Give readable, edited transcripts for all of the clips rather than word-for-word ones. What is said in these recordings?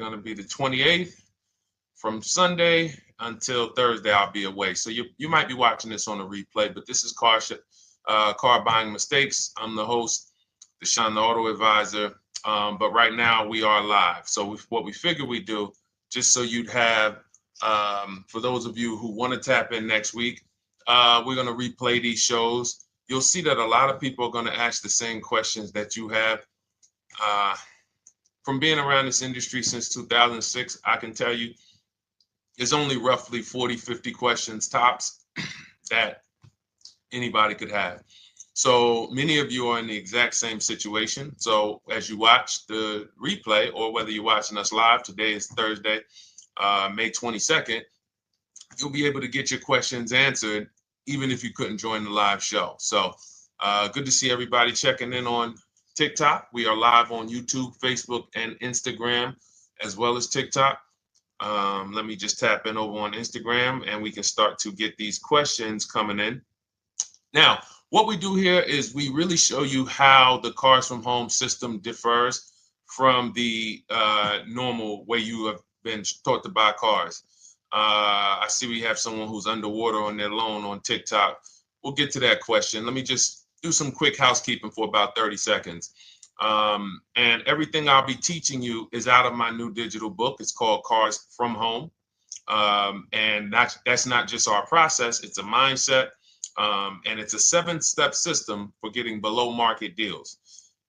going to be the 28th. From Sunday until Thursday, I'll be away. So you might be watching this on a replay, but this is Car Buying Mistakes. I'm the host, Deshone the Auto Advisor. But right now we are live. So what we figure we do, just so you'd have, for those of you who want to tap in next week, we're going to replay these shows. You'll see that a lot of people are going to ask the same questions that you have. From being around this industry since 2006, I can tell you there's only roughly 40, 50 questions tops that anybody could have. So many of you are in the exact same situation. So as you watch the replay, or whether you're watching us live, today is Thursday, May 22nd, you'll be able to get your questions answered, even if you couldn't join the live show. So good to see everybody checking in on TikTok. We are live on YouTube, Facebook, and Instagram, as well as TikTok. Let me just tap in over on Instagram and we can start to get these questions coming in. Now, what we do here is we really show you how the Cars from Home system differs from the normal way you have been taught to buy cars. I see we have someone who's underwater on their loan on TikTok. We'll get to that question. Let me just do some quick housekeeping for about 30 seconds. And everything I'll be teaching you is out of my new digital book. It's called Cars from Home. And that's not just our process, it's a mindset. And it's a 7-step system for getting below market deals.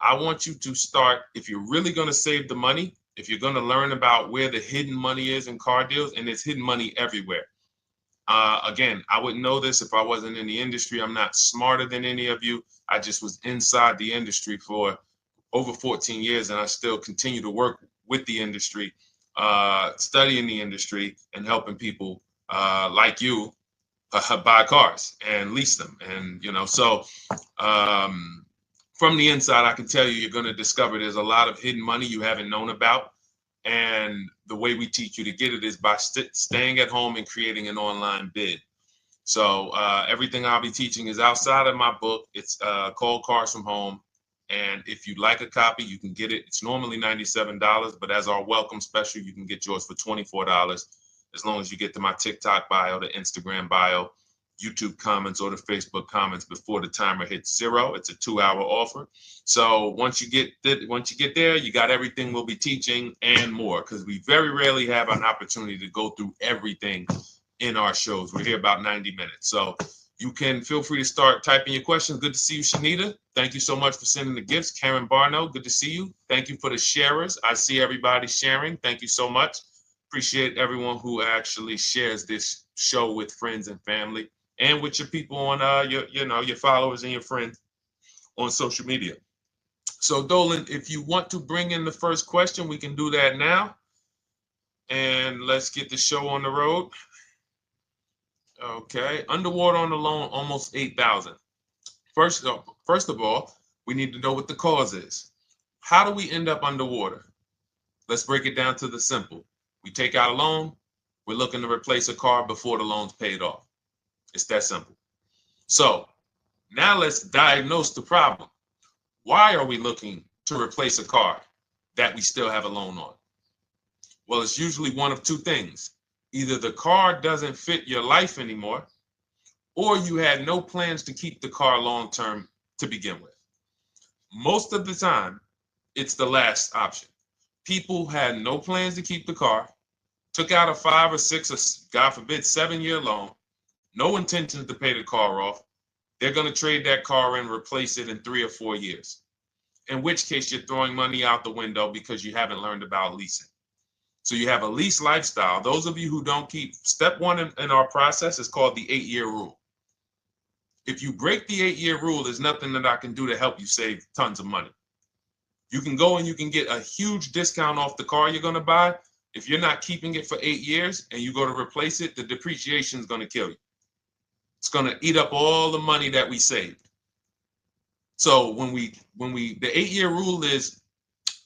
I want you to start, if you're really going to save the money, if you're going to learn about where the hidden money is in car deals, and there's hidden money everywhere. Again, I wouldn't know this if I wasn't in the industry. I'm not smarter than any of you. I just was inside the industry for over 14 years, and I still continue to work with the industry, studying the industry and helping people like you buy cars and lease them. And, so from the inside, I can tell you, you're going to discover there's a lot of hidden money you haven't known about. And the way we teach you to get it is by staying at home and creating an online bid. So everything I'll be teaching is outside of my book. It's called Cars from Home. And if you'd like a copy, you can get it. It's normally $97, but as our welcome special, you can get yours for $24, as long as you get to my TikTok bio, the Instagram bio, YouTube comments, or the Facebook comments before the timer hits 0. It's a 2-hour offer. So once you get there, you got everything we'll be teaching and more, because we very rarely have an opportunity to go through everything in our shows. We're here about 90 minutes. So you can feel free to start typing your questions. Good to see you, Shanita. Thank you so much for sending the gifts. Karen Barno, good to see you. Thank you for the sharers. I see everybody sharing. Thank you so much. Appreciate everyone who actually shares this show with friends and family, and with your people on your followers and your friends on social media. So Dolan, if you want to bring in the first question, we can do that now. And let's get the show on the road. Okay, underwater on the loan, almost 8,000. First of all, we need to know what the cause is. How do we end up underwater? Let's break it down to the simple. We take out a loan, we're looking to replace a car before the loan's paid off. It's that simple. So now let's diagnose the problem. Why are we looking to replace a car that we still have a loan on? Well, it's usually one of two things. Either the car doesn't fit your life anymore, or you had no plans to keep the car long-term to begin with. Most of the time, it's the last option. People had no plans to keep the car, took out a 5 or 6 or, God forbid, 7-year loan, no intention to pay the car off. They're going to trade that car and replace it in 3 or 4 years, in which case you're throwing money out the window because you haven't learned about leasing. So you have a lease lifestyle. Those of you who don't keep, step 1 in our process is called the 8-year rule. If you break the 8-year rule, there's nothing that I can do to help you save tons of money. You can go and you can get a huge discount off the car you're going to buy. If you're not keeping it for 8 years and you go to replace it, the depreciation is going to kill you. It's going to eat up all the money that we saved. So the 8-year rule is,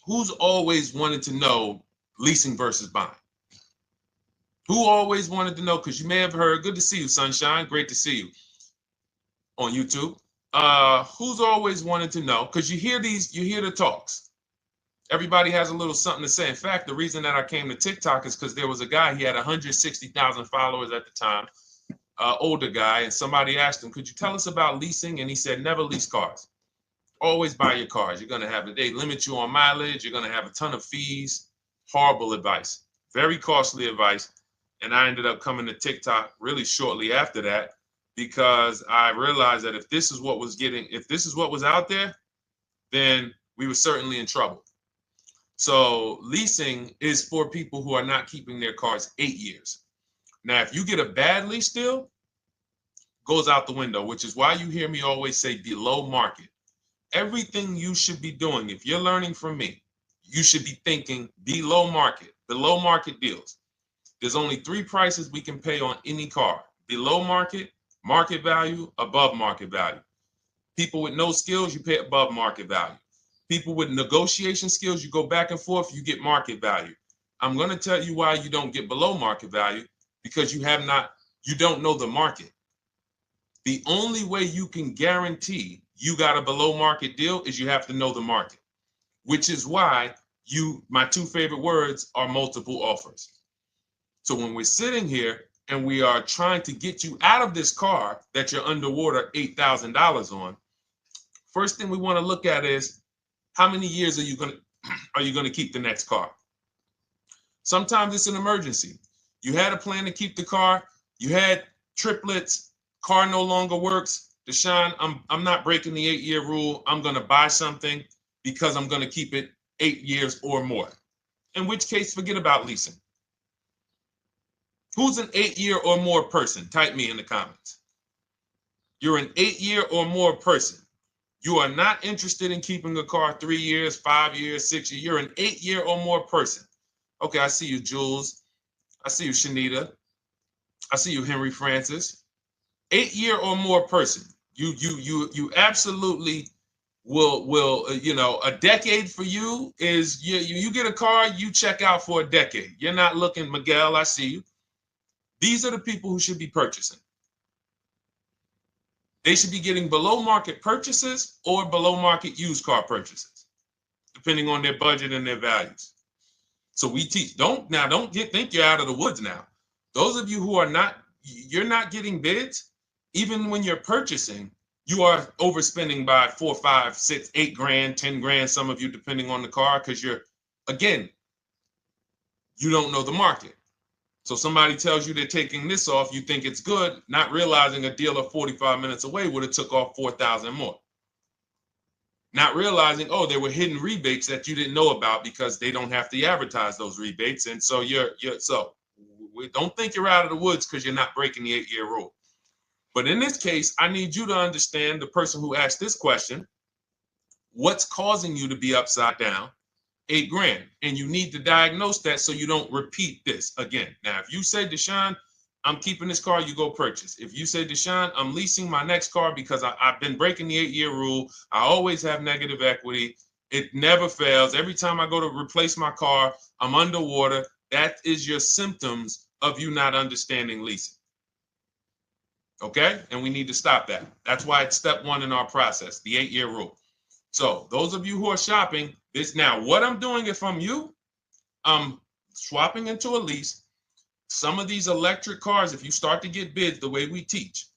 who's always wanted to know leasing versus buying? Who always wanted to know? Because you may have heard, good to see you, Sunshine. Great to see you on YouTube. Who's always wanted to know? Because you hear the talks. Everybody has a little something to say. In fact, the reason that I came to TikTok is because there was a guy, he had 160,000 followers at the time, older guy, and somebody asked him, could you tell us about leasing? And he said, never lease cars. Always buy your cars. You're going to have, they limit you on mileage. You're going to have a ton of fees. Horrible advice. Very costly advice. And I ended up coming to TikTok really shortly after that because I realized that if this is what was out there, then we were certainly in trouble. So leasing is for people who are not keeping their cars 8 years. Now, if you get a bad lease deal, goes out the window, which is why you hear me always say below market. Everything you should be doing, if you're learning from me, you should be thinking below market deals. There's only 3 prices we can pay on any car: below market, market value, above market value. People with no skills, you pay above market value. People with negotiation skills, you go back and forth, you get market value. I'm going to tell you why you don't get below market value, because you don't know the market. The only way you can guarantee you got a below market deal is you have to know the market, which is why my 2 favorite words are multiple offers. So when we're sitting here and we are trying to get you out of this car that you're underwater $8,000 on, first thing we want to look at is how many years are you going to keep the next car? Sometimes it's an emergency. You had a plan to keep the car. You had triplets. Car no longer works. Deshone, I'm not breaking the 8-year rule. I'm going to buy something because I'm going to keep it 8 years or more. In which case, forget about leasing. Who's an 8-year or more person? Type me in the comments. You're an 8-year or more person. You are not interested in keeping a car 3 years, 5 years, 6 years. You're an 8-year or more person. Okay, I see you, Jules. I see you, Shanita. I see you, Henry Francis. 8-year or more person. You absolutely will a decade for you is you get a car, you check out for a decade. You're not looking, Miguel, I see you. These are the people who should be purchasing. They should be getting below market purchases or below market used car purchases, depending on their budget and their values. So we teach, think you're out of the woods now. Those of you who you're not getting bids, even when you're purchasing, you are overspending by 4, 5, 6, 8 grand, 10 grand, some of you, depending on the car, because you don't know the market. So somebody tells you they're taking this off, you think it's good, not realizing a dealer 45 minutes away would have took off 4,000 more. Not realizing, there were hidden rebates that you didn't know about because they don't have to advertise those rebates. And so don't think you're out of the woods because you're not breaking the 8-year rule. But in this case, I need you to understand, the person who asked this question, what's causing you to be upside down 8 grand? And you need to diagnose that so you don't repeat this again. Now, if you say, Deshone, I'm keeping this car, you go purchase. If you say, Deshone, I'm leasing my next car because I've been breaking the 8-year rule. I always have negative equity. It never fails. Every time I go to replace my car, I'm underwater. That is your symptoms of you not understanding leasing. Okay? And we need to stop that. That's why it's step 1 in our process, the 8-year rule. So those of you who are shopping this now, what I'm doing if I'm you, I'm swapping into a lease. Some of these electric cars, if you start to get bids the way we teach,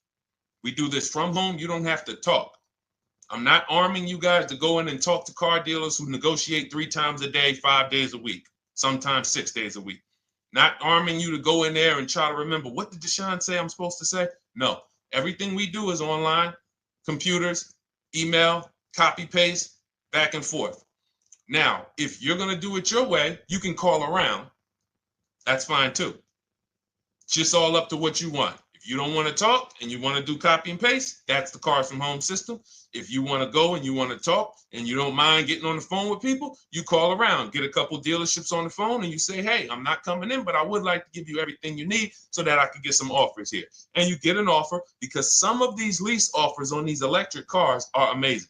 we do this from home. You don't have to talk. I'm not arming you guys to go in and talk to car dealers who negotiate 3 times a day, 5 days a week, sometimes 6 days a week. Not arming you to go in there and try to remember, what did Deshone say I'm supposed to say? No, everything we do is online, computers, email, copy, paste, back and forth. Now, if you're going to do it your way, you can call around. That's fine too. It's just all up to what you want. If you don't want to talk and you want to do copy and paste, that's the Cars from Home system. If you want to go and you want to talk and you don't mind getting on the phone with people, you call around, get a couple dealerships on the phone and you say, hey, I'm not coming in, but I would like to give you everything you need so that I could get some offers here. And you get an offer, because some of these lease offers on these electric cars are amazing.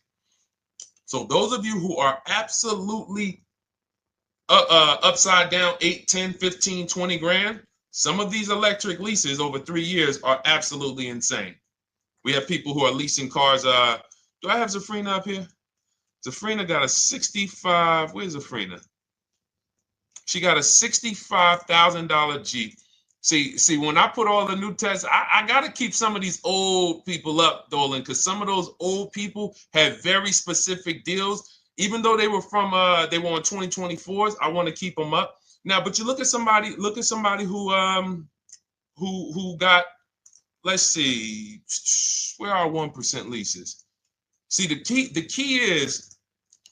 So those of you who are absolutely upside down 8, 10, 15, 20 grand, some of these electric leases over 3 years are absolutely insane. We have people who are leasing cars. Do I have Zafrina up here? Zafrina got a 65. Where's Zafrina? She got a $65,000 Jeep. See, when I put all the new tests, I got to keep some of these old people up, Dolan, because some of those old people have very specific deals. Even though they were on 2024s, I want to keep them up. Now, but you look at somebody who got, let's see, where are 1% leases? See, the key is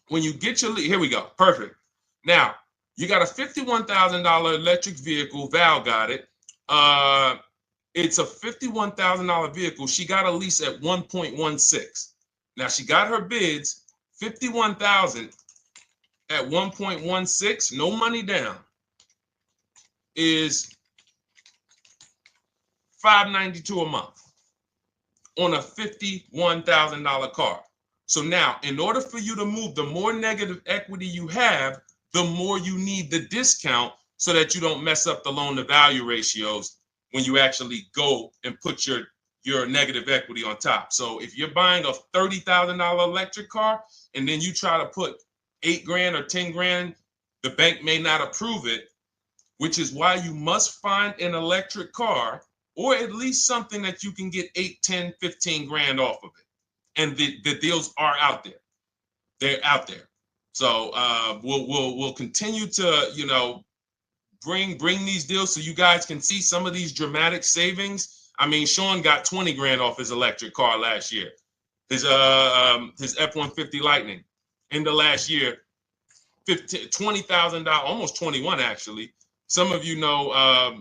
when you get your lease, here we go, perfect. Now, you got a $51,000 electric vehicle, Val got it. It's a $51,000 vehicle. She got a lease at 1.16. Now she got her bids, 51,000 at 1.16, no money down, is $592 a month on a $51,000 car. So now, in order for you to move, the more negative equity you have, the more you need the discount so that you don't mess up the loan to value ratios when you actually go and put your negative equity on top. So if you're buying a $30,000 electric car and then you try to put $8,000 or $10,000, the bank may not approve it, which is why you must find an electric car or at least something that you can get 8, 10, 15 grand off of it. And the deals are out there. They're out there. So we'll continue to, bring these deals so you guys can see some of these dramatic savings. I mean, Sean got 20 grand off his electric car last year. His F-150 Lightning in the last year, $20,000, almost 21 actually. Some of you know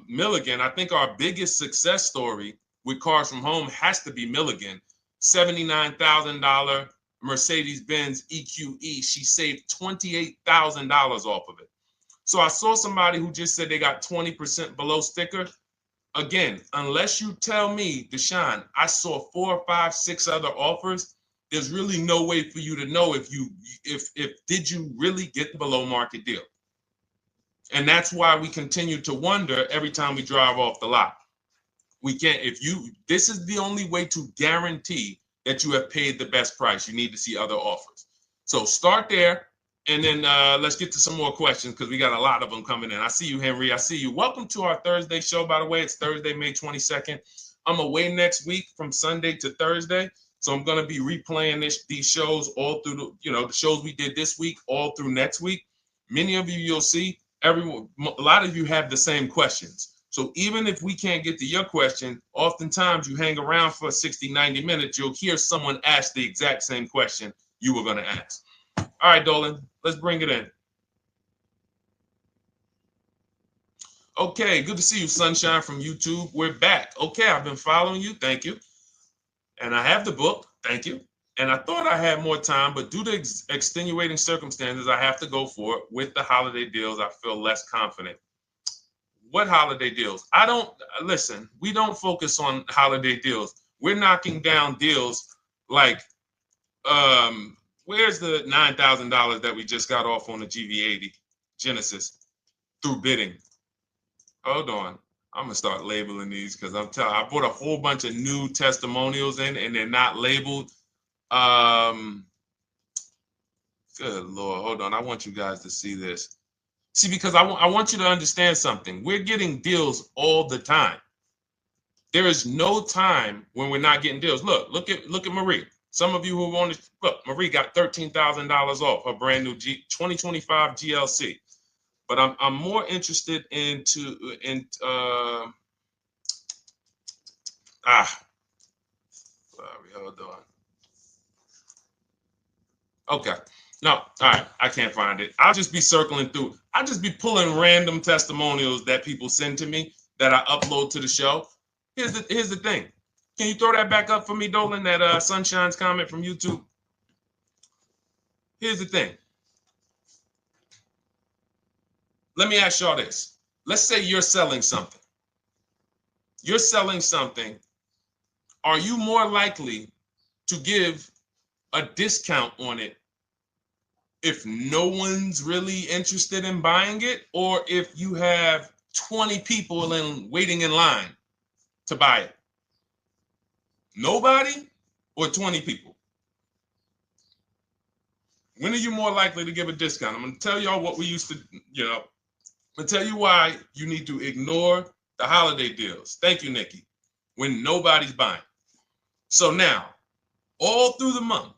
Milligan. I think our biggest success story with Cars from Home has to be Milligan. $79,000 Mercedes-Benz EQE. She saved $28,000 off of it. So I saw somebody who just said they got 20% below sticker. Again, unless you tell me, Deshone, I saw 4, 5, 6 other offers, there's really no way for you to know if did you really get the below market deal. And that's why we continue to wonder every time we drive off the lot. We can't, this is the only way to guarantee that you have paid the best price. You need to see other offers. So start there. And then let's get to some more questions because we got a lot of them coming in. I see you, Henry. I see you. Welcome to our Thursday show, by the way. It's Thursday, May 22nd. I'm away next week from Sunday to Thursday. So I'm going to be replaying these shows all through, the shows we did this week, all through next week. Many of you, you'll see, a lot of you have the same questions. So even if we can't get to your question, oftentimes you hang around for 60, 90 minutes, you'll hear someone ask the exact same question you were going to ask. All right, Dolan, let's bring it in. Okay, good to see you, Sunshine from YouTube. We're back. Okay, I've been following you. Thank you. And I have the book. Thank you. And I thought I had more time, but due to extenuating circumstances, I have to go for it. With the holiday deals, I feel less confident. What holiday deals? Listen, we don't focus on holiday deals. We're knocking down deals like, where's the $9,000 that we just got off on the GV80 Genesis through bidding? Hold on. I'm going to start labeling these because I bought a whole bunch of new testimonials in and they're not labeled. Good Lord. Hold on. I want you guys to see this. See, because I want you to understand something. We're getting deals all the time. There is no time when we're not getting deals. Look at Marie. Some of you who want to look, Marie got $13,000 off her brand new 2025 GLC. But I'm more interested sorry, hold on. Okay. No, all right. I can't find it. I'll just be circling through. I'll just be pulling random testimonials that people send to me that I upload to the show. Here's the thing. Can you throw that back up for me, Dolan, that Sunshine's comment from YouTube? Here's the thing. Let me ask y'all this. Let's say you're selling something. You're selling something. Are you more likely to give a discount on it if no one's really interested in buying it, or if you have 20 people waiting in line to buy it? Nobody or 20 people? When are you more likely to give a discount? I'm going to tell y'all what we used to, I'm going to tell you why you need to ignore the holiday deals. Thank you, Nikki. When nobody's buying. So now, all through the month,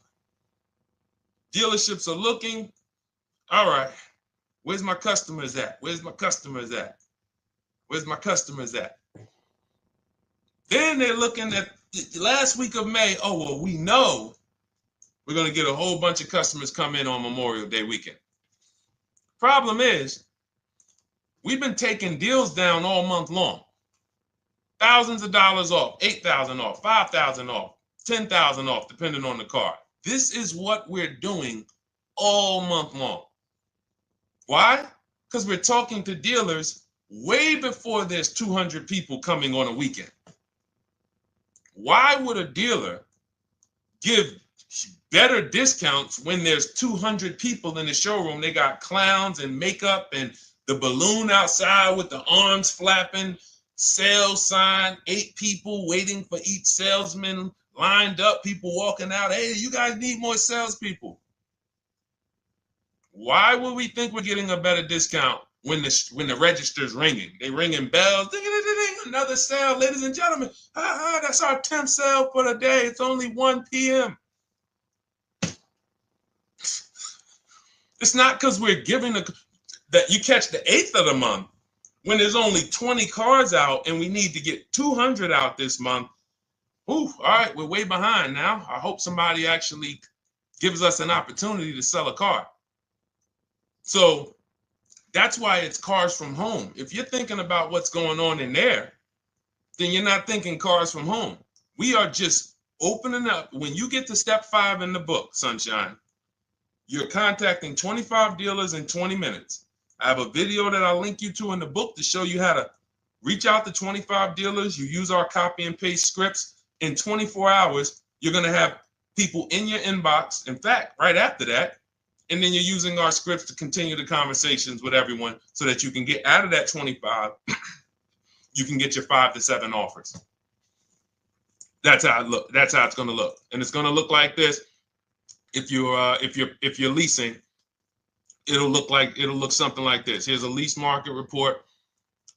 dealerships are looking, all right, where's my customers at? Where's my customers at? Where's my customers at? Then they're looking at the last week of May. Oh, well, we know we're going to get a whole bunch of customers come in on Memorial Day weekend. Problem is, we've been taking deals down all month long. Thousands of dollars off, 8,000 off, 5,000 off, 10,000 off, depending on the car. This is what we're doing all month long. Why? Because we're talking to dealers way before there's 200 people coming on a weekend. Why would a dealer give better discounts when there's 200 people in the showroom? They got clowns and makeup and the balloon outside with the arms flapping, sales sign, 8 people waiting for each salesman lined up, people walking out. Hey, you guys need more salespeople. Why would we think we're getting a better discount when the register's ringing? They ringing bells, ding, ding, ding, ding, another sale, ladies and gentlemen. That's our 10th sale for the day. It's only 1 p.m. It's not because we're giving that you catch the 8th of the month when there's only 20 cars out and we need to get 200 out this month. Ooh, all right, we're way behind now. I hope somebody actually gives us an opportunity to sell a car. So that's why it's cars from home. If you're thinking about what's going on in there, then you're not thinking cars from home. We are just opening up. When you get to step 5 in the book, Sunshine, you're contacting 25 dealers in 20 minutes. I have a video that I'll link you to in the book to show you how to reach out to 25 dealers. You use our copy and paste scripts. In 24 hours, you're going to have people in your inbox. In fact, right after that, and then you're using our scripts to continue the conversations with everyone so that you can get out of that 25, you can get your 5 to 7 offers. That's how it look. That's how it's going to look. And it's going to look like this. If you're leasing, it'll look something like this. Here's a lease market report.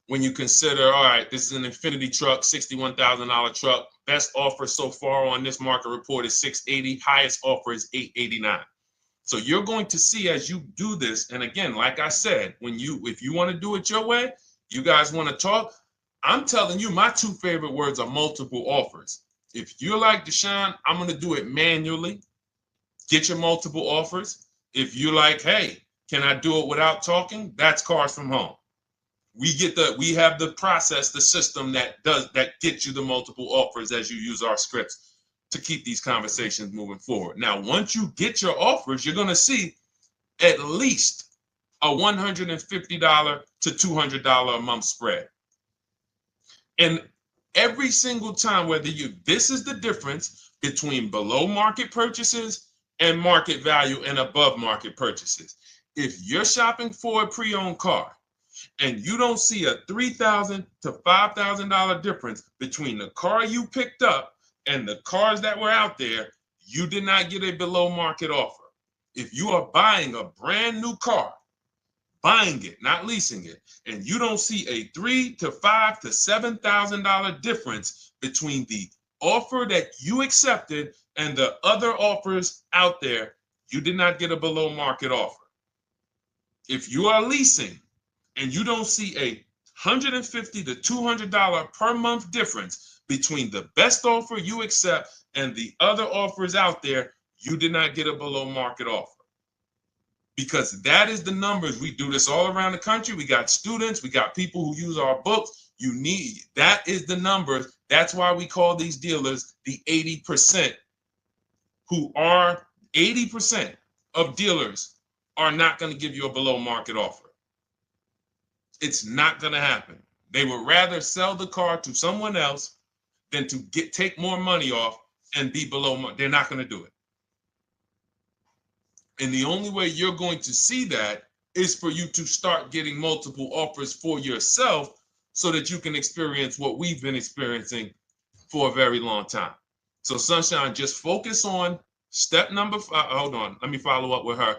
When you consider, all right, this is an Infinity truck, $61,000 truck. Best offer so far on this market report is $680. Highest offer is $889. So you're going to see as you do this, and again, like I said, if you want to do it your way, you guys want to talk, I'm telling you, my 2 favorite words are multiple offers. If you're like Deshone, I'm going to do it manually. Get your multiple offers. If you're like, hey, can I do it without talking? That's cars from home. We have the process, the system that gets you the multiple offers as you use our scripts to keep these conversations moving forward. Now, once you get your offers, you're going to see at least a $150 to $200 a month spread. And every single time, this is the difference between below market purchases and market value and above market purchases. If you're shopping for a pre-owned car and you don't see a $3,000 to $5,000 difference between the car you picked up and the cars that were out there, you did not get a below market offer. If you are buying a brand new car, buying it, not leasing it, and you don't see a $3,000 to $5,000 to $7,000 difference between the offer that you accepted and the other offers out there, you did not get a below market offer. If you are leasing and you don't see a $150 to $200 per month difference between the best offer you accept and the other offers out there, you did not get a below market offer. Because that is the numbers. We do this all around the country. We got students, we got people who use our books. That is the numbers. That's why we call these dealers the 80%, who are 80% of dealers are not going to give you a below market offer. It's not going to happen. They would rather sell the car to someone else than to take more money off and be below market. They're not going to do it. And the only way you're going to see that is for you to start getting multiple offers for yourself so that you can experience what we've been experiencing for a very long time. So Sunshine, just focus on Step number five, hold on, let me follow up with her.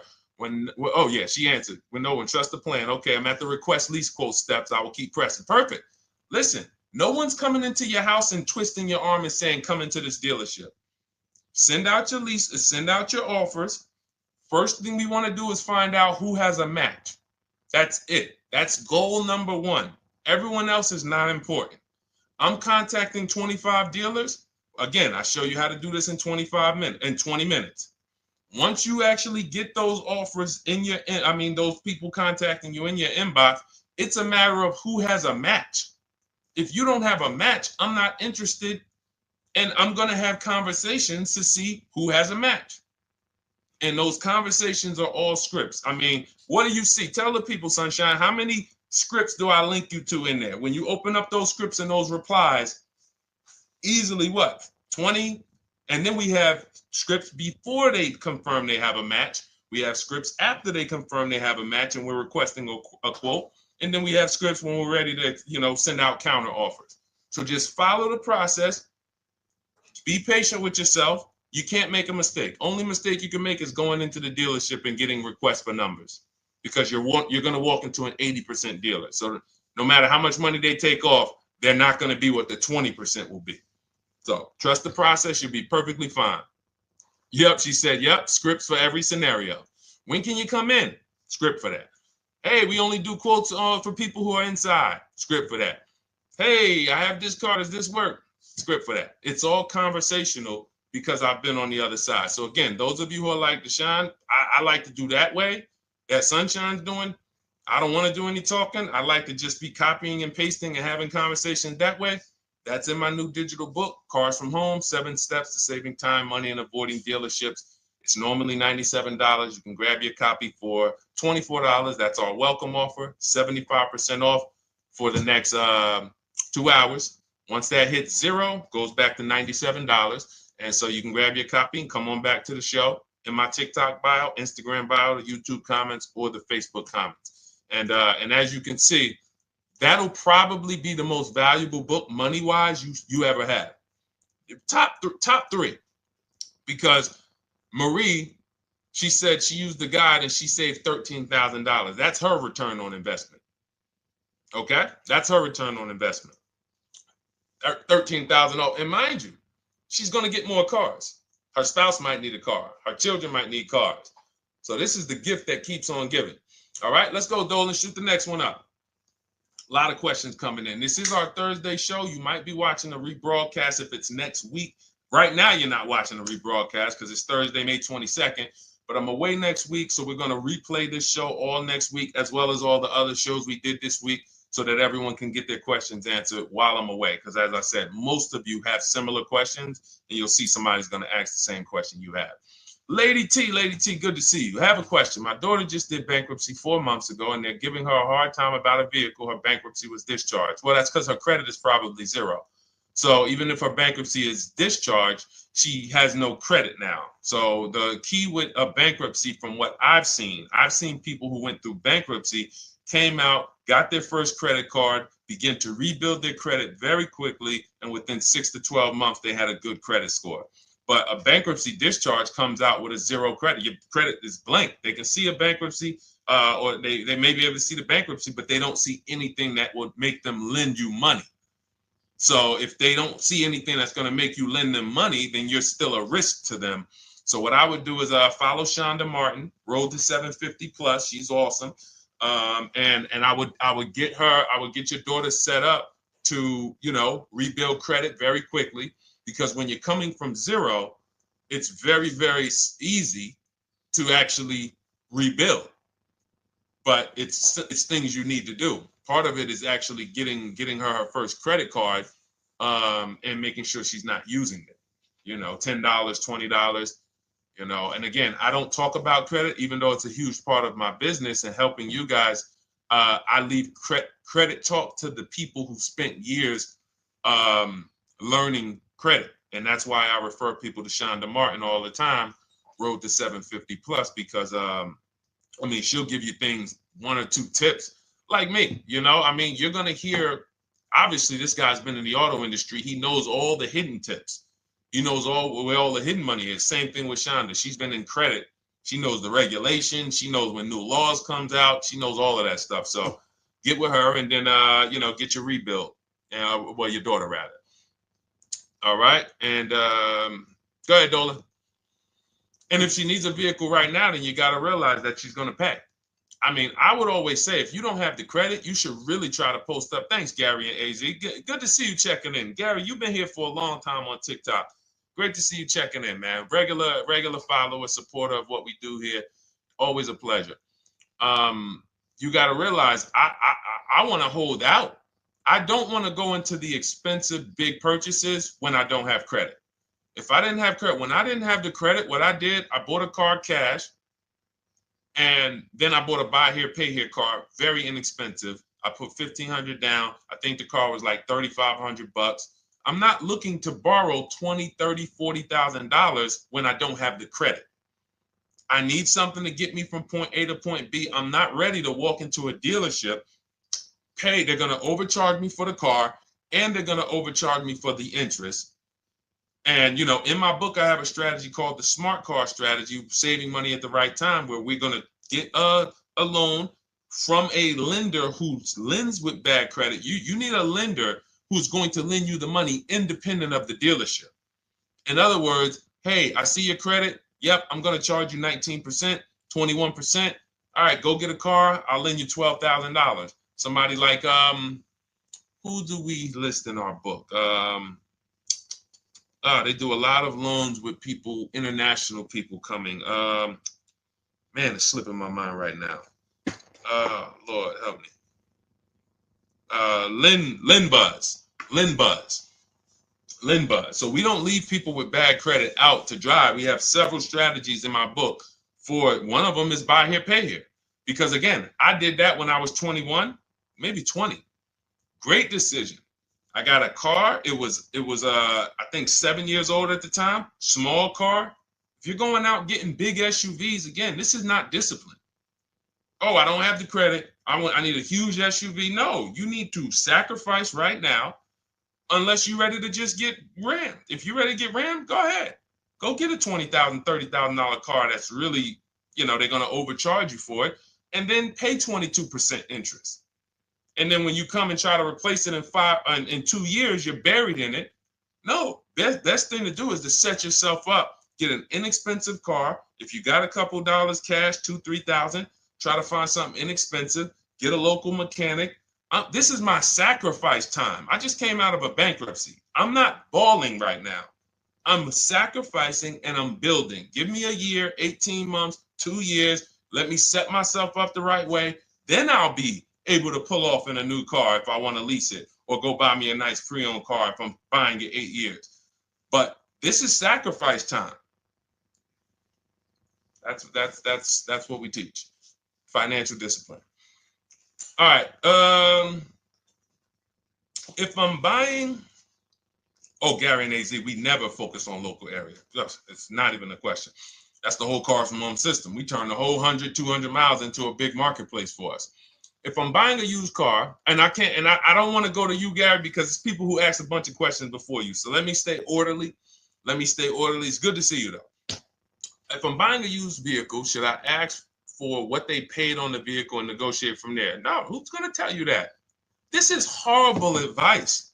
Oh yeah, she answered. When no one trusts the plan. Okay, I'm at the request lease quote steps. I will keep pressing. Perfect. Listen, no one's coming into your house and twisting your arm and saying, come into this dealership. Send out your leases, send out your offers. First thing we want to do is find out who has a match. That's it. That's goal number one. Everyone else is not important. I'm contacting 25 dealers. Again, I show you how to do this in 20 minutes. Once you actually get those offers in your, those people contacting you in your inbox, it's a matter of who has a match. If you don't have a match, I'm not interested, and I'm going to have conversations to see who has a match. And those conversations are all scripts. I mean, what do you see? Tell the people, Sunshine, how many scripts do I link you to in there? When you open up those scripts and those replies, easily what? 20? And then we have scripts before they confirm they have a match. We have scripts after they confirm they have a match and we're requesting a quote. And then we have scripts when we're ready to, send out counter offers. So just follow the process. Be patient with yourself. You can't make a mistake. Only mistake you can make is going into the dealership and getting requests for numbers, because you're going to walk into an 80% dealer. So no matter how much money they take off, they're not going to be what the 20% will be. So trust the process. You'll be perfectly fine. Yep, she said, yep, scripts for every scenario. When can you come in? Script for that. Hey, we only do quotes for people who are inside. Script for that. Hey, I have this car. Does this work? Script for that. It's all conversational because I've been on the other side. So again, those of you who are like Deshone, I like to do that way, that Sunshine's doing. I don't want to do any talking. I like to just be copying and pasting and having conversations that way. That's in my new digital book, Cars from Home, 7 Steps to Saving Time, Money, and Avoiding Dealerships. It's normally $97. You can grab your copy for $24. That's our welcome offer, 75% off for the next 2 hours. Once that hits zero, goes back to $97. And so you can grab your copy and come on back to the show in my TikTok bio, Instagram bio, the YouTube comments, or the Facebook comments. And as you can see, that'll probably be the most valuable book money-wise you ever have. Top three. Because Marie, she said she used the guide and she saved $13,000. That's her return on investment. Okay? That's her return on investment. $13,000. And mind you, she's going to get more cars. Her spouse might need a car. Her children might need cars. So this is the gift that keeps on giving. All right, let's go, Dolan. Shoot the next one up. A lot of questions coming in. This is our Thursday show. You might be watching a rebroadcast if it's next week. Right now, you're not watching a rebroadcast because it's Thursday, May 22nd. But I'm away next week, so we're going to replay this show all next week, as well as all the other shows we did this week, so that everyone can get their questions answered while I'm away. Because as I said, most of you have similar questions, and you'll see somebody's going to ask the same question you have. Lady T, good to see you. I have a question. My daughter just did bankruptcy 4 months ago, and they're giving her a hard time about a vehicle. Her bankruptcy was discharged. Well, that's because her credit is probably zero. So even if her bankruptcy is discharged, she has no credit now. So the key with a bankruptcy, from what I've seen people who went through bankruptcy, came out, got their first credit card, began to rebuild their credit very quickly, and within 6 to 12 months, they had a good credit score. But a bankruptcy discharge comes out with a zero credit. Your credit is blank. They can see a bankruptcy, or they may be able to see the bankruptcy, but they don't see anything that would make them lend you money. So if they don't see anything that's going to make you lend them money, then you're still a risk to them. So what I would do is follow Shonda Martin, Road to 750 Plus. She's awesome. And I would get your daughter set up to, rebuild credit very quickly, because when you're coming from zero, it's very, very easy to actually rebuild. But it's things you need to do. Part of it is actually getting her first credit card, and making sure she's not using it. $10, $20. And again, I don't talk about credit, even though it's a huge part of my business and helping you guys. I leave credit talk to the people who spent years learning credit. And that's why I refer people to Shonda Martin all the time, Road to 750 Plus, because she'll give you things, 1 or 2 tips, like me. You're going to hear, obviously this guy's been in the auto industry. He knows all the hidden tips. He knows where all the hidden money is. Same thing with Shonda. She's been in credit. She knows the regulations. She knows when new laws comes out. She knows all of that stuff. So get with her and then, get your rebuild. Well, your daughter rather. All right. And go ahead, Dola. And if she needs a vehicle right now, then you got to realize that she's going to pay. I mean, I would always say if you don't have the credit, you should really try to post up. Thanks, Gary and AZ. Good to see you checking in. Gary, you've been here for a long time on TikTok. Great to see you checking in, man. Regular follower, supporter of what we do here. Always a pleasure. You got to realize I want to hold out. I don't want to go into the expensive big purchases when I don't have credit. If I didn't have credit, when I didn't have the credit, what I did, I bought a car cash. And then I bought a buy here, pay here car, very inexpensive. I put $1,500 down. I think the car was like $3,500. I'm not looking to borrow $20,000, $30,000, $40,000 when I don't have the credit. I need something to get me from point A to point B. I'm not ready to walk into a dealership, pay. They're going to overcharge me for the car, and they're going to overcharge me for the interest. And, in my book, I have a strategy called the smart car strategy, saving money at the right time, where we're going to get a loan from a lender who lends with bad credit. You need a lender who's going to lend you the money independent of the dealership. In other words, hey, I see your credit. Yep, I'm going to charge you 19%, 21%. All right, go get a car. I'll lend you $12,000. Somebody like, who do we list in our book? They do a lot of loans with people, international people coming. Man, it's slipping my mind right now. Lord help me. LendBuzz. So we don't leave people with bad credit out to dry. We have several strategies in my book. For one of them is buy here, pay here. Because again, I did that when I was 21, maybe 20. Great decision. I got a car. It was I think 7 years old at the time. Small car. If you're going out getting big SUVs, again, this is not discipline. Oh, I don't have the credit. I need a huge SUV. No, you need to sacrifice right now, unless you're ready to just get rammed. If you're ready to get rammed, go ahead. Go get a $20,000, $30,000 car that's really, they're going to overcharge you for it, and then pay 22% interest. And then when you come and try to replace it in 2 years, you're buried in it. No, best thing to do is to set yourself up. Get an inexpensive car. If you got a couple dollars cash, $2,000, $3,000, try to find something inexpensive. Get a local mechanic. This is my sacrifice time. I just came out of a bankruptcy. I'm not balling right now. I'm sacrificing and I'm building. Give me a year, 18 months, 2 years. Let me set myself up the right way. Then I'll be able to pull off in a new car if I want to lease it, or go buy me a nice pre-owned car if I'm buying it 8 years. But this is sacrifice time. That's what we teach. Financial discipline. All right. If I'm buying, Gary and AZ, we never focus on local area. It's not even a question. That's the whole car from home system. We turn the whole 100, 200 miles into a big marketplace for us. If I'm buying a used car, and I don't want to go to you, Gary, because it's people who ask a bunch of questions before you. So let me stay orderly. It's good to see you, though. If I'm buying a used vehicle, should I ask for what they paid on the vehicle and negotiate from there? No, who's going to tell you that? This is horrible advice.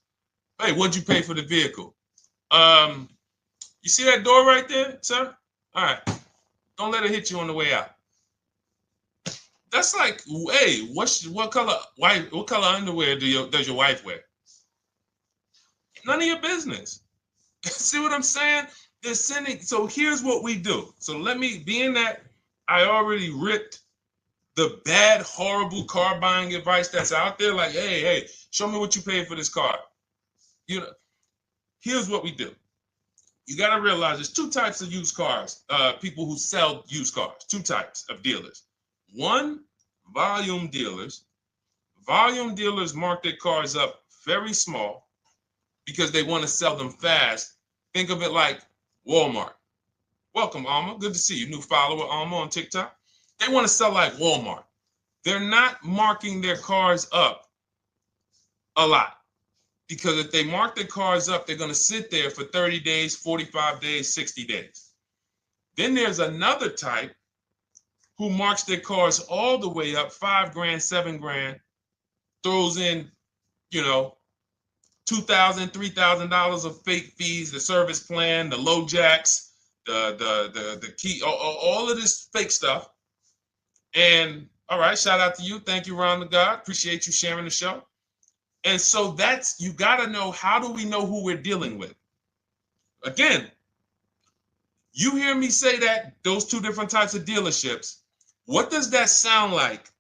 Hey, what'd you pay for the vehicle? You see that door right there, sir? All right. Don't let it hit you on the way out. That's like, hey, what color underwear does your wife wear? None of your business. See what I'm saying? They're sending. So here's what we do. So being that I already ripped the bad, horrible car buying advice that's out there, like, hey, show me what you paid for this car. Here's what we do. You got to realize there's two types of used cars, people who sell used cars, two types of dealers. One, volume dealers. Volume dealers mark their cars up very small because they want to sell them fast. Think of it like Walmart. Welcome, Alma. Good to see you. New follower, Alma, on TikTok. They want to sell like Walmart. They're not marking their cars up a lot. Because if they mark their cars up, they're going to sit there for 30 days, 45 days, 60 days. Then there's another type who marks their cars all the way up, 5 grand, 7 grand, throws in, you know, $2,000, $3,000 of fake fees, the service plan, the low jacks, the key, all of this fake stuff. And all right, shout out to you. Thank you, Ron the God. Appreciate you sharing the show. And so that's, you got to know, how do we know who we're dealing with? Again, you hear me say that, those two different types of dealerships. What does that sound like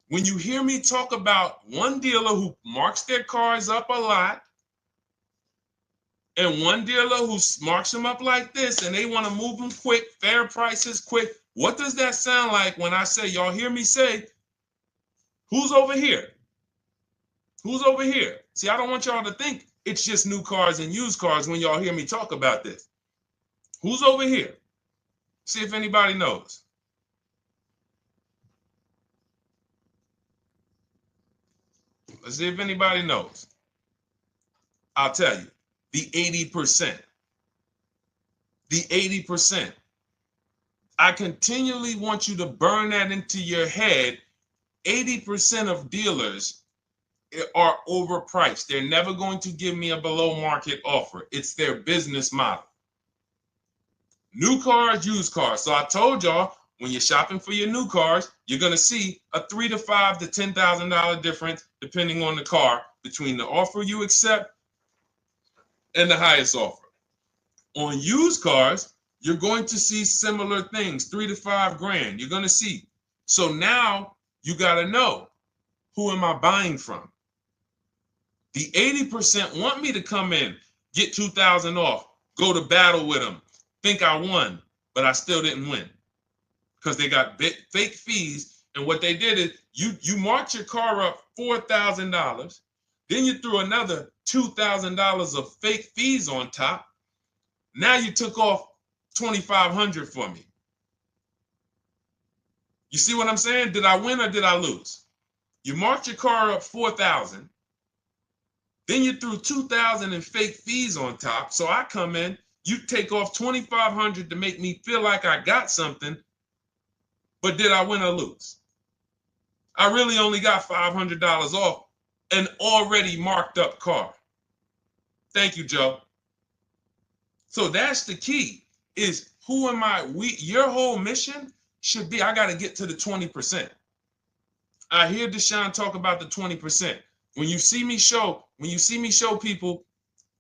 when you hear me talk about one dealer who marks their cars up a lot and one dealer who marks them up like this and they want to move them quick, fair prices, quick? What does that sound like when I say, y'all hear me say, who's over here? Who's over here? See, I don't want y'all to think it's just new cars and used cars when y'all hear me talk about this. Who's over here? See if anybody knows. Let's see if anybody knows. I'll tell you, the 80%. The 80%. I continually want you to burn that into your head. 80% of dealers are overpriced. They're never going to give me a below market offer. It's their business model. New cars, used cars. So I told y'all, when you're shopping for your new cars, you're going to see a $3,000 to $5,000 to $10,000 difference, depending on the car, between the offer you accept and the highest offer. On used cars, you're going to see similar things, 3 to 5 grand. You're going to see. So now you got to know, who am I buying from? The 80% want me to come in, get 2,000 off, go to battle with them, think I won, but I still didn't win because they got fake fees. And what they did is you marked your car up $4,000, then you threw another $2,000 of fake fees on top. Now you took off $2,500 for me. You see what I'm saying? Did I win or did I lose? You marked your car up $4,000. Then you threw $2,000 in fake fees on top. So I come in, you take off $2,500 to make me feel like I got something. But did I win or lose? I really only got $500 off an already marked up car. Thank you, Joe. So that's the key, is who am I? Your whole mission should be, I got to get to the 20%. I hear Deshone talk about the 20%. When you see me show people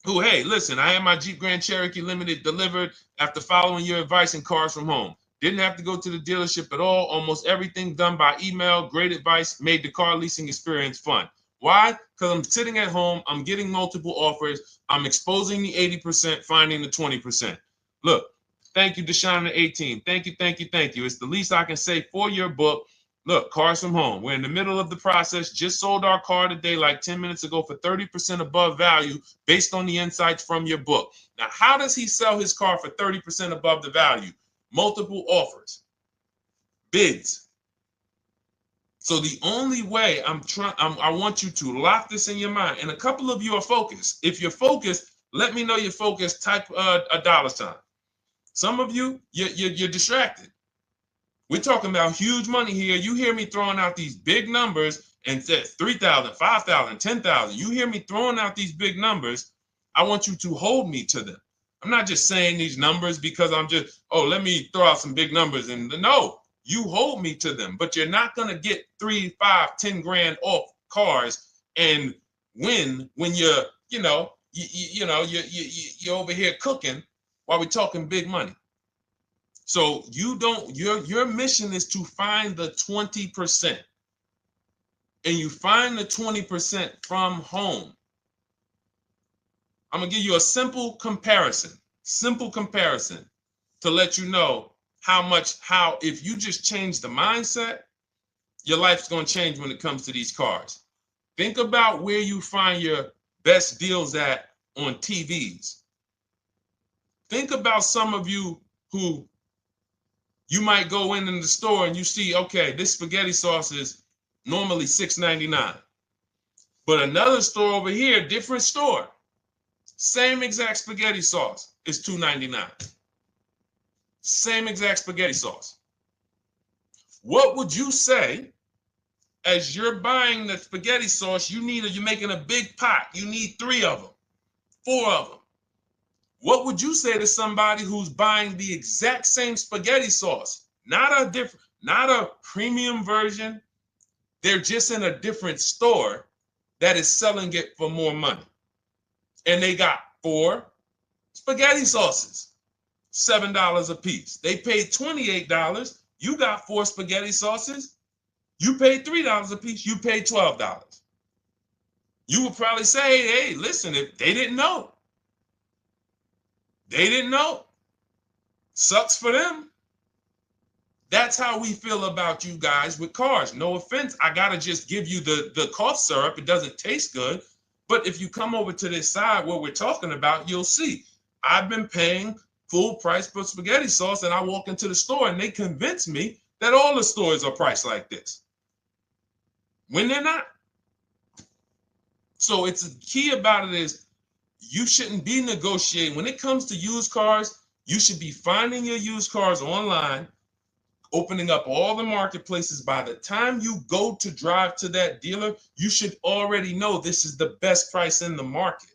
who, hey, listen, I had my Jeep Grand Cherokee Limited delivered after following your advice and cars from home. Didn't have to go to the dealership at all. Almost everything done by email. Great advice. Made the car leasing experience fun. Why? Because I'm sitting at home. I'm getting multiple offers. I'm exposing the 80%, finding the 20%. Look, thank you, Deshone the 18. Thank you, thank you, thank you. It's the least I can say for your book. Look, cars from home. We're in the middle of the process. Just sold our car today, like 10 minutes ago, for 30% above value based on the insights from your book. Now, how does he sell his car for 30% above the value? Multiple offers, bids. So the only way I want you to lock this in your mind. And a couple of you are focused. If you're focused, let me know you're focused. Type a $. Some of you, you're distracted. We're talking about huge money here. You hear me throwing out these big numbers and said 3,000, 5,000, 10,000. You hear me throwing out these big numbers. I want you to hold me to them. I'm not just saying these numbers because I'm just, let me throw out some big numbers. And no, you hold me to them, but you're not going to get 3, 5, 10 grand off cars and win when you're over here cooking while we're talking big money. So your mission is to find the 20%. And you find the 20% from home. I'm going to give you a simple comparison to let you know how if you just change the mindset, your life's going to change when it comes to these cars. Think about where you find your best deals at on TVs. Think about some of you who you might go in the store and you see, okay, this spaghetti sauce is normally $6.99. But another store over here, different store, same exact spaghetti sauce is $2.99. Same exact spaghetti sauce. What would you say as you're buying the spaghetti sauce? You're making a big pot. You need 3 of them, 4 of them. What would you say to somebody who's buying the exact same spaghetti sauce? Not a premium version. They're just in a different store that is selling it for more money. And they got 4 spaghetti sauces, $7 a piece. They paid $28. You got 4 spaghetti sauces. You paid $3 a piece. You paid $12. You would probably say, hey, listen, if they didn't know. They didn't know. Sucks for them. That's how we feel about you guys with cars. No offense. I got to just give you the cough syrup. It doesn't taste good. But if you come over to this side where we're talking about, you'll see. I've been paying full price for spaghetti sauce, and I walk into the store and they convince me that all the stores are priced like this, when they're not. So it's the key about it is you shouldn't be negotiating. When it comes to used cars, you should be finding your used cars online, opening up all the marketplaces. By the time you go to drive to that dealer, you should already know this is the best price in the market.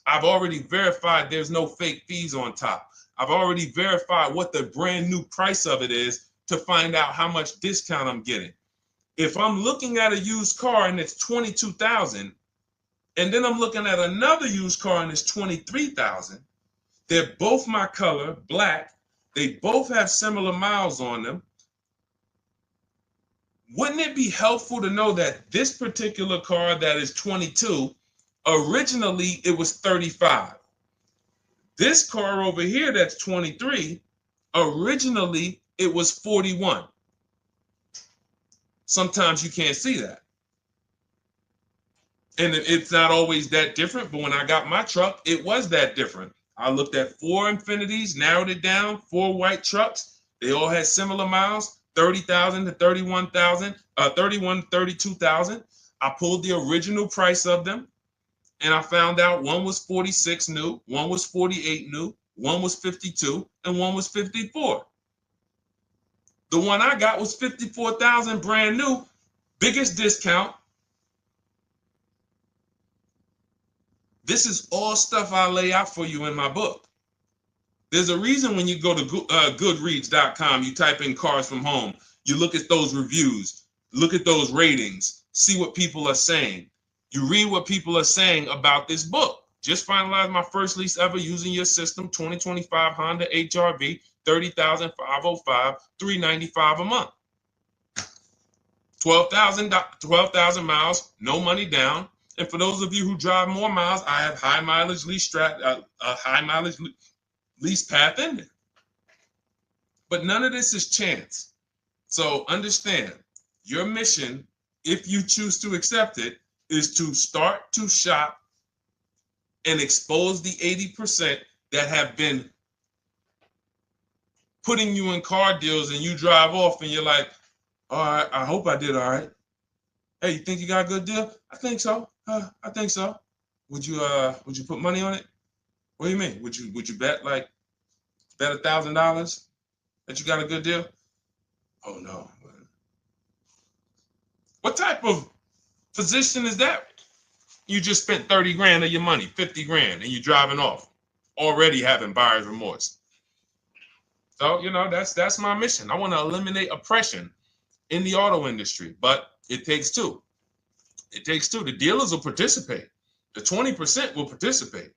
I've already verified there's no fake fees on top. I've already verified what the brand new price of it is to find out how much discount I'm getting. If I'm looking at a used car and it's $22,000, and then I'm looking at another used car and it's $23,000, they're both my color, black. They both have similar miles on them. Wouldn't it be helpful to know that this particular car that is 22, originally it was 35? This car over here that's 23, originally it was 41. Sometimes you can't see that. And it's not always that different, but when I got my truck, it was that different. I looked at 4 Infinities, narrowed it down, 4 white trucks. They all had similar miles, 30,000 to 31,000, 31, 32,000. I pulled the original price of them, and I found out one was 46 new, one was 48 new, one was 52, and one was 54. The one I got was 54,000 brand new, biggest discount. This is all stuff I lay out for you in my book. There's a reason when you go to Goodreads.com, you type in cars from home, you look at those reviews, look at those ratings, see what people are saying. You read what people are saying about this book. Just finalized my first lease ever using your system, 2025 Honda HRV, 30,505, $395 a month. 12,000 miles, no money down. And for those of you who drive more miles, I have high mileage lease lease path in there. But none of this is chance. So understand, your mission, if you choose to accept it, is to start to shop and expose the 80% that have been putting you in car deals, and you drive off and you're like, all right, I hope I did all right. Hey, you think you got a good deal? I think so. I think so. Would you put money on it? What do you mean? Would you bet $1,000 that you got a good deal? Oh no. What type of position is that? You just spent 30 grand of your money, 50 grand, and you're driving off, already having buyer's remorse. So, that's my mission. I want to eliminate oppression in the auto industry, but it takes two. It takes two. The dealers will participate. The 20% will participate.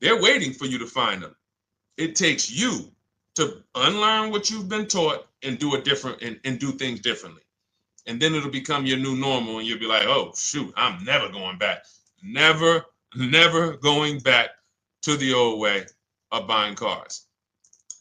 They're waiting for you to find them. It takes you to unlearn what you've been taught and do it different and do things differently. And then it'll become your new normal, and you'll be like, oh, shoot, I'm never going back. Never going back to the old way of buying cars.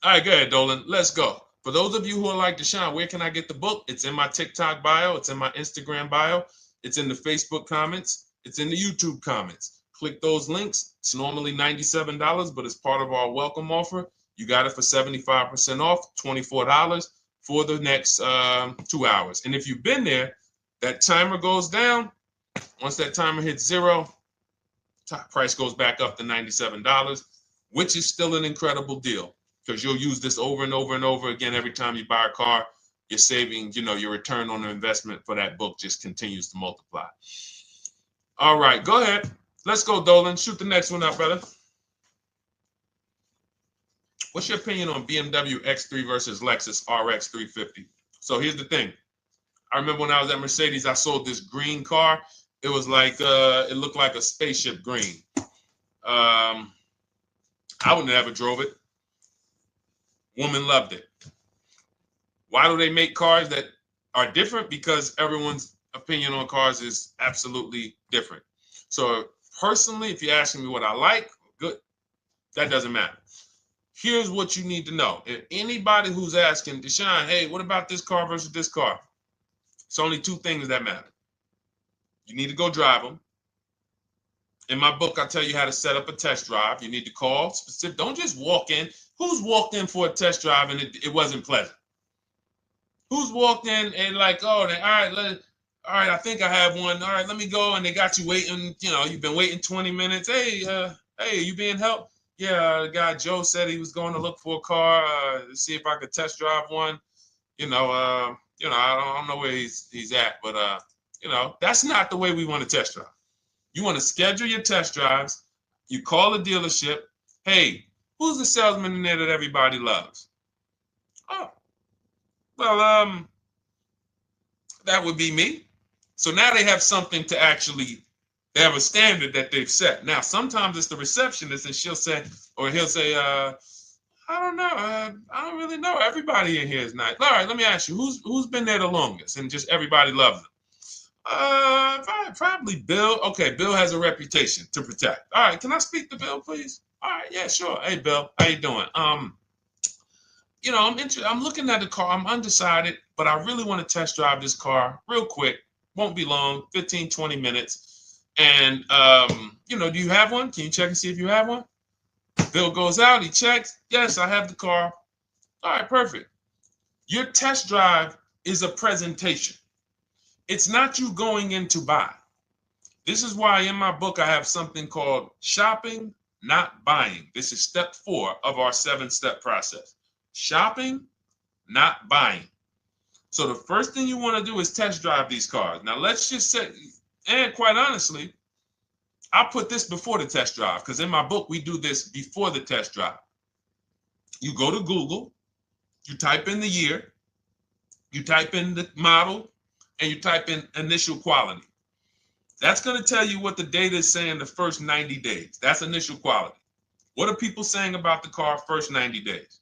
All right, go ahead, Dolan. Let's go. For those of you who are like Deshone, where can I get the book? It's in my TikTok bio. It's in my Instagram bio. It's in the Facebook comments. It's in the YouTube comments. Click those links. It's normally $97, but it's part of our welcome offer. You got it for 75% off, $24 for the next 2 hours. And if you've been there, that timer goes down. Once that timer hits 0, top price goes back up to $97, which is still an incredible deal because you'll use this over and over and over again every time you buy a car. You're saving, your return on the investment for that book just continues to multiply. All right, go ahead. Let's go, Dolan. Shoot the next one up, brother. What's your opinion on BMW X3 versus Lexus RX 350? So here's the thing. I remember when I was at Mercedes, I sold this green car. It was like, it looked like a spaceship green. I would never drove it. Woman loved it. Why do they make cars that are different? Because everyone's opinion on cars is absolutely different. So personally, if you're asking me what I like, good, that doesn't matter. Here's what you need to know. If anybody who's asking, Deshone, hey, what about this car versus this car? It's only two things that matter. You need to go drive them. In my book, I tell you how to set up a test drive. You need to call specific. Don't just walk in. Who's walked in for a test drive and it wasn't pleasant? Who's walked in and like, oh, all right, I think I have one. All right, let me go. And they got you waiting. You've been waiting 20 minutes. Hey, you being helped? Yeah, the guy Joe said he was going to look for a car to see if I could test drive one. I don't know where he's at, but that's not the way we want to test drive. You want to schedule your test drives. You call the dealership. Hey, who's the salesman in there that everybody loves? Oh, well, that would be me. So now they have something to actually, they have a standard that they've set. Now, sometimes it's the receptionist and he'll say, I don't know. I don't really know. Everybody in here is nice. All right, let me ask you, who's been there the longest? And just everybody loves them. Probably Bill. Okay, Bill has a reputation to protect. All right, can I speak to Bill, please? All right, yeah, sure. Hey, Bill, how you doing? I'm looking at the car. I'm undecided, but I really want to test drive this car real quick. Won't be long, 15, 20 minutes. And, do you have one? Can you check and see if you have one? Bill goes out, he checks. Yes, I have the car. All right, perfect. Your test drive is a presentation. It's not you going in to buy. This is why in my book I have something called shopping, not buying. This is step 4 of our 7-step process. Shopping, not buying. So the first thing you want to do is test drive these cars. Now let's just say, and quite honestly, I put this before the test drive because in my book we do this before the test drive. You go to Google, you type in the year, you type in the model, and you type in initial quality. That's going to tell you what the data is saying the first 90 days. That's initial quality. What are people saying about the car first 90 days?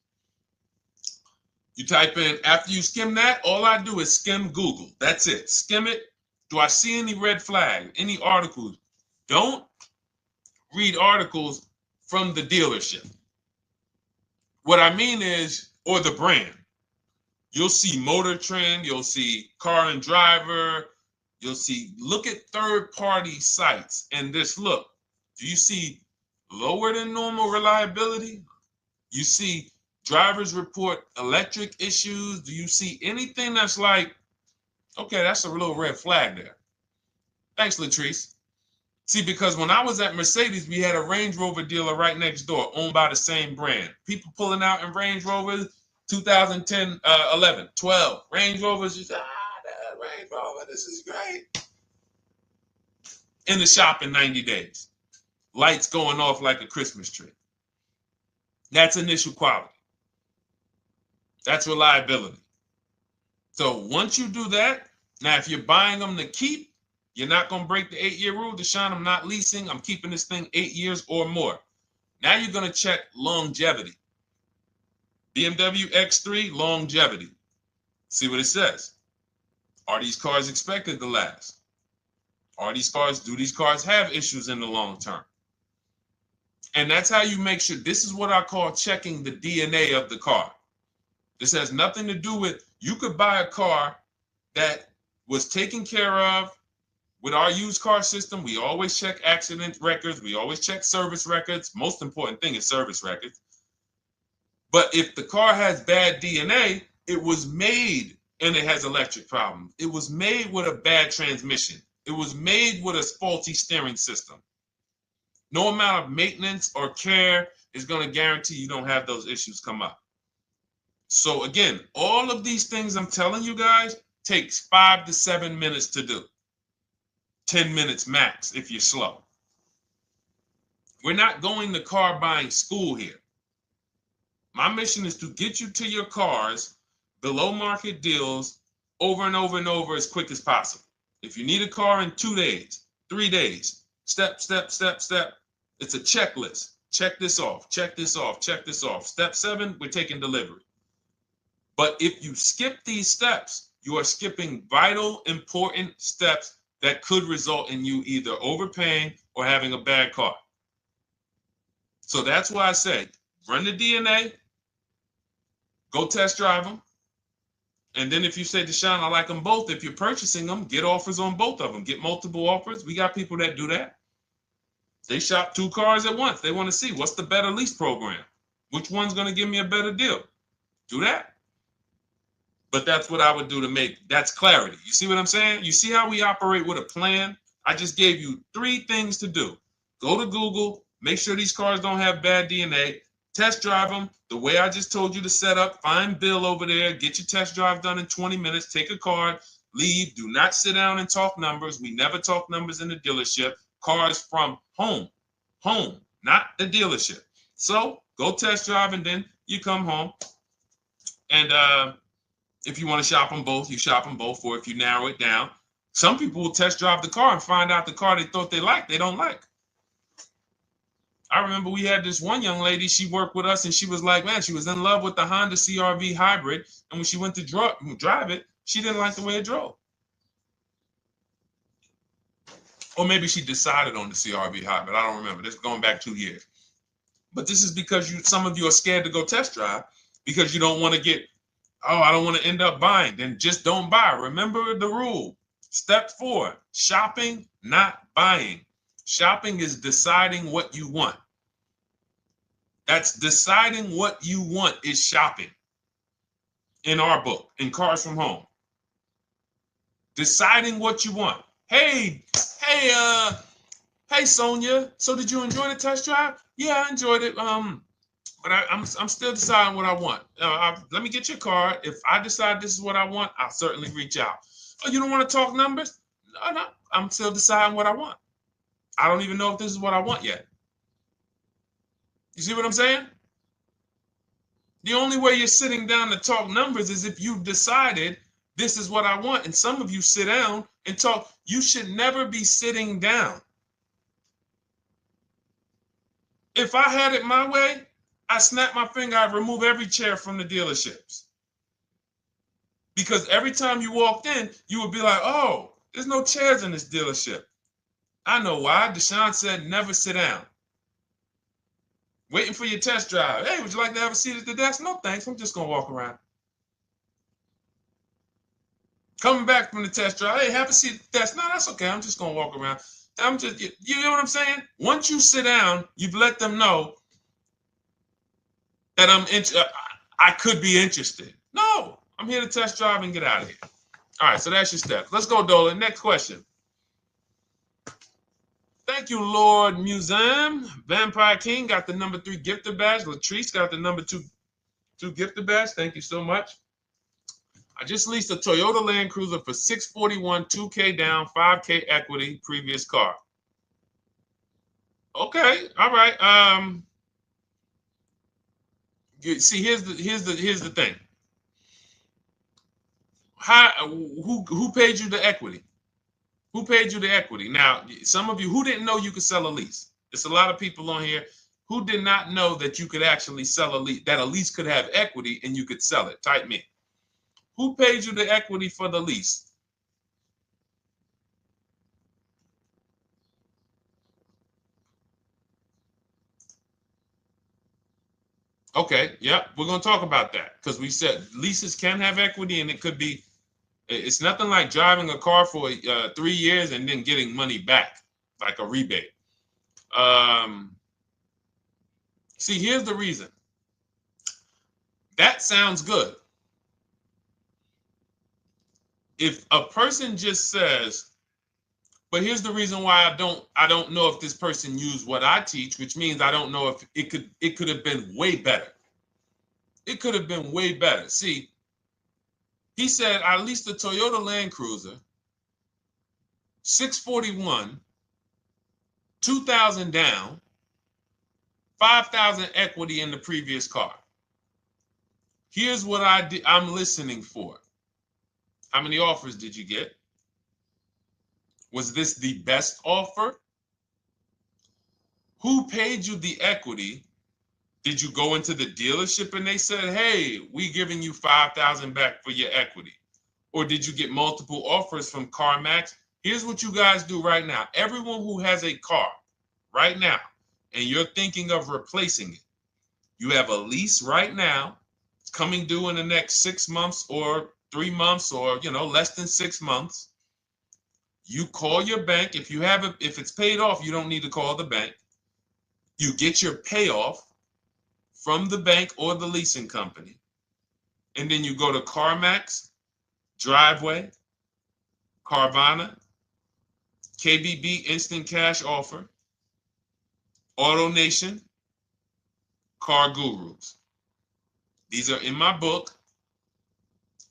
You type in, after you skim that, all I do is skim Google. That's it. Skim it. Do I see any red flags, any articles? Don't read articles from the dealership. What I mean is, or the brand. You'll see Motor Trend, you'll see Car and Driver, look at third-party sites and just look. Do you see lower than normal reliability? You see drivers report electric issues? Do you see anything that's like, okay, that's a little red flag there? Thanks, Latrice. See, because when I was at Mercedes, we had a Range Rover dealer right next door owned by the same brand. People pulling out in Range Rovers, 2010, 11, 12. Range Rovers, that Range Rover, this is great. In the shop in 90 days. Lights going off like a Christmas tree. That's initial quality. That's reliability. So once you do that, now if you're buying them to keep, you're not going to break the 8-year rule. Deshone, I'm not leasing. I'm keeping this thing 8 years or more. Now you're going to check longevity. BMW X3, longevity. See what it says. Are these cars expected to last? Do these cars have issues in the long term? And that's how you make sure. This is what I call checking the DNA of the car. This has nothing to do with, you could buy a car that was taken care of. With our used car system, we always check accident records. We always check service records. Most important thing is service records. But if the car has bad DNA, it was made and it has electric problems. It was made with a bad transmission. It was made with a faulty steering system. No amount of maintenance or care is going to guarantee you don't have those issues come up. So again, all of these things I'm telling you guys takes 5 to 7 minutes to do. 10 minutes max if you're slow. We're not going to car buying school here. My mission is to get you to your cars below market deals over and over and over as quick as possible. If you need a car in 2 days, 3 days, step, step, step, step. It's a checklist. Check this off, check this off, check this off. Step 7, we're taking delivery. But if you skip these steps, you are skipping vital, important steps that could result in you either overpaying or having a bad car. So that's why I say, run the DNA, go test drive them. And then if you say, Deshone, I like them both, if you're purchasing them, get offers on both of them. Get multiple offers. We got people that do that. They shop 2 cars at once. They want to see what's the better lease program. Which one's going to give me a better deal? Do that. But that's what I would do to make, that's clarity. You see what I'm saying? You see how we operate with a plan? I just gave you 3 things to do. Go to Google, make sure these cars don't have bad DNA, test drive them the way I just told you to set up, find Bill over there, get your test drive done in 20 minutes, take a card, leave, do not sit down and talk numbers. We never talk numbers in the dealership. Cars from home, not the dealership. So go test drive and then you come home. And if you want to shop them both, you shop them both. Or if you narrow it down, some people will test drive the car and find out the car they thought they liked, they don't like. I remember we had this one young lady, she worked with us and she was like, man, she was in love with the Honda CR-V hybrid. And when she went to drive it, she didn't like the way it drove. Or maybe she decided on the CR-V hybrid. I don't remember. This is going back 2 years. But this is because some of you are scared to go test drive because you don't want to get, oh, I don't want to end up buying. Then just don't buy. Remember the rule. Step 4, shopping, not buying. Shopping is deciding what you want. That's deciding what you want is shopping. In our book, in Cars from Home. Deciding what you want. Hey, Sonia. So did you enjoy the test drive? Yeah, I enjoyed it. But I'm still deciding what I want. Let me get your card. If I decide this is what I want, I'll certainly reach out. Oh, you don't want to talk numbers? No. I'm still deciding what I want. I don't even know if this is what I want yet. You see what I'm saying? The only way you're sitting down to talk numbers is if you've decided this is what I want. And some of you sit down and talk. You should never be sitting down. If I had it my way, I snap my finger, I'd remove every chair from the dealerships. Because every time you walked in, you would be like, oh, there's no chairs in this dealership. I know why. Deshone said never sit down. Waiting for your test drive. Hey, would you like to have a seat at the desk? No, thanks. I'm just going to walk around. Coming back from the test drive. Hey, have a seat at the desk. No, that's okay. I'm just going to walk around. You know what I'm saying? Once you sit down, you've let them know that I could be interested. No, I'm here to test drive and get out of here. All right, so that's your steps. Let's go, Dolan. Next question. Thank you, Lord Museum. Vampire King got the number 3 gifter badge. Latrice got the number 2 gifter badge. Thank you so much. I just leased a Toyota Land Cruiser for $641, $2K down, $5K equity, previous car. Okay, all right. See, here's the thing. Who paid you the equity? Who paid you the equity? Now, some of you who didn't know you could sell a lease. There's a lot of people on here who did not know that you could actually sell a lease, that a lease could have equity and you could sell it. Type me. Who paid you the equity for the lease? Okay, yeah, we're going to talk about that because we said leases can have equity and it could be, it's nothing like driving a car for 3 years and then getting money back, like a rebate. See, here's the reason. That sounds good. If a person just says, But here's the reason why I don't know if this person used what I teach, which means I don't know if it could have been way better. It could have been way better. See, he said I leased a Toyota Land Cruiser, 641, 2,000 down, 5,000 equity in the previous car. Here's what I'm listening for. How many offers did you get? Was this the best offer? Who paid you the equity? Did you go into the dealership and they said, hey, we giving you 5,000 back for your equity? Or did you get multiple offers from CarMax? Here's what you guys do right now. Everyone who has a car right now, and you're thinking of replacing it, you have a lease right now. It's coming due in the next 6 months or 3 months or, less than 6 months. You call your bank. If it's paid off, you don't need to call the bank. You get your payoff from the bank or the leasing company. And then you go to CarMax, Driveway, Carvana, KBB Instant Cash Offer, AutoNation, Car Gurus. These are in my book.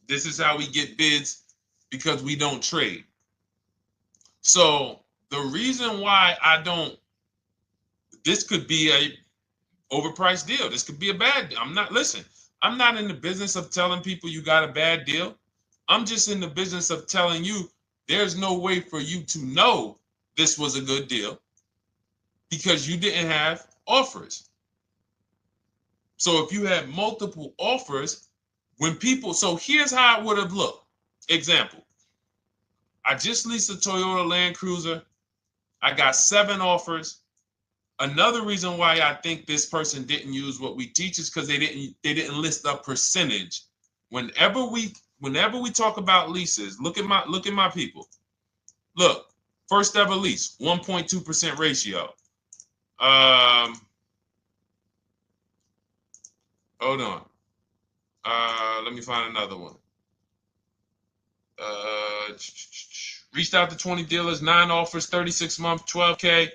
This is how we get bids because we don't trade. So the reason why this could be a overpriced deal. This could be a bad deal. I'm not in the business of telling people you got a bad deal. I'm just in the business of telling you there's no way for you to know this was a good deal because you didn't have offers. So if you had multiple offers, so here's how it would have looked. Example, I just leased a Toyota Land Cruiser. I got 7 offers. Another reason why I think this person didn't use what we teach is because they didn't list a percentage. Whenever we talk about leases, look at my people. Look, first ever lease, 1.2% ratio. Hold on. Let me find another one. Reached out to 20 dealers, 9 offers, 36 months, 12K.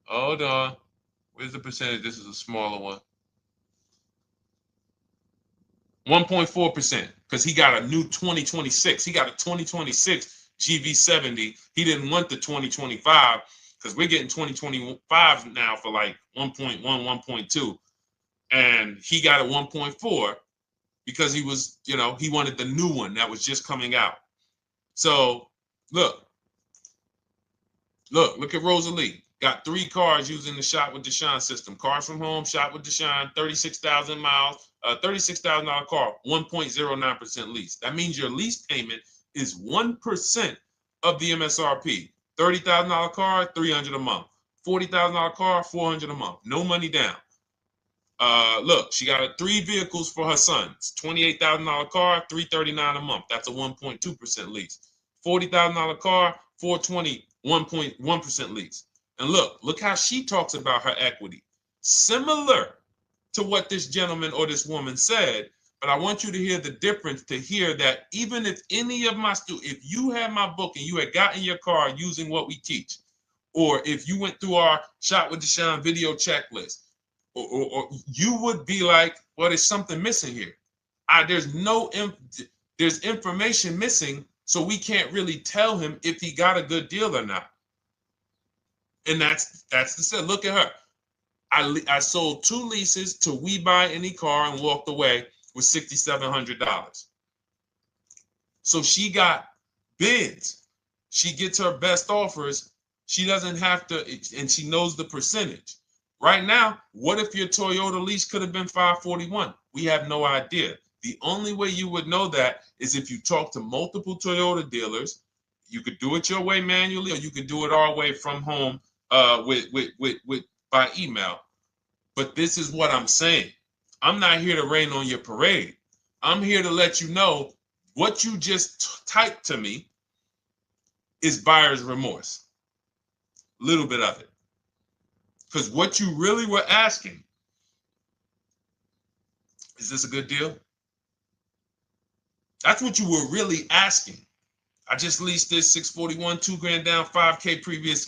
Hold on. Where's the percentage? This is a smaller one. 1.4%, because he got a new 2026. He got a 2026 GV70. He didn't want the 2025 because we're getting 2025 now for like 1.1, 1.2. And he got a 1.4 because he was, he wanted the new one that was just coming out. So look at Rosalie. Got 3 cars using the Shop with Deshone system. Cars from home, Shop with Deshone, 36,000 miles, $36,000 car, 1.09% lease. That means your lease payment is 1% of the MSRP. $30,000 car, $300 a month. $40,000 car, $400 a month. No money down. Look, she got 3 vehicles for her sons. $28,000 car, $339 a month. That's a 1.2% lease. $40,000 car, $420, 1.1% lease. And look how she talks about her equity. Similar to what this gentleman or this woman said, but I want you to hear the difference, to hear that even if any of my students, if you had my book and you had gotten your car using what we teach, or if you went through our Shop with Deshone video checklist, or you would be like, well, there's something missing here. There's information missing, so we can't really tell him if he got a good deal or not. And that's the set. Look at her. I sold 2 leases to We Buy Any Car and walked away with $6,700. So she got bids. She gets her best offers. She doesn't have to, and she knows the percentage. Right now, what if your Toyota lease could have been 541? We have no idea. The only way you would know that is if you talk to multiple Toyota dealers. You could do it your way manually, or you could do it our way from home by email. But this is what I'm saying. I'm not here to rain on your parade. I'm here to let you know what you just typed to me is buyer's remorse. A little bit of it. Because what you really were asking, is this a good deal? That's what you were really asking. I just leased this 641, 2 grand down, 5K previous.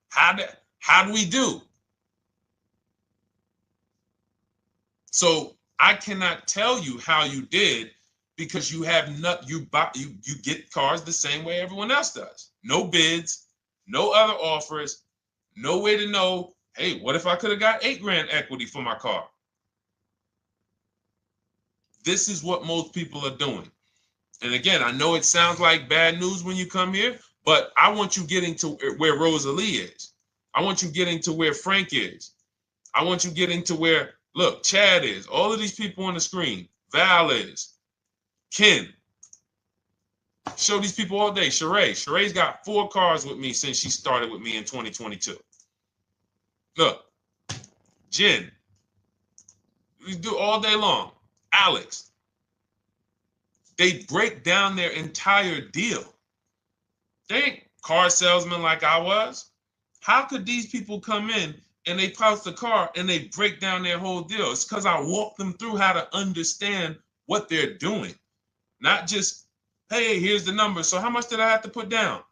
How do we do? So I cannot tell you how you did because you have not you get cars the same way everyone else does. No bids, no other offers, no way to know, hey, what if I could have got 8 grand equity for my car? This is what most people are doing. And again, I know it sounds like bad news when you come here, but I want you getting to where Rosalie is. I want you getting to where Frank is. I want you getting to where, look, Chad is. All of these people on the screen. Val is. Ken. Show these people all day. Sheree. Sheree's got 4 cars with me since she started with me in 2022. Look. Jen. We do all day long. Alex. They break down their entire deal. They ain't car salesmen like I was. How could these people come in and they post the car and they break down their whole deal? It's because I walk them through how to understand what they're doing. Not just, hey, here's the number. So how much did I have to put down?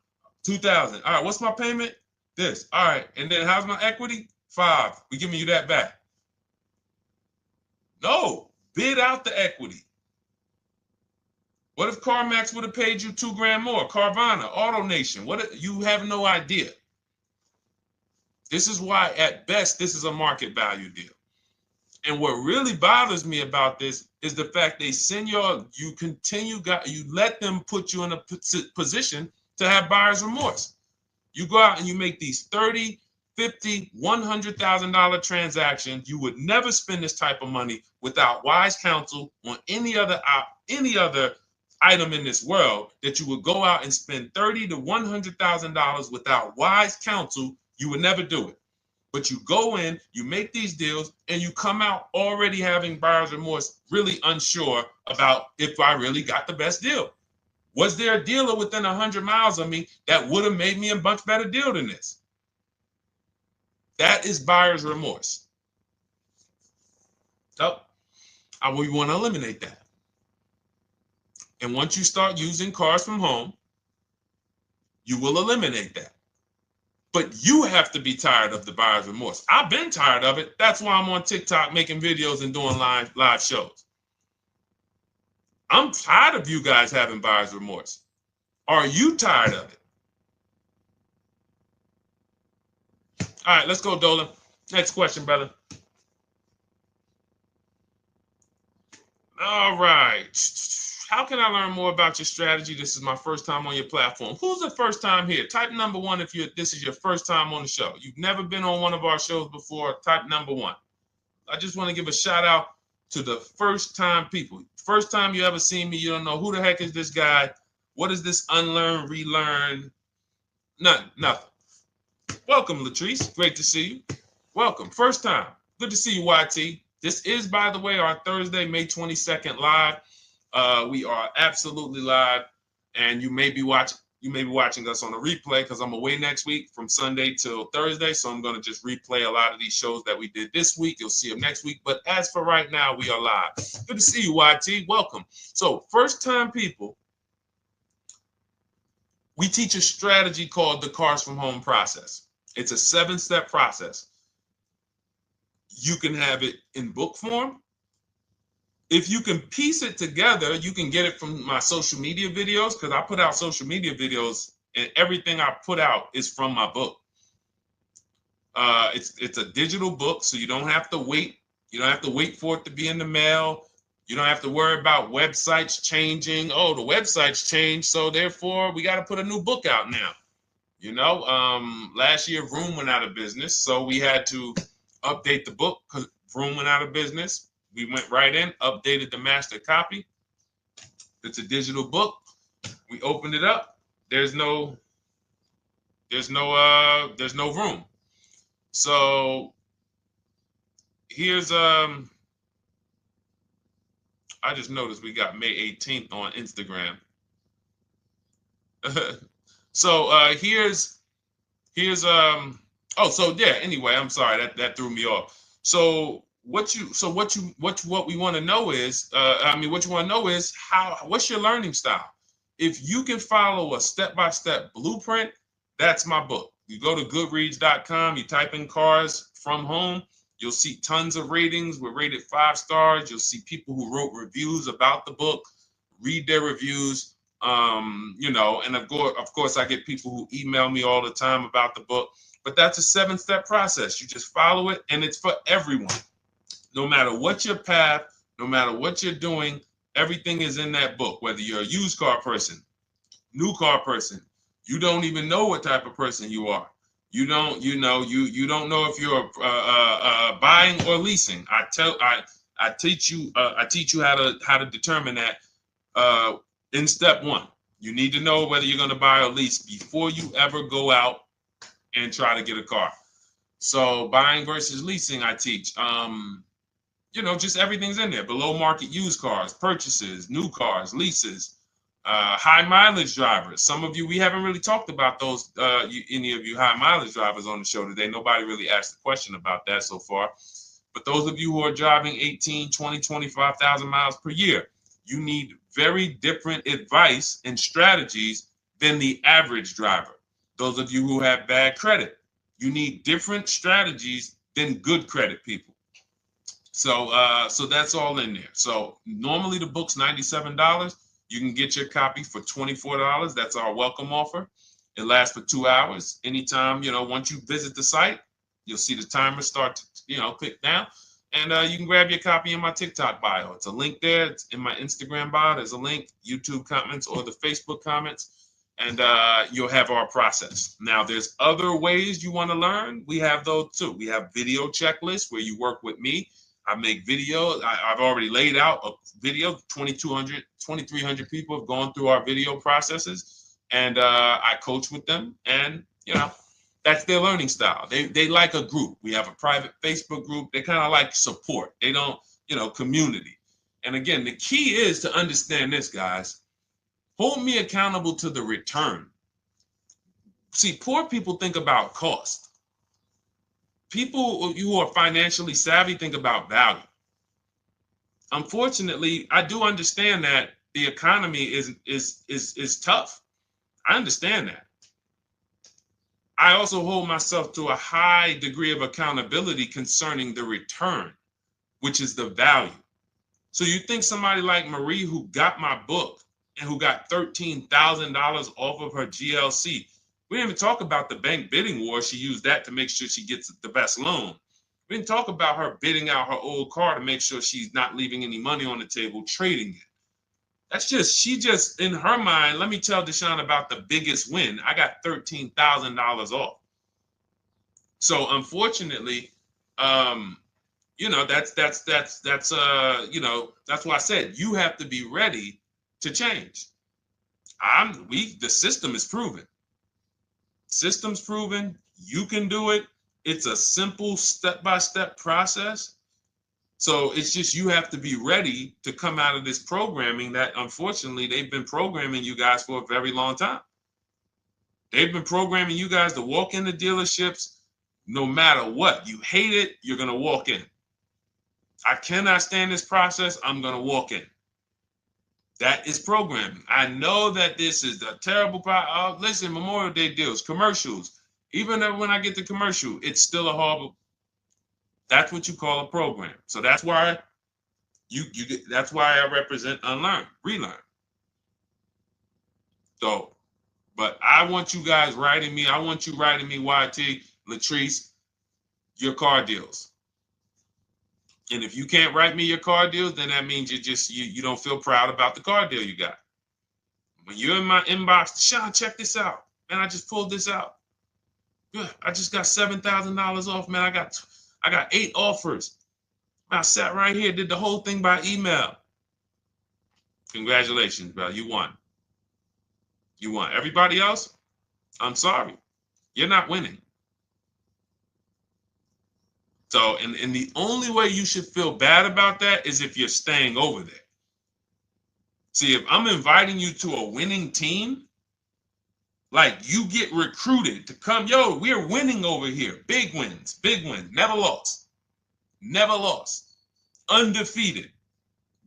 2,000. All right, what's my payment? This. All right, and then how's my equity? 5. We giving you that back. No, bid out the equity. What if CarMax would have paid you 2 grand more? Carvana, AutoNation, what? You have no idea. This is why, at best, this is a market value deal. And what really bothers me about this is the fact they send you let them put you in a position to have buyer's remorse. You go out and you make these $30,000, $50,000, $100,000 transactions. You would never spend this type of money without wise counsel on any other item in this world, that you would go out and spend $30,000 to $100,000 without wise counsel. You would never do it. But you go in, you make these deals, and you come out already having buyer's remorse, really unsure about if I really got the best deal. Was there a dealer within 100 miles of me that would have made me a much better deal than this? That is buyer's remorse. So we want to eliminate that. And once you start using cars from home, you will eliminate that. But you have to be tired of the buyer's remorse. I've been tired of it. That's why I'm on TikTok making videos and doing live shows. I'm tired of you guys having buyer's remorse. Are you tired of it? All right, let's go, Dolan. Next question, brother. All right. How can I learn more about your strategy? This is my first time on your platform. Who's the first time here? Type number 1 if this is your first time on the show. You've never been on one of our shows before. Type number 1. I just want to give a shout out to the first time people. First time you ever seen me, you don't know who the heck is this guy. What is this unlearn, relearn? Nothing. Welcome, Latrice. Great to see you. Welcome. First time. Good to see you, YT. This is, by the way, our Thursday, May 22nd live. We are absolutely live, and you may be watching us on a replay because I'm away next week from Sunday till Thursday, so I'm going to just replay a lot of these shows that we did this week. You'll see them next week, but as for right now, we are live. Good to see you, YT. Welcome. So, first-time people, we teach a strategy called the Cars from Home process. It's a 7-step process. You can have it in book form. If you can piece it together, you can get it from my social media videos, because I put out social media videos and everything I put out is from my book. It's a digital book, so you don't have to wait. You don't have to wait for it to be in the mail. You don't have to worry about websites changing. Oh, the website's changed, so therefore we got to put a new book out now. You know, last year Vroom went out of business, so we had to update the book because Vroom went out of business. We went right in, updated the master copy. It's a digital book. We opened it up. There's no room. So here's I just noticed we got May 18th on Instagram. So here's anyway, I'm sorry, that threw me off. So what we want to know is, what's your learning style? If you can follow a step-by-step blueprint, that's my book. You go to goodreads.com, you type in cars from home, you'll see tons of ratings. We're rated 5 stars. You'll see people who wrote reviews about the book, read their reviews. And of course, I get people who email me all the time about the book. But that's a 7-step process. You just follow it, and it's for everyone. No matter what your path, no matter what you're doing, everything is in that book. Whether you're a used car person, new car person, you don't even know what type of person you are. You don't know if you're buying or leasing. I teach you how to determine that in step 1. You need to know whether you're going to buy or lease before you ever go out and try to get a car. So buying versus leasing, I teach. Just everything's in there. Below market used cars, purchases, new cars, leases, high mileage drivers. Some of you, we haven't really talked about those, any of you high mileage drivers on the show today. Nobody really asked a question about that so far. But those of you who are driving 18, 20, 25,000 miles per year, you need very different advice and strategies than the average driver. Those of you who have bad credit, you need different strategies than good credit people. So that's all in there. So normally the book's $97. You can get your copy for $24. That's our welcome offer. It lasts for 2 hours. Anytime, once you visit the site, you'll see the timer start to, click down. And you can grab your copy in my TikTok bio. It's a link there. It's in my Instagram bio. There's a link, YouTube comments or the Facebook comments. And you'll have our process. Now, there's other ways you want to learn. We have those too. We have video checklists where you work with me. I make videos. I've already laid out a video. 2,300 people have gone through our video processes, and I coach with them. And that's their learning style. They like a group. We have a private Facebook group. They kind of like support. They don't, community. And again, the key is to understand this, guys. Hold me accountable to the return. See, poor people think about cost. People who are financially savvy think about value. Unfortunately, I do understand that the economy is tough. I understand that. I also hold myself to a high degree of accountability concerning the return, which is the value. So you think somebody like Marie, who got my book and who got $13,000 off of her GLC, we didn't even talk about the bank bidding war. She used that to make sure she gets the best loan. We didn't talk about her bidding out her old car to make sure she's not leaving any money on the table, trading it. She just, in her mind, let me tell Deshone about the biggest win. I got $13,000 off. So unfortunately, that's why I said you have to be ready to change. The system is proven. System's proven. You can do it. It's a simple step-by-step process. So it's just you have to be ready to come out of this programming that, unfortunately, they've been programming you guys for a very long time. They've been programming you guys to walk into dealerships no matter what. You hate it, you're going to walk in. I cannot stand this process, I'm going to walk in. That is programming. I know that this is a terrible problem. Listen, Memorial Day deals, commercials. Even when I get the commercial, it's still a horrible. That's what you call a program. So that's why that's why I represent unlearn, relearn. So, but I want you guys writing me. I want you writing me, YT, Latrice, your car deals. And if you can't write me your car deals, then that means you don't feel proud about the car deal you got. When you're in my inbox, Deshone, check this out. Man, I just pulled this out. Yeah, I just got $7,000 off, man. I got 8 offers. I sat right here, did the whole thing by email. Congratulations, bro. You won. You won. Everybody else, I'm sorry. You're not winning. So, and the only way you should feel bad about that is if you're staying over there. See, if I'm inviting you to a winning team, like you get recruited to come, yo, we're winning over here. Big wins, never lost. Never lost. Undefeated.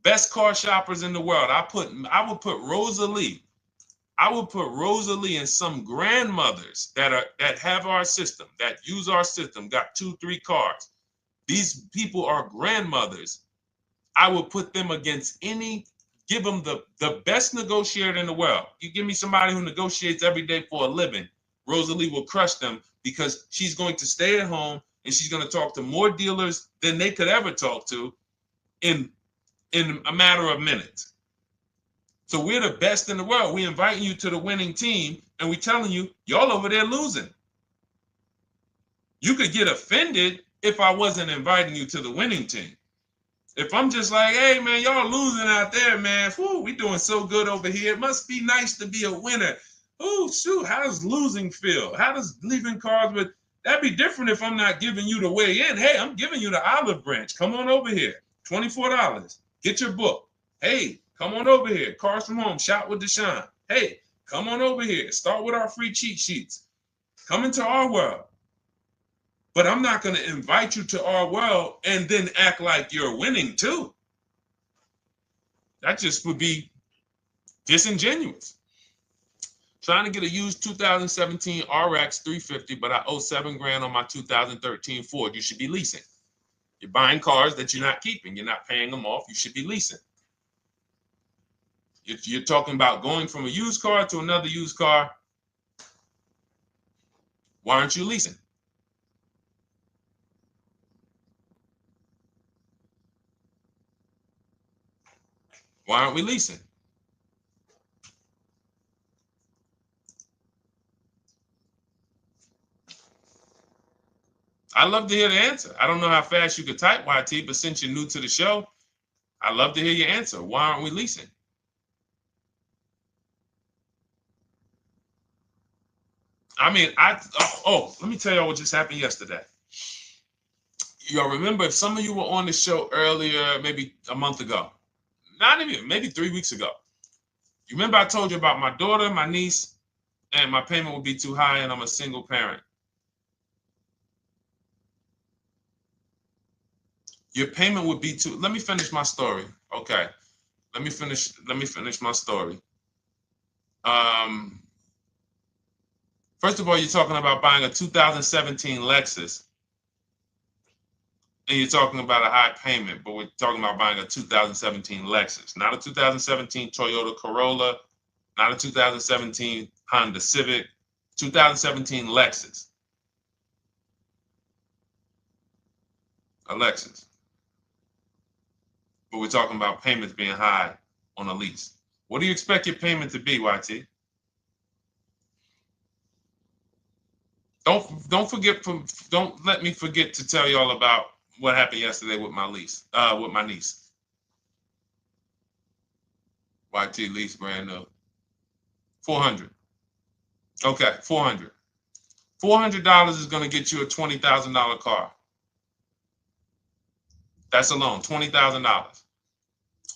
Best car shoppers in the world. I would put Rosalie I will put Rosalie and some grandmothers that have our system, that use our system, got 2-3 cars. These people are grandmothers. I will put them against give them the best negotiator in the world. You give me somebody who negotiates every day for a living, Rosalie will crush them because she's going to stay at home and she's going to talk to more dealers than they could ever talk to in a matter of minutes. So we're the best in the world. We inviting you to the winning team and we telling you, y'all over there losing. You could get offended if I wasn't inviting you to the winning team. If I'm just like, hey, man, y'all losing out there, man. Whew, we doing so good over here. It must be nice to be a winner. Oh, shoot, how does losing feel? How does leaving cars with... That'd be different if I'm not giving you the way in. Hey, I'm giving you the olive branch. Come on over here. $24. Get your book. Hey, come on over here. Cars from Home. Shop with Deshone. Hey, come on over here. Start with our free cheat sheets. Come into our world. But I'm not going to invite you to our world and then act like you're winning too. That just would be disingenuous. Trying to get a used 2017 RX 350, but I owe $7,000 on my 2013 Ford. You should be leasing. You're buying cars that you're not keeping. You're not paying them off. You should be leasing. If you're talking about going from a used car to another used car, why aren't you leasing? Why aren't we leasing? I'd love to hear the answer. I don't know how fast you could type, YT, but since you're new to the show, I'd love to hear your answer. Why aren't we leasing? I mean, let me tell y'all what just happened yesterday. Y'all remember, if some of you were on the show earlier, maybe a month ago, not even, maybe 3 weeks ago. You remember I told you about my daughter, my niece, and my payment would be too high and I'm a single parent. Your payment would be too, let me finish my story. Okay. Let me finish my story. First of all, you're talking about buying a 2017 Lexus. And you're talking about a high payment, but we're talking about buying a 2017 Lexus, not a 2017 Toyota Corolla, not a 2017 Honda Civic, 2017 Lexus. A Lexus. But we're talking about payments being high on a lease. What do you expect your payment to be, YT? Don't let me forget to tell y'all about what happened yesterday with my niece. YT lease brand new. $400. Okay, $400. $400 is going to get you a $20,000 car. That's alone, $20,000.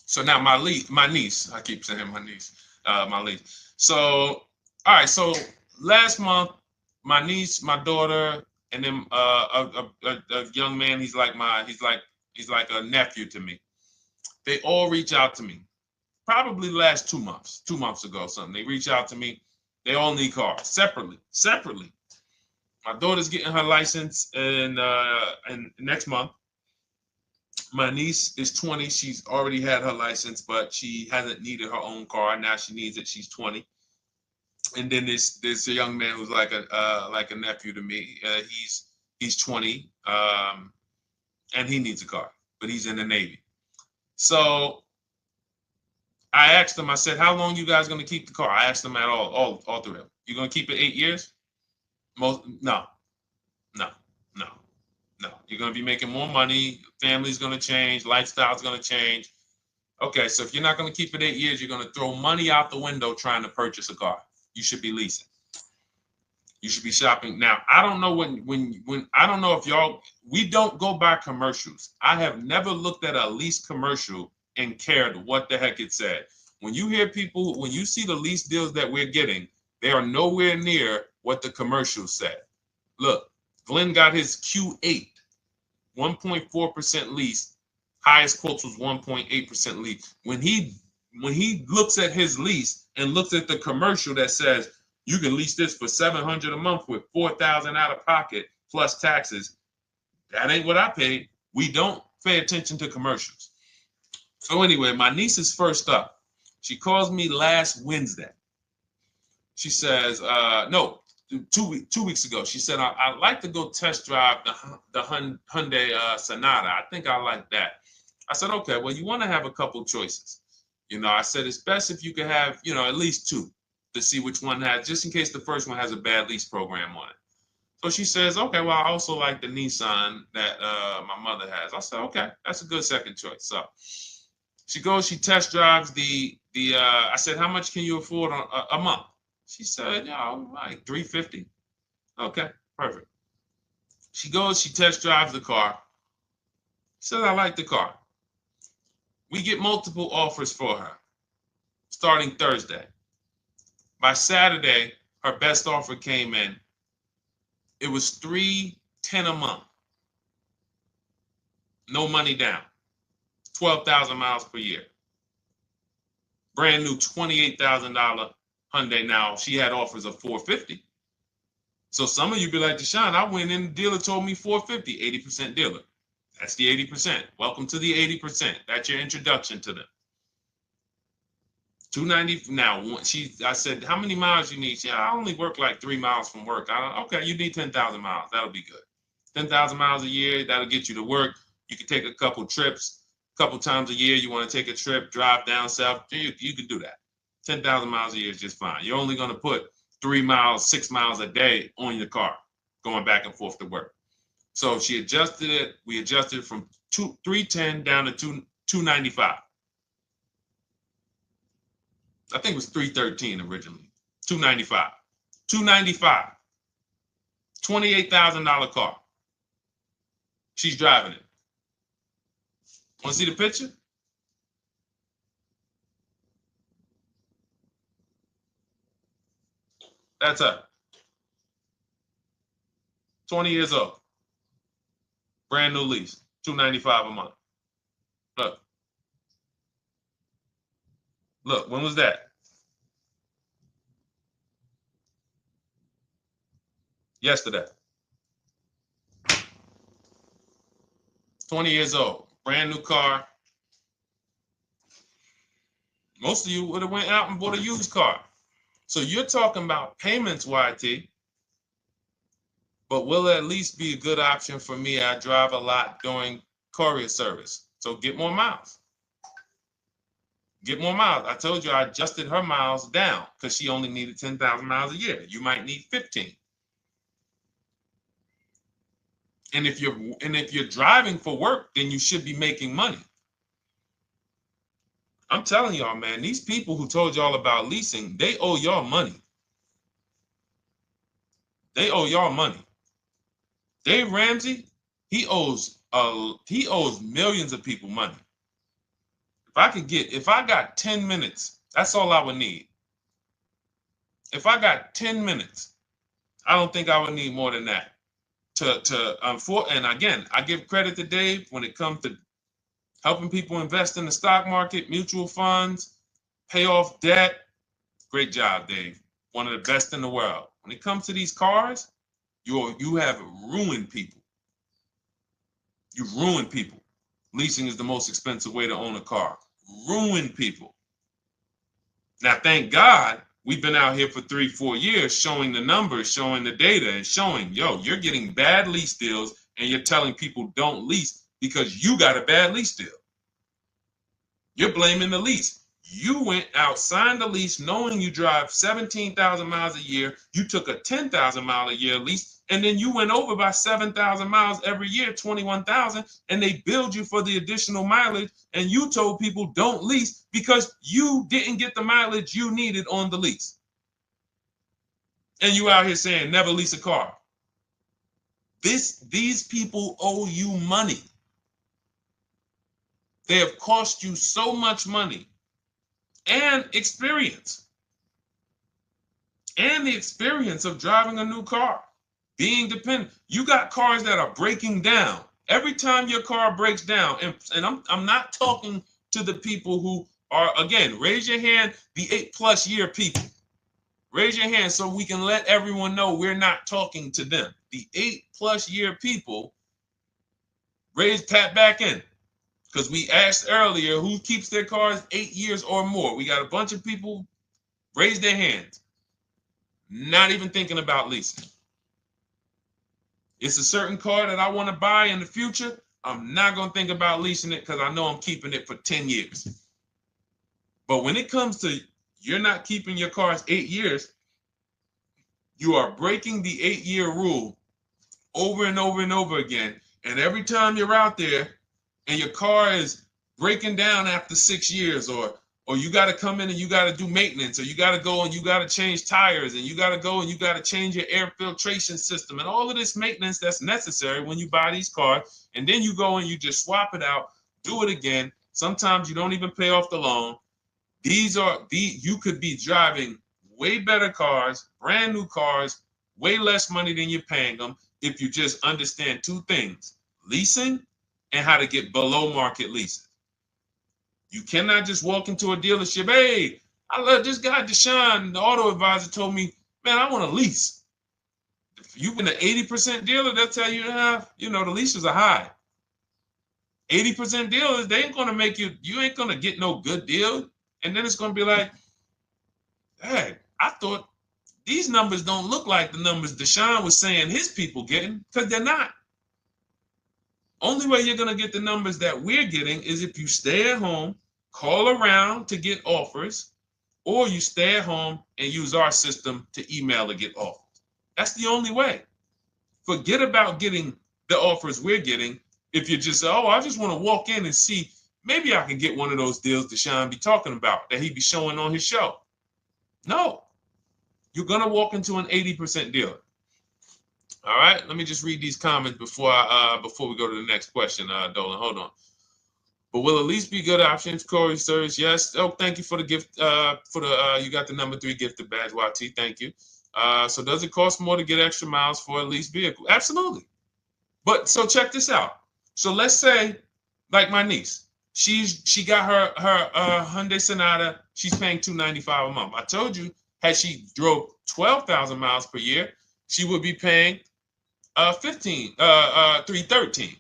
So now my niece, I keep saying my niece, my niece. So, all right, so last month, my niece, my daughter, and then a young man, he's like a nephew to me. They all reach out to me. Probably the last 2 months ago, something. They reach out to me. They all need cars separately. My daughter's getting her license in next month. My niece is 20. She's already had her license, but she hasn't needed her own car. Now she needs it. She's 20. And then there's a young man who's like a nephew to me. He's 20, and he needs a car, but he's in the Navy. So I asked them. I said, "How long you guys gonna keep the car?" I asked them at all three of them. You gonna keep it 8 years? No. You're gonna be making more money. Family's gonna change. Lifestyle's gonna change. Okay, so if you're not gonna keep it 8 years, you're gonna throw money out the window trying to purchase a car. You should be leasing. You should be shopping. Now, I don't know when I don't know if y'all, we don't go by commercials. I have never looked at a lease commercial and cared what the heck it said. When you hear people, when you see the lease deals that we're getting, they are nowhere near what the commercial said. Look, Glenn got his Q8, 1.4% lease. Highest quotes was 1.8% lease. When he looks at his lease, and looks at the commercial that says you can lease this for $700 a month with $4,000 out of pocket plus taxes, that ain't what I paid. We don't pay attention to commercials. So anyway, my niece is first up. She calls me last Wednesday. She says, no, 2 weeks ago. She said, I'd like to go test drive the Hyundai Sonata. I think I like that. I said, okay, well, you want to have a couple choices. I said, it's best if you could have, at least two to see which one has, just in case the first one has a bad lease program on it. So she says, okay, well, I also like the Nissan that my mother has. I said, okay, that's a good second choice. So she goes, she test drives I said, how much can you afford a month? She said, like $350. Okay, perfect. She goes, she test drives the car. She says, I like the car. We get multiple offers for her starting Thursday. By Saturday, her best offer came in. It was $310 a month. No money down. 12,000 miles per year. Brand new $28,000 Hyundai. Now, she had offers of $450. So some of you be like, Deshone, I went in, the dealer told me $450, 80% dealer. That's the 80%. Welcome to the 80%. That's your introduction to them. $290. Now, I said, how many miles you need? She said, I only work like 3 miles from work. Okay, you need 10,000 miles. That'll be good. 10,000 miles a year, that'll get you to work. You can take a couple trips, a couple times a year. You want to take a trip, drive down south. You can do that. 10,000 miles a year is just fine. You're only going to put 3 miles, 6 miles a day on your car, going back and forth to work. So she adjusted it. We adjusted it from $310 down to $295. I think it was $313 originally. $295. $295. $28,000 car. She's driving it. Want to see the picture? That's her. 20 years old. Brand new lease. $295 a month. Look. Look, when was that? Yesterday. 20 years old. Brand new car. Most of you would have went out and bought a used car. So you're talking about payments, YT. But will it at least be a good option for me? I drive a lot during courier service. So get more miles. Get more miles. I told you I adjusted her miles down because she only needed 10,000 miles a year. You might need 15. And if you're driving for work, then you should be making money. I'm telling y'all, man, these people who told y'all about leasing, they owe y'all money. They owe y'all money. Dave Ramsey, he owes millions of people money. If I got 10 minutes, that's all I would need. If I got 10 minutes, I don't think I would need more than that. And again, I give credit to Dave when it comes to helping people invest in the stock market, mutual funds, pay off debt. Great job, Dave. One of the best in the world. When it comes to these cars, you have ruined people. You've ruined people. Leasing is the most expensive way to own a car. Ruined people. Now, thank God, we've been out here for 3-4 years showing the numbers, showing the data, and showing, you're getting bad lease deals, and you're telling people don't lease because you got a bad lease deal. You're blaming the lease. You went out, signed the lease, knowing you drive 17,000 miles a year. You took a 10,000 mile a year lease, and then you went over by 7,000 miles every year, 21,000, and they billed you for the additional mileage, and you told people don't lease because you didn't get the mileage you needed on the lease. And you out here saying never lease a car. These people owe you money. They have cost you so much money and experience. And the experience of driving a new car, being dependent. You got cars that are breaking down. Every time your car breaks down, and I'm not talking to the people who Or again, raise your hand, the 8+ year people. Raise your hand so we can let everyone know we're not talking to them. The 8+ year people, tap back in. Because we asked earlier who keeps their cars 8 years or more. We got a bunch of people raise their hands. Not even thinking about leasing. It's a certain car that I want to buy in the future. I'm not going to think about leasing it because I know I'm keeping it for 10 years. But when it comes to you're not keeping your cars 8 years, you are breaking the 8-year rule over and over and over again. And every time you're out there and your car is breaking down after 6 years, or you got to come in and you got to do maintenance, or you got to go and you got to change tires, and you got to go and you got to change your air filtration system, and all of this maintenance that's necessary when you buy these cars, and then you go and you just swap it out, do it again. Sometimes you don't even pay off the loan. You could be driving way better cars, brand new cars, way less money than you're paying them if you just understand 2 things: leasing and how to get below market leases. You cannot just walk into a dealership. Hey, I love this guy, Deshone, the auto advisor, told me, man, I want to lease. If you've been an 80% dealer, they'll tell you, the leases are high. 80% dealers, they ain't going to make you ain't going to get no good deal. And then it's going to be like, hey, I thought these numbers don't look like the numbers Deshone was saying his people getting, because they're not. Only way you're going to get the numbers that we're getting is if you stay at home, call around to get offers, or you stay at home and use our system to email to get offers. That's the only way. Forget about getting the offers we're getting. If you just say, oh, I just want to walk in and see, maybe I can get one of those deals Deshone be talking about that he be showing on his show. No, you're going to walk into an 80% dealer. All right, let me just read these comments before we go to the next question, Dolan. Hold on. But will at least be good options, Corey Sirs? Yes. Oh, thank you for the gift. You got the number 3 gifted badge, YT. Thank you. So does it cost more to get extra miles for a leased vehicle? Absolutely. But so check this out. So let's say, like my niece, she got her Hyundai Sonata. She's paying $295 a month. I told you, had she drove 12,000 miles per year, she would be paying $313.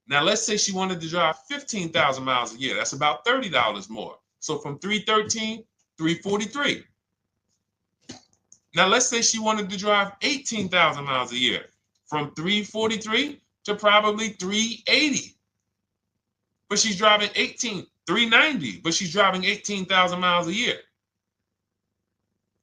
Now let's say she wanted to drive 15,000 miles a year. That's about $30 more. So from $313, $343. Now let's say she wanted to drive 18,000 miles a year, from $343 to probably $380. But she's driving $390, but she's driving 18,000 miles a year.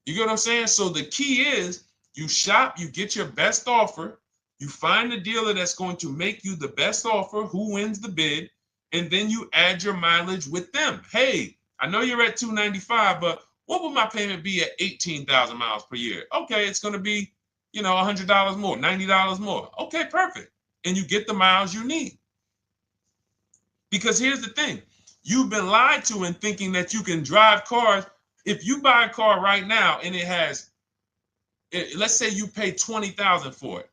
You get what I'm saying? So the key is you shop, you get your best offer, you find the dealer that's going to make you the best offer, who wins the bid, and then you add your mileage with them. Hey, I know you're at $295, but what would my payment be at 18,000 miles per year? Okay, it's going to be, $100 more, $90 more. Okay, perfect. And you get the miles you need. Because here's the thing. You've been lied to in thinking that you can drive cars. If you buy a car right now and it has, let's say you pay $20,000 for it.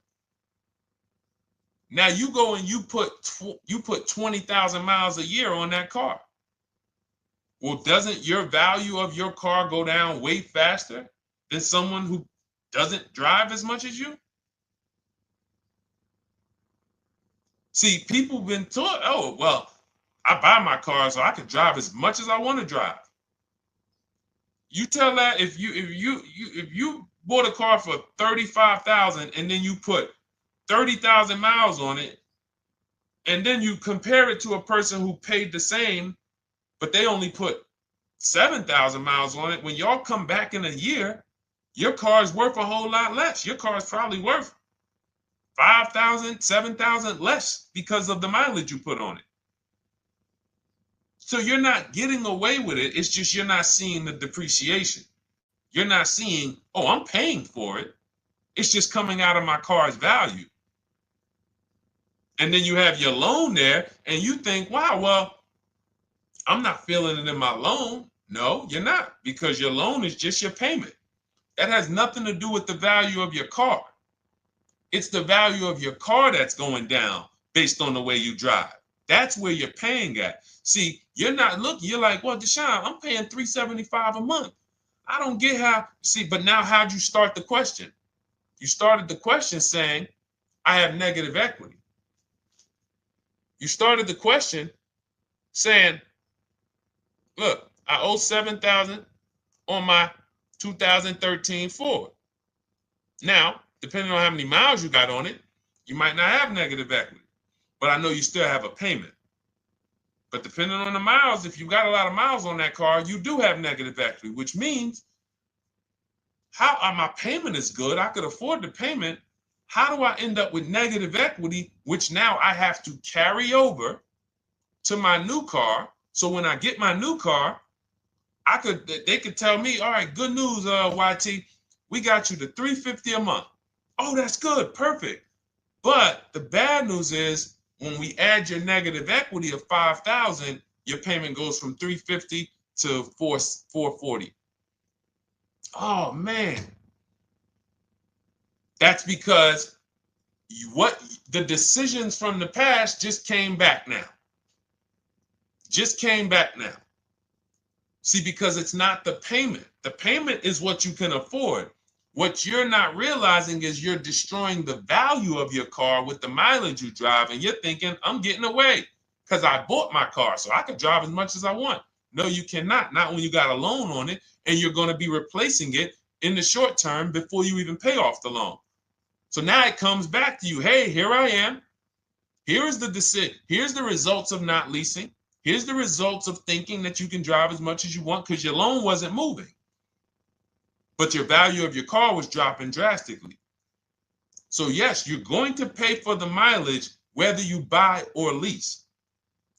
Now you go and you put 20,000 miles a year on that car. Well, doesn't your value of your car go down way faster than someone who doesn't drive as much as you? See, people have been taught, oh, well, I buy my car so I can drive as much as I want to drive. You tell that if you bought a car for $35,000 and then you put 30,000 miles on it, and then you compare it to a person who paid the same, but they only put 7,000 miles on it. When y'all come back in a year, your car is worth a whole lot less. Your car is probably worth 5,000, 7,000 less because of the mileage you put on it. So you're not getting away with it. It's just you're not seeing the depreciation. You're not seeing, oh, I'm paying for it. It's just coming out of my car's value. And then you have your loan there and you think, wow, well, I'm not feeling it in my loan. No, you're not, because your loan is just your payment. That has nothing to do with the value of your car. It's the value of your car that's going down based on the way you drive. That's where you're paying at. See, You're not looking, you're like, well, Deshone, I'm paying $375 a month. I don't get how, see, but now how'd you start the question? You started the question saying, I have negative equity. You started the question saying, look, I owe $7,000 on my 2013 Ford. Now, depending on how many miles you got on it, you might not have negative equity, but I know you still have a payment. But depending on the miles, if you got a lot of miles on that car, you do have negative equity, which means my payment is good. I could afford the payment. How do I end up with negative equity, which now I have to carry over to my new car? So when I get my new car, they could tell me, all right, good news, YT, we got you to $350 a month. Oh, that's good, perfect. But the bad news is when we add your negative equity of $5,000, your payment goes from $350 to $440. Oh man, that's because the decisions from the past just came back now. Just came back now. See, because it's not the payment. The payment is what you can afford. What you're not realizing is you're destroying the value of your car with the mileage you drive, and you're thinking, I'm getting away because I bought my car, so I can drive as much as I want. No, you cannot. Not when you got a loan on it, and you're going to be replacing it in the short term before you even pay off the loan. So now it comes back to you. Hey, here I am. Here's the decision. Here's the results of not leasing. Here's the results of thinking that you can drive as much as you want because your loan wasn't moving. But your value of your car was dropping drastically. So yes, you're going to pay for the mileage whether you buy or lease.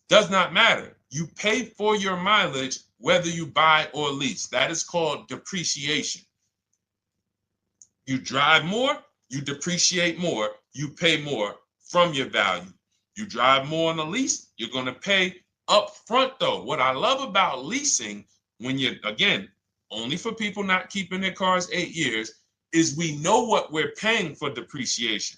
Does not matter. You pay for your mileage whether you buy or lease. That is called depreciation. You drive more, you depreciate more, you pay more from your value. You drive more on a lease, you're going to pay up front though. What I love about leasing, when you're, again, only for people not keeping their cars 8 years, is we know what we're paying for depreciation.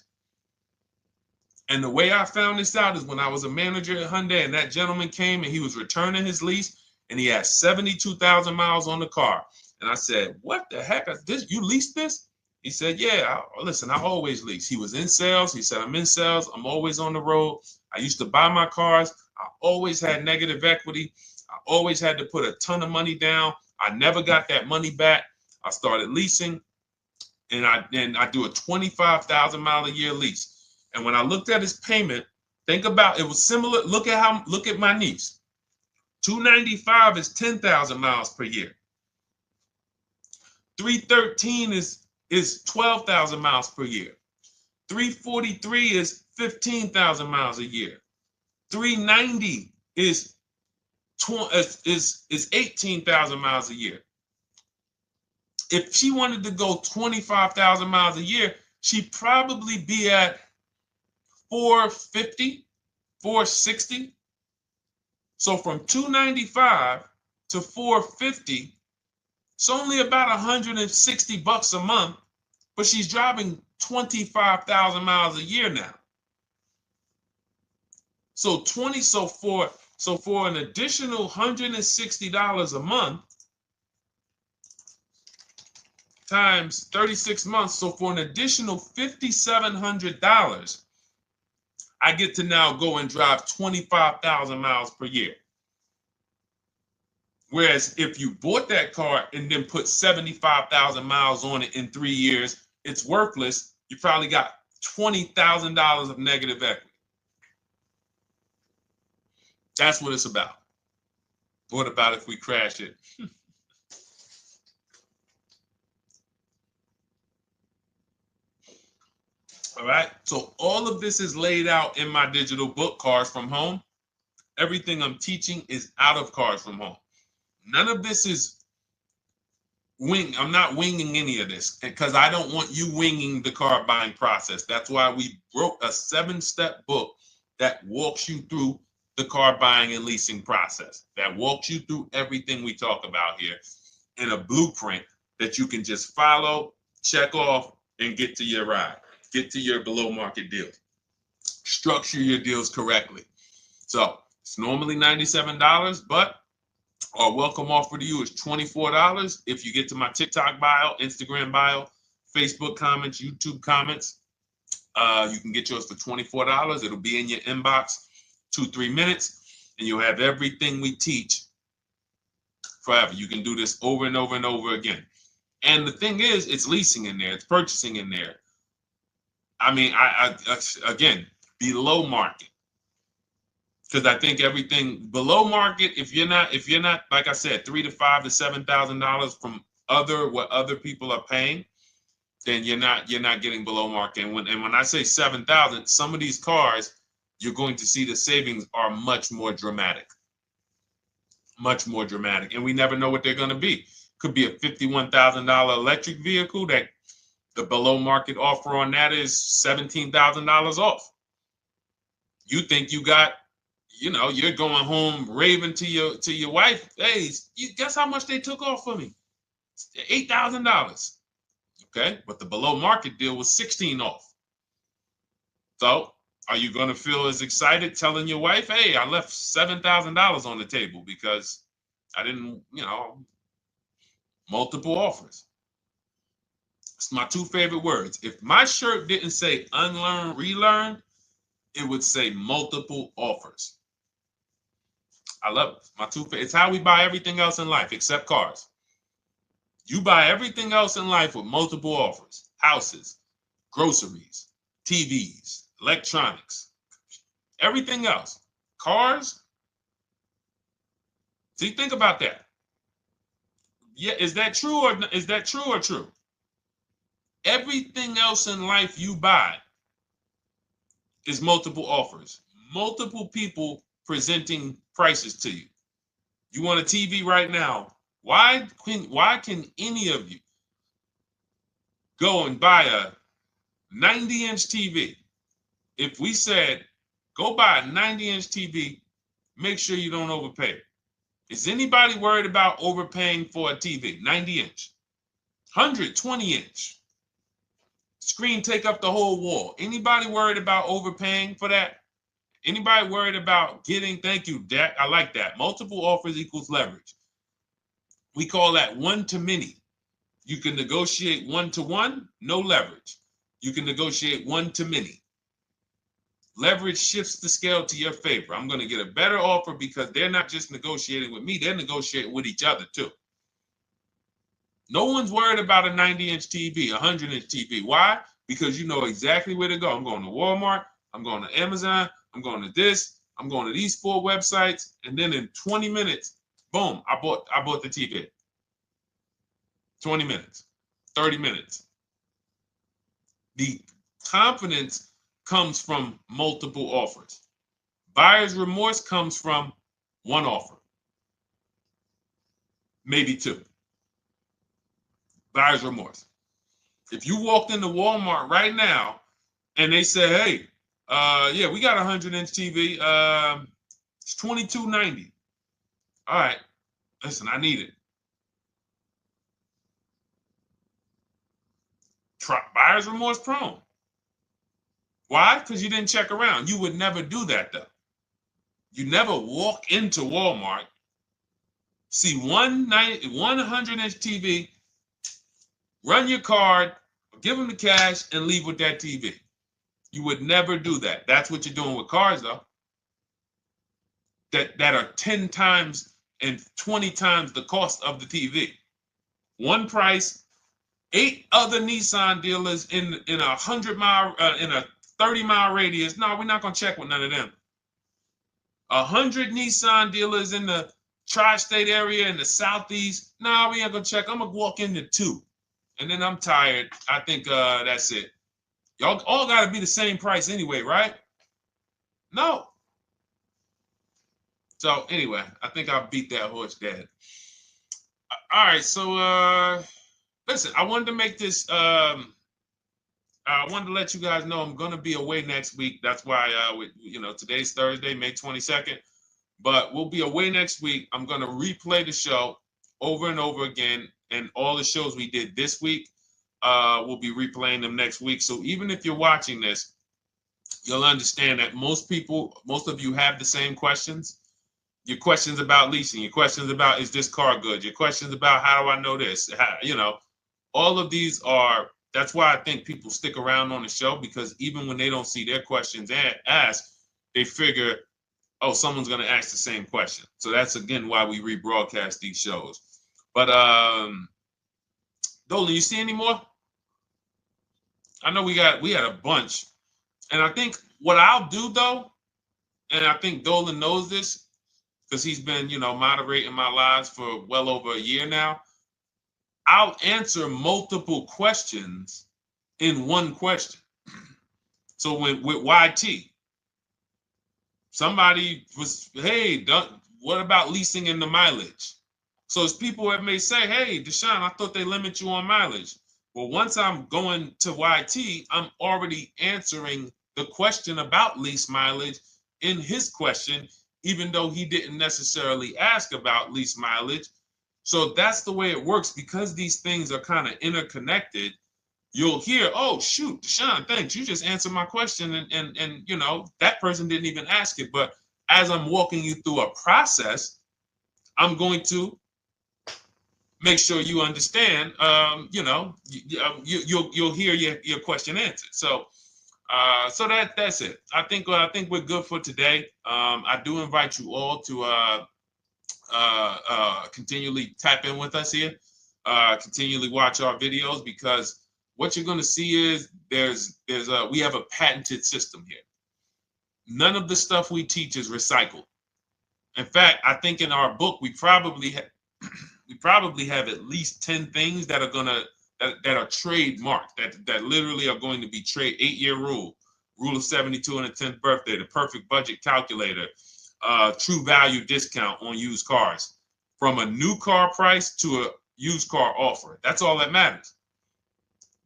And the way I found this out is when I was a manager at Hyundai and that gentleman came and he was returning his lease and he had 72,000 miles on the car. And I said, what the heck? You leased this? He said, yeah, listen, I always lease. He was in sales. He said, I'm in sales. I'm always on the road. I used to buy my cars. I always had negative equity. I always had to put a ton of money down. I never got that money back. I started leasing, and I do a 25,000 mile a year lease. And when I looked at his payment, think about it was similar. Look at my niece. 295 is 10,000 miles per year. 313 is 12,000 miles per year. 343 is 15,000 miles a year. 390 is 18,000 miles a year. If she wanted to go 25,000 miles a year, she'd probably be at 450, 460. So from 295 to 450, it's only about 160 bucks a month, but she's driving 25,000 miles a year now. So for an additional $160 a month times 36 months, so for an additional $5,700, I get to now go and drive 25,000 miles per year. Whereas if you bought that car and then put 75,000 miles on it in 3 years, it's worthless. You probably got $20,000 of negative equity. That's what it's about. What about if we crash it? All right. So all of this is laid out in my digital book, Cars from Home. Everything I'm teaching is out of Cars from Home. None of this is I'm not winging any of this because I don't want you winging the car buying process. That's why we wrote a 7-step book that walks you through the car buying and leasing process, that walks you through everything we talk about here in a blueprint that you can just follow, check off, and get to your ride, get to your below market deals, structure your deals correctly. So It's normally $97, but our welcome offer to you is $24 if you get to my TikTok bio, Instagram bio, Facebook comments, YouTube comments. You can get yours for $24. It'll be in your inbox 2-3 minutes, and you'll have everything we teach forever. You can do this over and over and over again. And the thing is, it's leasing in there, it's purchasing in there. I mean, I again, below market. Because I think everything below market, if you're not, like I said, $3,000 to $5,000 to $7,000 from what other people are paying, then you're not getting below market. And when I say 7,000, some of these cars, you're going to see the savings are much more dramatic, and we never know what they're going to be. Could be a $51,000 electric vehicle that the below market offer on that is $17,000 off. You think you got, you're going home raving to your wife. Hey, you guess how much they took off for me? $8,000. Okay, but the below market deal was 16 off. So are you going to feel as excited telling your wife, hey, I left $7,000 on the table because I didn't, multiple offers? It's my two favorite words. If my shirt didn't say unlearn, relearn, it would say multiple offers. I love it. My two favorite. It's how we buy everything else in life except cars. You buy everything else in life with multiple offers: houses, groceries, TVs, electronics, everything else. Cars. See, think about that. Yeah, is that true or true? Everything else in life you buy is multiple offers, multiple people presenting prices to you. You want a TV right now? Why can any of you go and buy a 90-inch TV? If we said, go buy a 90-inch TV, make sure you don't overpay. Is anybody worried about overpaying for a TV? 90-inch, 120-inch. Screen take up the whole wall. Anybody worried about overpaying for that? Anybody worried about getting, thank you, Dak, I like that. Multiple offers equals leverage. We call that one to many. You can negotiate 1-to-1, no leverage. You can negotiate 1 to many. Leverage shifts the scale to your favor. I'm going to get a better offer because they're not just negotiating with me, they're negotiating with each other too. No one's worried about a 90-inch TV, a 100-inch TV. Why? Because you know exactly where to go. I'm going to Walmart, I'm going to Amazon, I'm going to this, I'm going to these 4 websites, and then in 20 minutes, boom, I bought the TV. 20 minutes, 30 minutes. The confidence comes from multiple offers. Buyer's remorse comes from one offer, maybe 2. Buyer's remorse. If you walked into Walmart right now and they say, hey, yeah, we got a 100-inch TV. It's $22.90. All right, listen, I need it. Buyer's remorse prone. Why? Because you didn't check around. You would never do that, though. You never walk into Walmart, see one 100-inch TV, run your card, give them the cash, and leave with that TV. You would never do that. That's what you're doing with cars, though. That are 10 times and 20 times the cost of the TV. One price, 8 other Nissan dealers in a 100-mile, in a 30-mile radius. No, we're not gonna check with none of them. 100 Nissan dealers in the tri-state area in the southeast. No, we ain't gonna check. I'm gonna walk into 2, and then I'm tired. I think that's it. Y'all all gotta be the same price anyway, right? No. So anyway, I think I beat that horse dead. All right, so listen, I wanted to make this. I wanted to let you guys know I'm gonna be away next week. That's why today's Thursday, May 22nd, but we'll be away next week. I'm gonna replay the show over and over again, and all the shows we did this week, we'll be replaying them next week. So even if you're watching this you'll understand that most of you have the same questions. Your questions about leasing, your questions about, is this car good? Your questions about, how do I know this? All of these are, that's why I think people stick around on the show, because even when they don't see their questions asked, they figure, oh, someone's going to ask the same question. So that's, again, why we rebroadcast these shows. But Dolan, you see any more? I know we had a bunch. And I think what I'll do, though, and I think Dolan knows this because he's been, moderating my lives for well over a year now, I'll answer multiple questions in one question. So with YT, somebody was, hey, what about leasing in the mileage? So as people that may say, hey, Deshone, I thought they limit you on mileage. Well, once I'm going to YT, I'm already answering the question about lease mileage in his question, even though he didn't necessarily ask about lease mileage. So that's the way it works. Because these things are kind of interconnected, you'll hear, oh, shoot, Deshone, thanks. You just answered my question. And that person didn't even ask it. But as I'm walking you through a process, I'm going to make sure you understand, you'll hear your question answered. So that's it. I think we're good for today. I do invite you all to continually tap in with us here, continually watch our videos, because what you're going to see is we have a patented system here. None of the stuff we teach is recycled. In fact, I think in our book we probably have at least 10 things that are that are trademarked, that literally are going to be 8-year rule of 72 on the 10th birthday, the perfect budget calculator, true value discount on used cars, from a new car price to a used car offer. That's all that matters.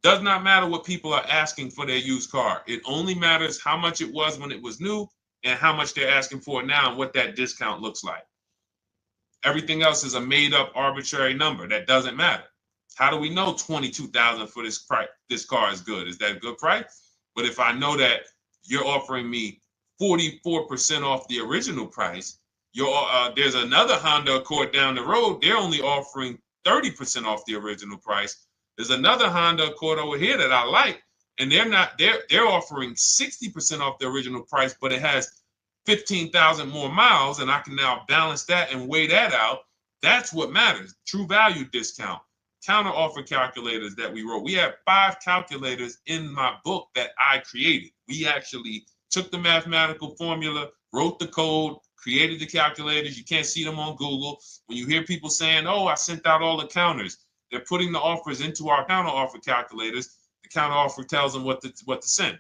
Does not matter what people are asking for their used car. It only matters how much it was when it was new and how much they're asking for it now and what that discount looks like. Everything else is a made up arbitrary number that doesn't matter. How do we know $22,000 for this price? This car is good. Is that a good price? But if I know that you're offering me 44% off the original price, there's another Honda Accord down the road. They're only offering 30% off the original price. There's another Honda Accord over here that I like, and they're offering 60% off the original price, but it has 15,000 more miles, and I can now balance that and weigh that out. That's what matters. True value discount, counter offer calculators that we wrote. We have 5 calculators in my book that I created. We actually took the mathematical formula, wrote the code, created the calculators. You can't see them on Google. When you hear people saying, oh, I sent out all the counters, they're putting the offers into our counter offer calculators. The counter offer tells them what to send.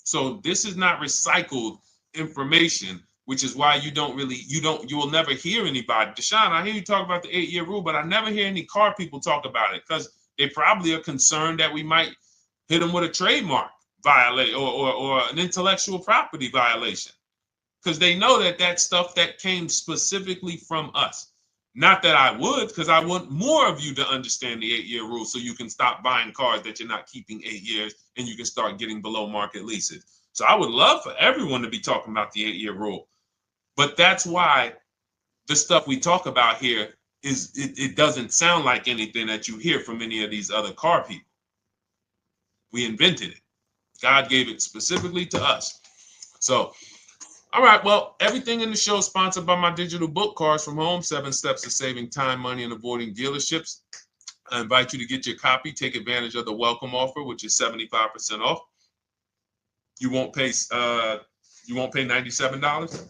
So this is not recycled information, which is why you will never hear anybody. Deshone, I hear you talk about the 8-year rule, but I never hear any car people talk about it, because they probably are concerned that we might hit them with a trademark violation or an intellectual property violation, because they know that stuff that came specifically from us. Not that I would, because I want more of you to understand the 8-year rule, so you can stop buying cars that you're not keeping 8 years and you can start getting below market leases. So I would love for everyone to be talking about the 8-year rule. But that's why the stuff we talk about here it doesn't sound like anything that you hear from any of these other car people. We invented it. God gave it specifically to us. So, all right, well, everything in the show is sponsored by my digital book, Cars from Home, 7 Steps to Saving Time, Money, and Avoiding Dealerships. I invite you to get your copy. Take advantage of the welcome offer, which is 75% off. You won't pay $97.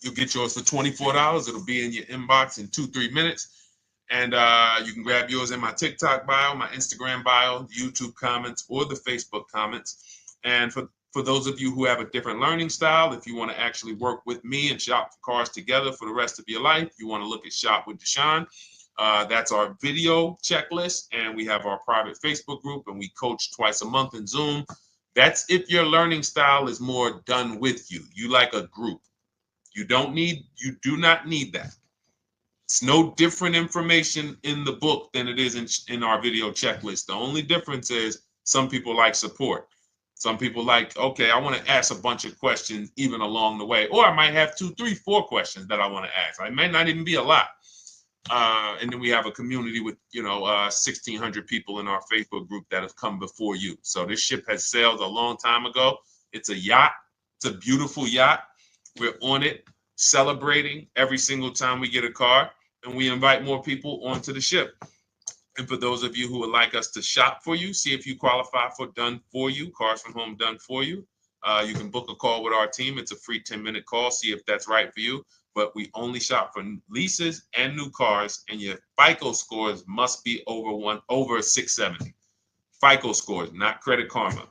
You'll get yours for $24. It'll be in your inbox in 2-3 minutes. And you can grab yours in my TikTok bio, my Instagram bio, YouTube comments, or the Facebook comments. And for those of you who have a different learning style, if you want to actually work with me and shop for cars together for the rest of your life, you want to look at Shop with Deshone. That's our video checklist. And we have our private Facebook group, and we coach twice a month in Zoom. That's if your learning style is more done with you. You like a group. You do not need that. It's no different information in the book than it is in our video checklist. The only difference is some people like support. Some people like, okay, I want to ask a bunch of questions even along the way, or I might have 2, 3, 4 questions that I want to ask. It might not even be a lot. And then we have a community with, 1,600 people in our Facebook group that have come before you. So this ship has sailed a long time ago. It's a yacht. It's a beautiful yacht. We're on it, celebrating every single time we get a car, and we invite more people onto the ship. And for those of you who would like us to shop for you, see if you qualify for Done For You, Cars from Home Done For You, you can book a call with our team. It's a free 10-minute call. See if that's right for you. But we only shop for leases and new cars, and your FICO scores must be over 670. FICO scores, not Credit Karma.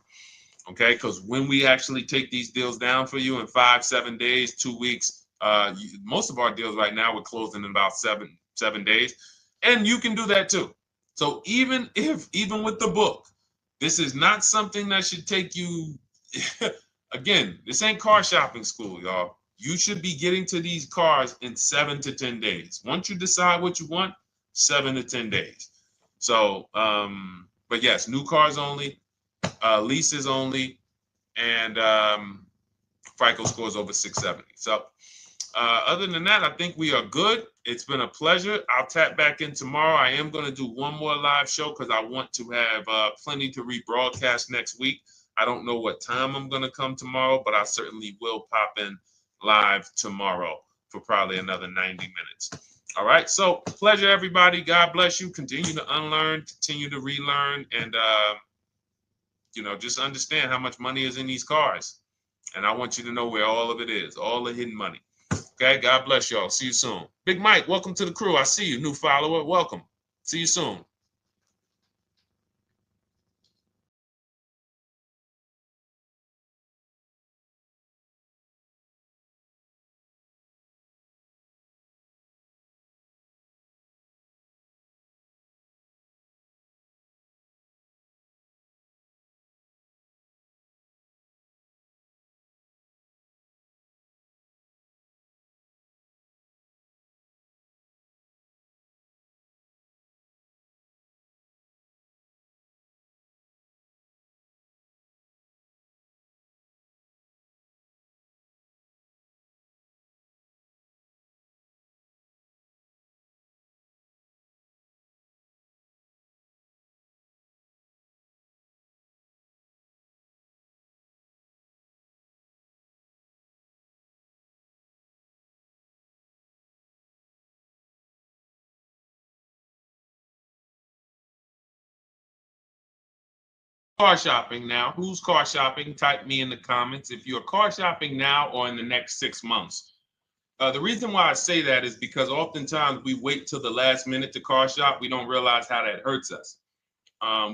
Okay, because when we actually take these deals down for you in 5, 7 days, 2 weeks, most of our deals right now we're closing in about seven days, and you can do that too. So even with the book, this is not something that should take you. Again, this ain't car shopping school, y'all. You should be getting to these cars in 7 to 10 days. Once you decide what you want, 7 to 10 days. So, but yes, new cars only, leases only, and FICO scores over 670. So other than that, I think we are good. It's been a pleasure. I'll tap back in tomorrow. I am going to do one more live show because I want to have plenty to rebroadcast next week. I don't know what time I'm going to come tomorrow, but I certainly will pop in live tomorrow for probably another 90 minutes. All right. So pleasure, everybody. God bless you. Continue to unlearn, continue to relearn, and, just understand how much money is in these cars. And I want you to know where all of it is, all the hidden money. Okay. God bless y'all. See you soon. Big Mike, welcome to the crew. I see you. New follower. Welcome. See you soon. Car shopping now. Who's car shopping? Type me in the comments if you're car shopping now or in the next 6 months. The reason why I say that is because oftentimes we wait till the last minute to car shop. We don't realize how that hurts us.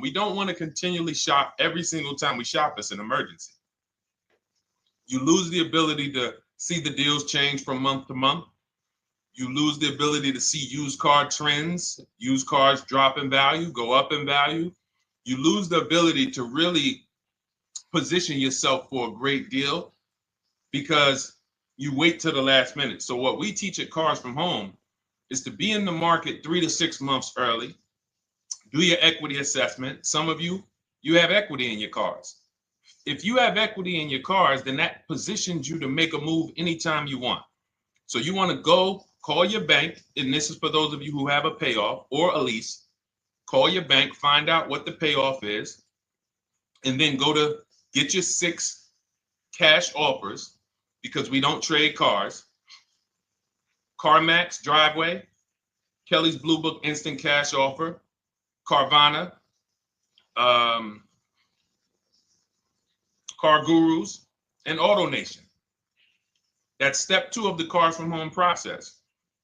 We don't want to continually shop every single time we shop. It's an emergency. You lose the ability to see the deals change from month to month. You lose the ability to see used car trends, used cars drop in value, go up in value. You lose the ability to really position yourself for a great deal because you wait till the last minute. So what we teach at Cars from Home is to be in the market 3 to 6 months early. Do your equity assessment. Some of you have equity in your cars. If you have equity in your cars, then that positions you to make a move anytime you want. So you want to go call your bank, and this is for those of you who have a payoff or a lease. Call your bank, find out what the payoff is, and then go to get your 6 cash offers, because we don't trade cars. CarMax Driveway, Kelly's Blue Book Instant Cash Offer, Carvana, Car Gurus, and AutoNation. That's step 2 of the Cars from Home process.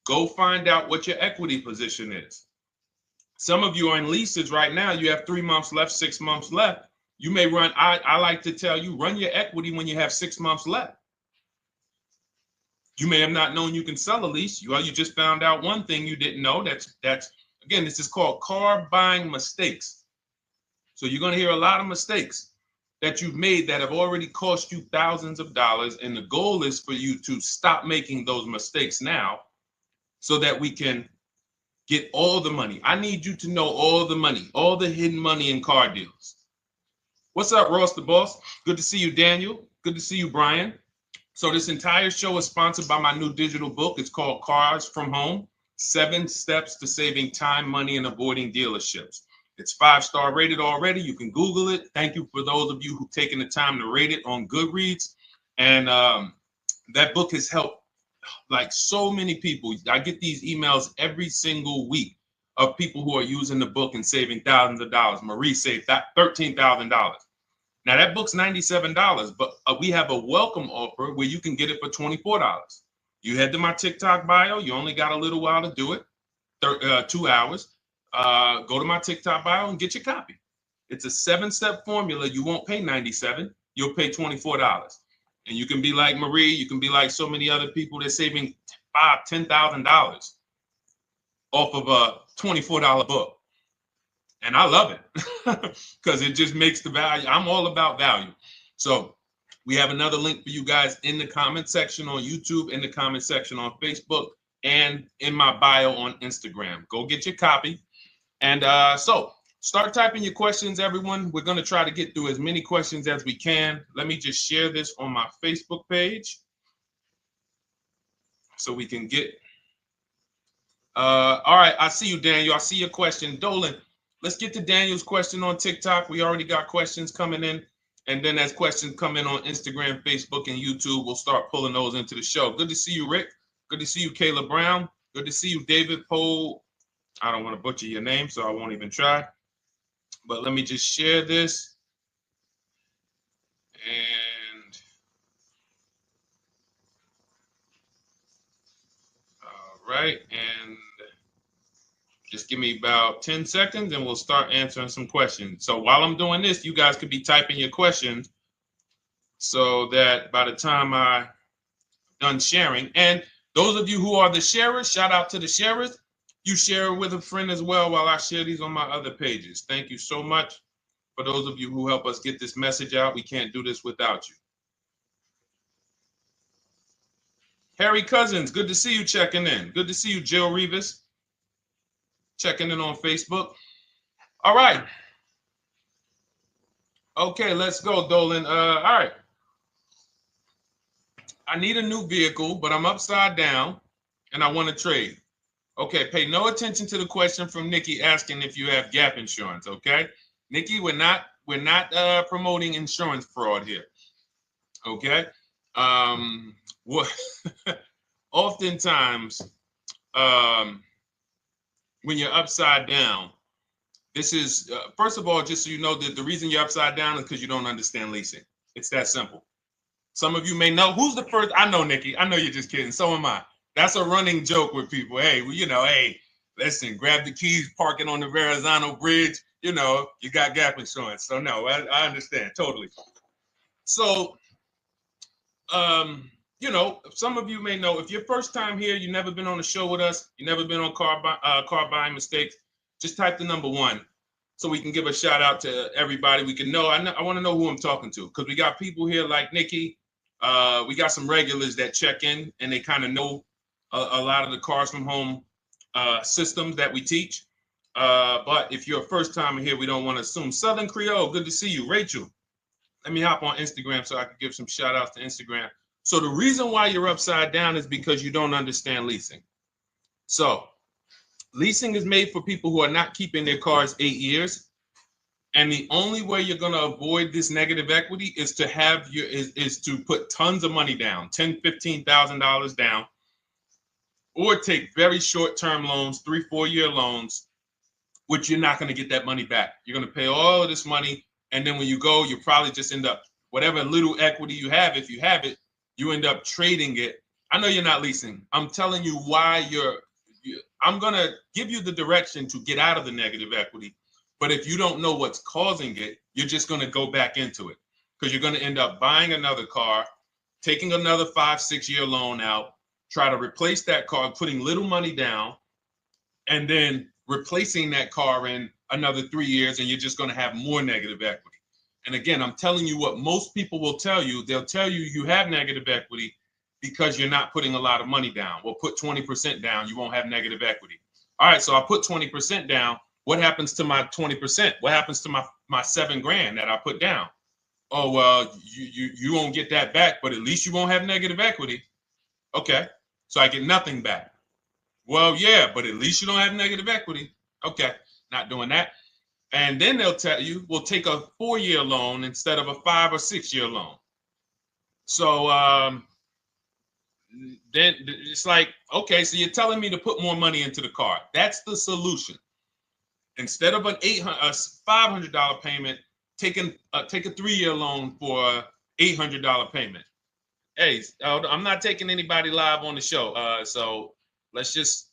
Go find out what your equity position is. Some of you are in leases right now. You have 3 months left, 6 months left. You may run, I like to tell you, run your equity when you have 6 months left. You may have not known you can sell a lease. You just found out one thing you didn't know. That's again, this is called car buying mistakes. So you're going to hear a lot of mistakes that you've made that have already cost you thousands of dollars. And the goal is for you to stop making those mistakes now so that we can get all the money. I need you to know all the money, all the hidden money in car deals. What's up, Ross the Boss? Good to see you, Daniel. Good to see you, Brian. So this entire show is sponsored by my new digital book. It's called Cars from Home, 7 Steps to Saving Time, Money, and Avoiding Dealerships. It's 5-star rated already. You can Google it. Thank you for those of you who've taken the time to rate it on Goodreads. And that book has helped like so many people. I get these emails every single week of people who are using the book and saving thousands of dollars. Marie saved $13,000. Now that book's $97, but we have a welcome offer where you can get it for $24. You head to my TikTok bio. You only got a little while to do it, 2 hours. Go to my TikTok bio and get your copy. It's a 7-step formula. You won't pay $97. You'll pay $24. And you can be like Marie. You can be like so many other people. They're saving $5,000, $10,000 off of a $24 book. And I love it because it just makes the value. I'm all about value. So we have another link for you guys in the comment section on YouTube, in the comment section on Facebook, and in my bio on Instagram. Go get your copy. And so start typing your questions, everyone. We're going to try to get through as many questions as we can. Let me just share this on my Facebook page so we can get. All right. I see you, Daniel. I see your question. Dolan, let's get to Daniel's question on TikTok. We already got questions coming in. And then as questions come in on Instagram, Facebook, and YouTube, we'll start pulling those into the show. Good to see you, Rick. Good to see you, Kayla Brown. Good to see you, David Poe. I don't want to butcher your name, so I won't even try. But let me just share this. And all right. And just give me about 10 seconds and we'll start answering some questions. So while I'm doing this, you guys could be typing your questions so that by the time I'm done sharing, and those of you who are the sharers, shout out to the sharers. You share it with a friend as well while I share these on my other pages. Thank you so much for those of you who help us get this message out. We can't do this without you. Harry Cousins, good to see you checking in. Good to see you, Jill Rivas, checking in on Facebook. All right. Okay, let's go, Dolan. All right. I need a new vehicle, but I'm upside down and I want to trade. Okay, pay no attention to the question from Nikki asking if you have gap insurance, okay? Nikki, we're not promoting insurance fraud here, okay? Oftentimes, when you're upside down, this is, first of all, just so you know that the reason you're upside down is because you don't understand leasing. It's that simple. Some of you may know, who's the first? I know, Nikki. I know you're just kidding. So am I. That's a running joke with people. Hey, well, you know, hey, listen, grab the keys, park it on the Verrazano Bridge. You know, you got gap insurance. So no, I understand totally. So, you know, some of you may know, if you're first time here, you've never been on a show with us, you've never been on car buying mistakes, just type the number 1 so we can give a shout out to everybody. We can know. I want to know who I'm talking to because we got people here like Nikki. We got some regulars that check in and they kind of know a lot of the Cars from Home systems that we teach. But if you're a first timer here, we don't want to assume. Southern Creole, good to see you. Rachel, let me hop on Instagram so I can give some shout outs to Instagram. So the reason why you're upside down is because you don't understand leasing. So leasing is made for people who are not keeping their cars 8 years. And the only way you're going to avoid this negative equity is to have is to put tons of money down, $10,000, $15,000 down, or take very short-term loans, 3-4 year loans, which you're not going to get that money back. You're going to pay all of this money. And then when you go, you probably just end up, whatever little equity you have, if you have it, you end up trading it. I know you're not leasing. I'm telling you why I'm going to give you the direction to get out of the negative equity. But if you don't know what's causing it, you're just going to go back into it because you're going to end up buying another car, taking another 5-6 year loan out, try to replace that car, putting little money down, and then replacing that car in another 3 years, and you're just going to have more negative equity. And again, I'm telling you what most people will tell you. They'll tell you you have negative equity because you're not putting a lot of money down. Well, put 20% down, you won't have negative equity. All right, so I put 20% down. What happens to my 20%? What happens to my my $7,000 that I put down. Oh, well, you won't get that back, but at least you won't have negative equity. Okay, so I get nothing back. Well, yeah, but at least you don't have negative equity. Okay, not doing that. And then they'll tell you, we'll take a 4-year loan instead of a 5 or 6-year loan. So then it's like, okay, so you're telling me to put more money into the car. That's the solution. Instead of a $500 payment, take a 3-year loan for a $800 payment. Hey, I'm not taking anybody live on the show. So let's just,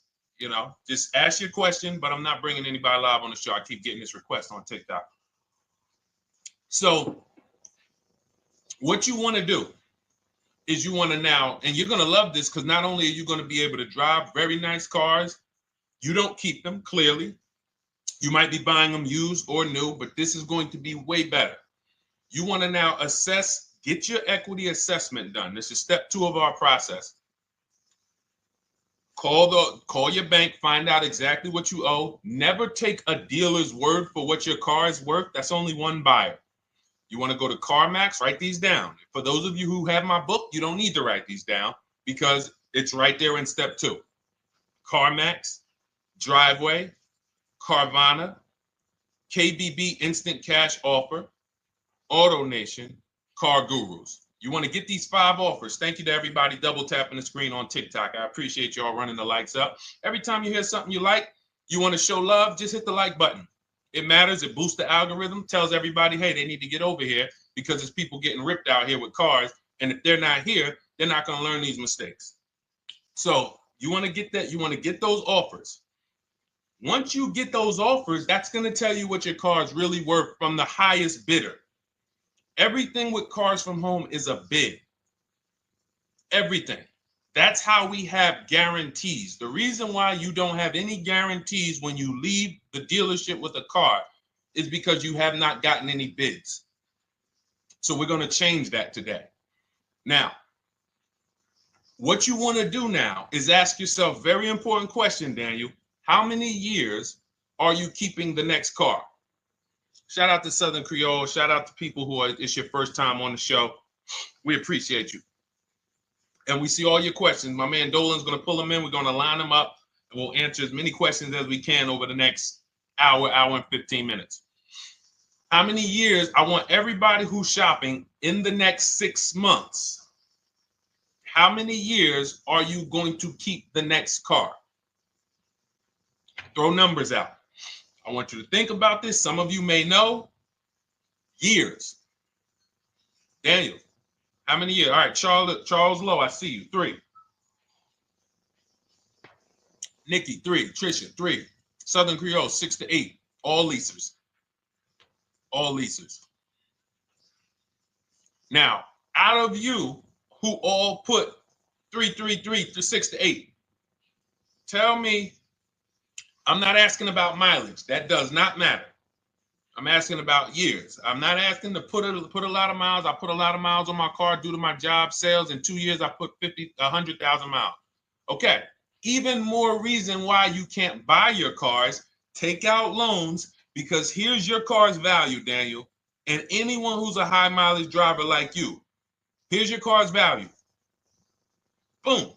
just ask your question, but I'm not bringing anybody live on the show. I keep getting this request on TikTok. So what you want to do is you want to now, and you're going to love this because not only are you going to be able to drive very nice cars, you don't keep them, clearly. You might be buying them used or new, but this is going to be way better. You want to now assess, get your equity assessment done. This is step 2 of our process. Call your bank, find out exactly what you owe. Never take a dealer's word for what your car is worth. That's only one buyer. You want to go to CarMax, write these down. For those of you who have my book, you don't need to write these down because it's right there in step 2. CarMax, Driveway, Carvana, KBB Instant Cash Offer, AutoNation, Car Gurus. You want to get these 5 offers. Thank you to everybody double tapping the screen on TikTok. I appreciate y'all running the likes up. Every time you hear something you like, you want to show love, just hit the like button. It matters. It boosts the algorithm, tells everybody, hey, they need to get over here because there's people getting ripped out here with cars. And if they're not here, they're not going to learn these mistakes. So you want to get that. You want to get those offers. Once you get those offers, that's going to tell you what your car is really worth from the highest bidder. Everything with Cars from Home is a bid. Everything. That's how we have guarantees. The reason why you don't have any guarantees when you leave the dealership with a car is because you have not gotten any bids. So we're going to change that today. Now, what you want to do now is ask yourself, very important question, Daniel. How many years are you keeping the next car? Shout out to Southern Creole. Shout out to people who it's your first time on the show. We appreciate you. And we see all your questions. My man Dolan's going to pull them in. We're going to line them up. And we'll answer as many questions as we can over the next hour and 15 minutes. How many years? I want everybody who's shopping in the next 6 months. How many years are you going to keep the next car? Throw numbers out. I want you to think about this. Some of you may know. Years. Daniel, how many years? All right, Charles Lowe, I see you. 3. Nikki, 3. Trisha, 3. Southern Creole, 6 to 8. All leasers. All leasers. Now, out of you who all put 3 to 6 to 8, tell me. I'm not asking about mileage. That does not matter. I'm asking about years. I'm not asking to put a lot of miles. I put a lot of miles on my car due to my job sales. In 2 years, I put 100,000 miles. Okay. Even more reason why you can't buy your cars. Take out loans because here's your car's value, Daniel. And anyone who's a high mileage driver like you, here's your car's value. Boom.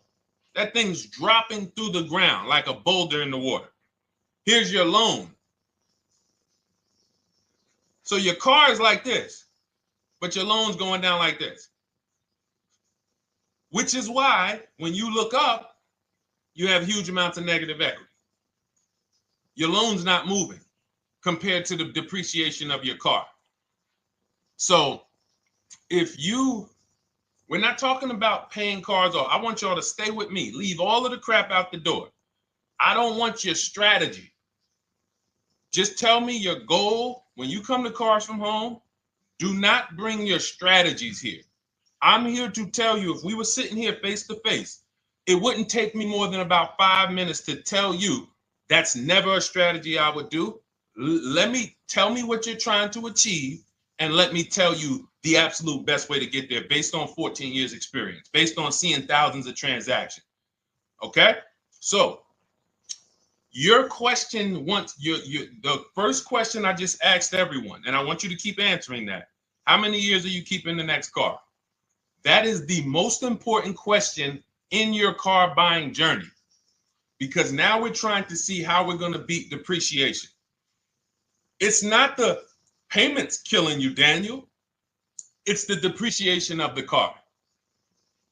That thing's dropping through the ground like a boulder in the water. Here's your loan. So your car is like this, but your loan's going down like this. Which is why when you look up, you have huge amounts of negative equity. Your loan's not moving compared to the depreciation of your car. So we're not talking about paying cars off. I want y'all to stay with me. Leave all of the crap out the door. I don't want your strategy. Just tell me your goal. When you come to Cars from Home, do not bring your strategies here. I'm here to tell you, if we were sitting here face to face, it wouldn't take me more than about 5 minutes to tell you that's never a strategy I would do. Tell me what you're trying to achieve, and let me tell you the absolute best way to get there based on 14 years experience, based on seeing thousands of transactions. Okay? So Your question the first question I just asked everyone, and I want you to keep answering that. How many years are you keeping the next car? That is the most important question in your car buying journey, because now we're trying to see how we're going to beat depreciation. It's not the payments killing you, Daniel. It's the depreciation of the car.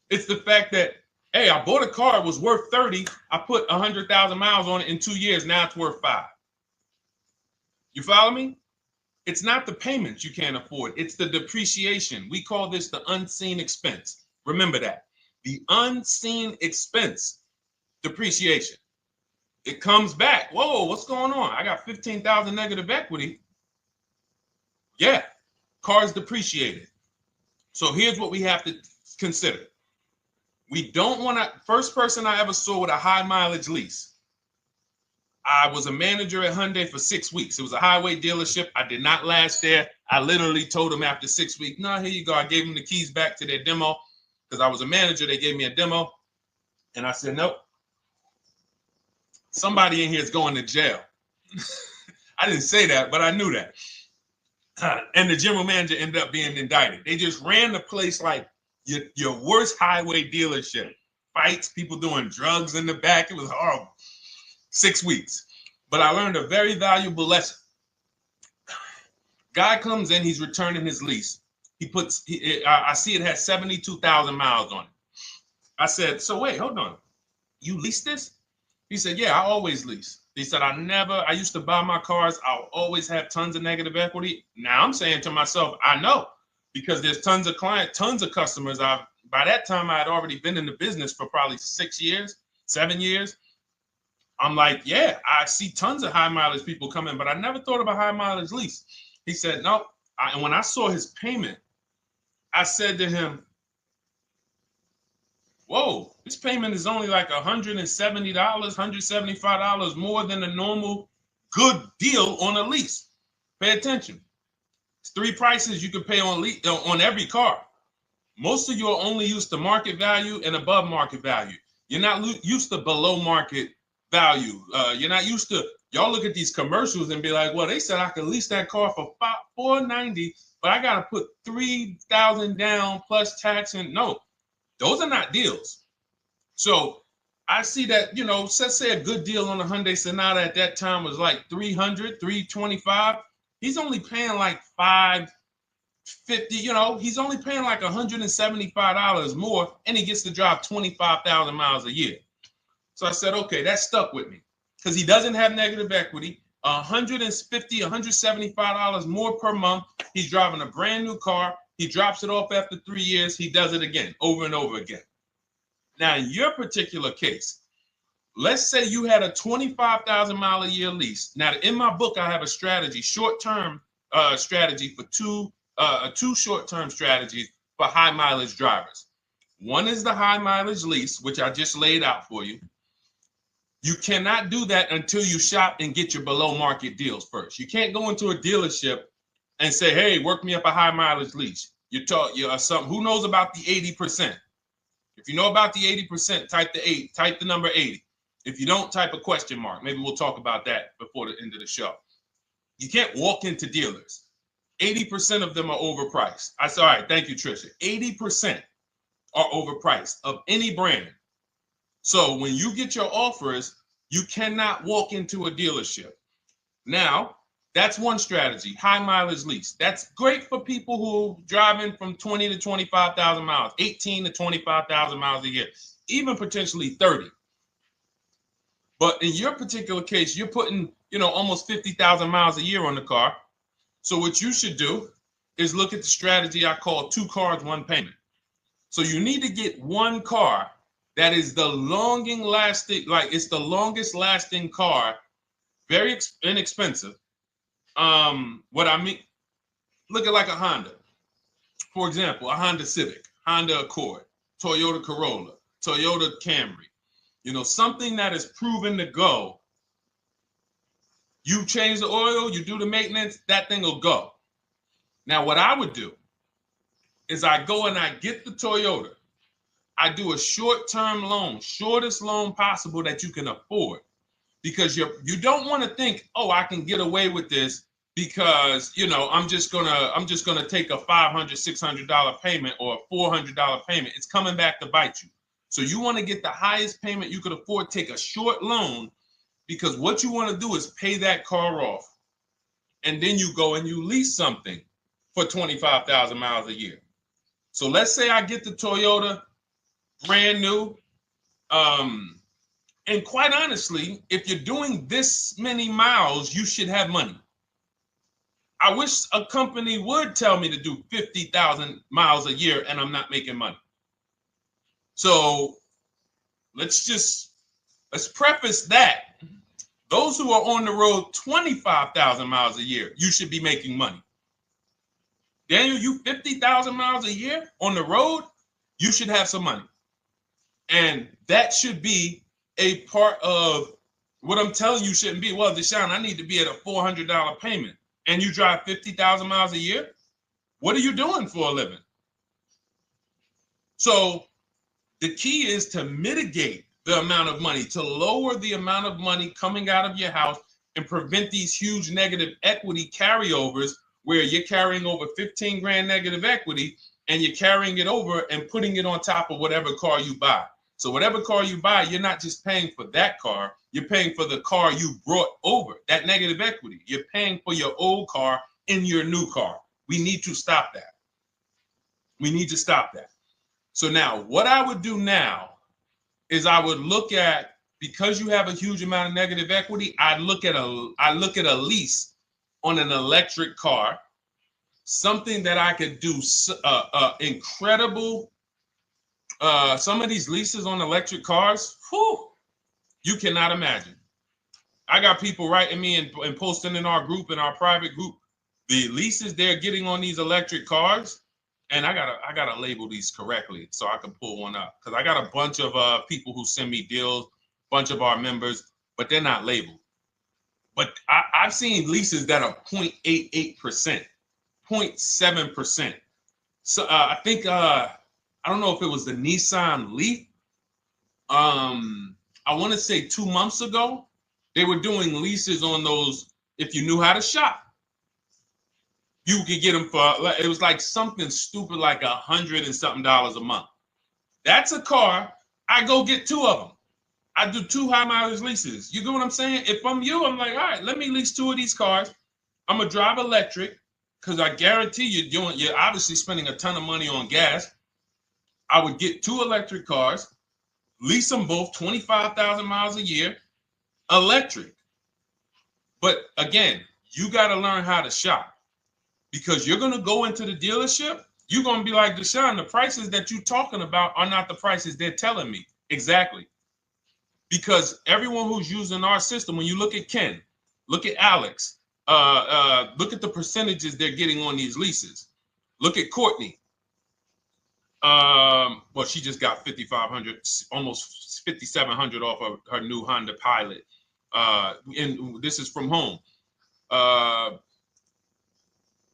It's the fact that, hey, I bought a car, it was worth 30. I put 100,000 miles on it in 2 years. Now it's worth 5. You follow me? It's not the payments you can't afford. It's the depreciation. We call this the unseen expense. Remember that. The unseen expense, depreciation. It comes back. Whoa, what's going on? I got 15,000 negative equity. Yeah, car's depreciated. So here's what we have to consider. We don't want to, first person I ever saw with a high mileage lease. I was a manager at Hyundai for 6 weeks. It was a highway dealership. I did not last there. I literally told them after 6 weeks, no, here you go. I gave them the keys back to their demo because I was a manager. They gave me a demo. And I said, nope. Somebody in here is going to jail. I didn't say that, but I knew that. And the general manager ended up being indicted. They just ran the place like your worst highway dealership. Fights, people doing drugs in the back. It was horrible. 6 weeks. But I learned a very valuable lesson. Guy comes in, he's returning his lease. I see it has 72,000 miles on it. I said, so wait, hold on. You leased this? He said, yeah, I always lease. He said, I used to buy my cars. I'll always have tons of negative equity. Now I'm saying to myself, I know, because there's tons of clients, tons of customers. By that time, I had already been in the business for probably 6 years, 7 years. I'm like, yeah, I see tons of high mileage people coming, but I never thought about high mileage lease. He said, no. And when I saw his payment, I said to him, whoa, this payment is only like $170, $175 more than a normal good deal on a lease. Pay attention. It's 3 prices you can pay on every car. Most of you are only used to market value and above market value. You're not used to below market value. You're not used to, y'all look at these commercials and be like, well, they said I could lease that car for $490, but I got to put $3,000 down plus tax. And no, those are not deals. So I see that, let's say a good deal on a Hyundai Sonata at that time was like $300, $325. He's only paying like $550, he's only paying like $175 more, and he gets to drive 25,000 miles a year. So I said, okay, that stuck with me because he doesn't have negative equity. $150, $175 more per month. He's driving a brand new car. He drops it off after 3 years. He does it again, over and over again. Now, in your particular case, let's say you had a 25,000 mile a year lease. Now, in my book, I have a strategy, short-term strategy for two short-term strategies for high mileage drivers. One is the high mileage lease, which I just laid out for you. You cannot do that until you shop and get your below market deals first. You can't go into a dealership and say, hey, work me up a high mileage lease. You're who knows about the 80%? If you know about the 80%, type the number 80. If you don't, type a question mark. Maybe we'll talk about that before the end of the show. You can't walk into dealers. 80% of them are overpriced. I said, all right, thank you, Trisha. 80% are overpriced of any brand. So when you get your offers, you cannot walk into a dealership. Now, that's one strategy, high mileage lease. That's great for people who are driving from 20 to 25,000 miles, 18 to 25,000 miles a year, even potentially 30. But in your particular case, you're putting, almost 50,000 miles a year on the car. So what you should do is look at the strategy I call 2 cars, 1 payment. So you need to get one car that is the longest lasting car, very inexpensive. What I mean, look at like a Honda. For example, a Honda Civic, Honda Accord, Toyota Corolla, Toyota Camry. Something that is proven to go. You change the oil, you do the maintenance, that thing will go. Now, what I would do is I go and I get the Toyota. I do a short-term loan, shortest loan possible that you can afford. because you don't want to think, oh, I can get away with this because, you know, I'm just gonna take a $500, $600 payment or a $400 payment. It's coming back to bite you. So you want to get the highest payment you could afford, take a short loan, because what you want to do is pay that car off. And then you go and you lease something for 25,000 miles a year. So let's say I get the Toyota brand new. And quite honestly, if you're doing this many miles, you should have money. I wish a company would tell me to do 50,000 miles a year and I'm not making money. So let's preface that. Those who are on the road 25,000 miles a year, you should be making money. Daniel, you 50,000 miles a year on the road, you should have some money. And that should be a part of what I'm telling you shouldn't be. Well, Deshone, I need to be at a $400 payment. And you drive 50,000 miles a year? What are you doing for a living? So the key is to mitigate the amount of money, to lower the amount of money coming out of your house and prevent these huge negative equity carryovers where you're carrying over 15 grand negative equity and you're carrying it over and putting it on top of whatever car you buy. So whatever car you buy, you're not just paying for that car, you're paying for the car you brought over, that negative equity. You're paying for your old car in your new car. We need to stop that. We need to stop that. So now what I would do now is I would look at, because you have a huge amount of negative equity, I look at a lease on an electric car, something that I could do incredible. Some of these leases on electric cars, whew, you cannot imagine. I got people writing me and posting in our group, in our private group, the leases they're getting on these electric cars. And I gotta label these correctly so I can pull one up, because I got a bunch of people who send me deals, bunch of our members, but they're not labeled. But I've seen leases that are 0.88%, 0.7%. So I think I don't know if it was the Nissan Leaf. I want to say 2 months ago, they were doing leases on those. If you knew how to shop, you could get them for, it was like something stupid like $100 and something a month. That's a car. I go get 2 of them. I do 2 high mileage leases. You get what I'm saying? If I'm you, I'm like, all right, let me lease 2 of these cars. I'm gonna drive electric, because I guarantee you're obviously spending a ton of money on gas. I would get 2 electric cars, lease them both 25,000 miles a year, electric. But again, you got to learn how to shop. Because you're going to go into the dealership, you're going to be like, Deshone, the prices that you're talking about are not the prices they're telling me. Exactly. Because everyone who's using our system, when you look at Ken, look at Alex, look at the percentages they're getting on these leases. Look at Courtney. Well, she just got 5,500, almost 5,700 off of her new Honda Pilot. And this is from home.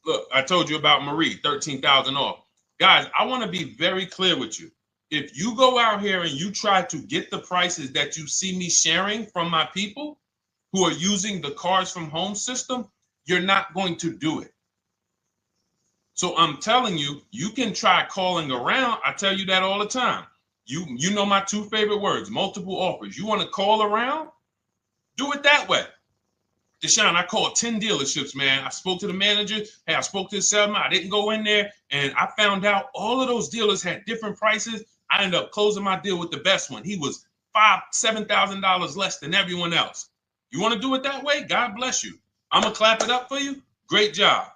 Look, I told you about Marie, 13,000 off. Guys, I want to be very clear with you. If you go out here and you try to get the prices that you see me sharing from my people who are using the Cars from Home system, you're not going to do it. So I'm telling you, you can try calling around. I tell you that all the time. You know my 2 favorite words, multiple offers. You want to call around? Do it that way. Deshone, I called 10 dealerships, man. I spoke to the manager. Hey, I spoke to the salesman. I didn't go in there, and I found out all of those dealers had different prices. I ended up closing my deal with the best one. He was $5,000, $7,000 less than everyone else. You want to do it that way? God bless you. I'm going to clap it up for you. Great job.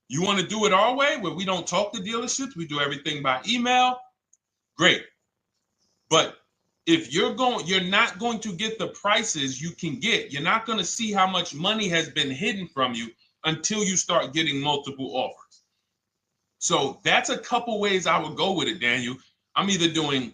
You want to do it our way, where we don't talk to dealerships? We do everything by email? Great. But if you're not going to get the prices you can get. You're not going to see how much money has been hidden from you until you start getting multiple offers. So that's a couple ways I would go with it, Daniel. I'm either doing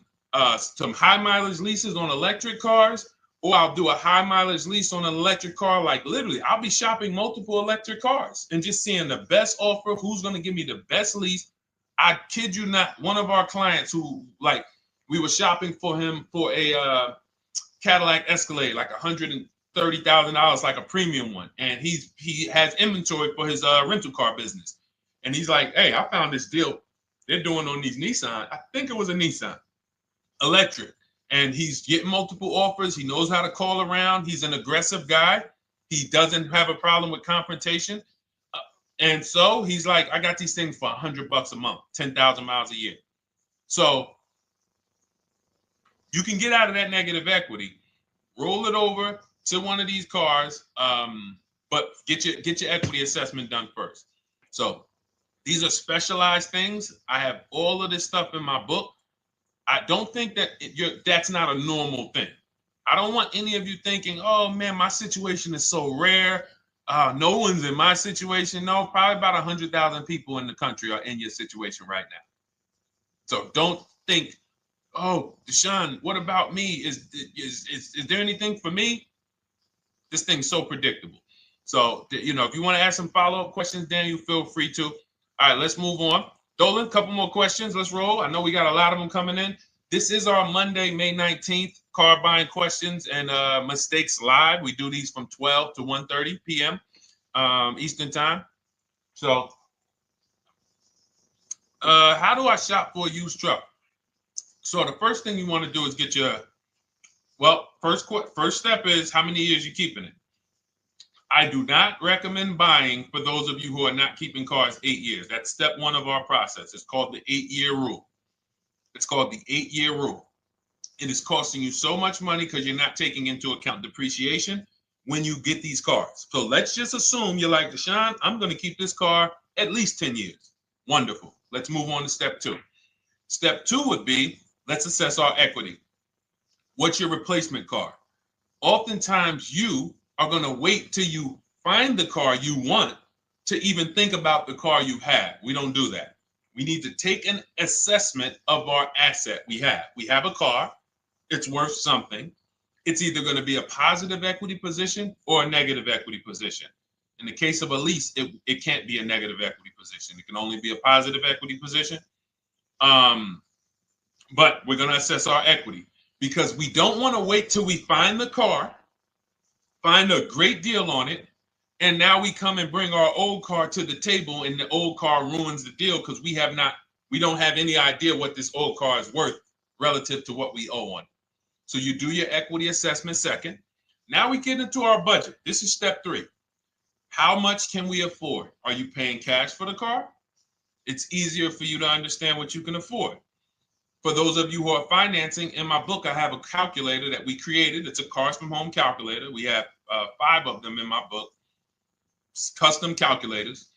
some high mileage leases on electric cars, or I'll do a high mileage lease on an electric car. Like literally, I'll be shopping multiple electric cars and just seeing the best offer, who's going to give me the best lease. I kid you not, one of our clients who, like, we were shopping for him for a Cadillac Escalade, like $30,000, like a premium one, and he has inventory for his rental car business, and he's like, hey, I found this deal they're doing on these Nissan. I think it was a Nissan electric, and he's getting multiple offers. He knows how to call around. He's an aggressive guy. He doesn't have a problem with confrontation, and so he's like, I got these things for $100 a month, 10,000 miles a year. So you can get out of that negative equity, roll it over to one of these cars, but get your equity assessment done first. So these are specialized things. I have all of this stuff in my book. I don't think that that's not a normal thing. I don't want any of you thinking, oh man, my situation is so rare. No one's in my situation. No, probably about 100,000 people in the country are in your situation right now. So don't think, oh, Deshone, what about me? Is there anything for me? This thing's so predictable. So, if you want to ask some follow-up questions, Daniel, feel free to. All right, let's move on. Dolan, a couple more questions. Let's roll. I know we got a lot of them coming in. This is our Monday, May 19th, car buying questions and mistakes live. We do these from 12 to 1:30 p.m. Eastern time. So, how do I shop for a used truck? So the first thing you want to do is get your, first step is how many years you're keeping it. I do not recommend buying for those of you who are not keeping cars 8 years. That's step one of our process. It's called the 8-year rule. It's called the 8-year rule. It is costing you so much money because you're not taking into account depreciation when you get these cars. So let's just assume you're like, Deshone, I'm going to keep this car at least 10 years. Wonderful. Let's move on to step two. Step two would be, let's assess our equity. What's your replacement car? Oftentimes you are going to wait till you find the car you want to even think about the car you have. We don't do that. We need to take an assessment of our asset we have. We have a car. It's worth something. It's either going to be a positive equity position or a negative equity position. In the case of a lease, it can't be a negative equity position. It can only be a positive equity position. But we're going to assess our equity because we don't want to wait till we find the car, find a great deal on it, and now we come and bring our old car to the table and the old car ruins the deal because we don't have any idea what this old car is worth relative to what we owe on it. So you do your equity assessment second. Now we get into our budget. This is step three. How much can we afford? Are you paying cash for the car? It's easier for you to understand what you can afford. For those of you who are financing, in my book, I have a calculator that we created. It's a Cars from Home calculator. We have 5 of them in my book, custom calculators.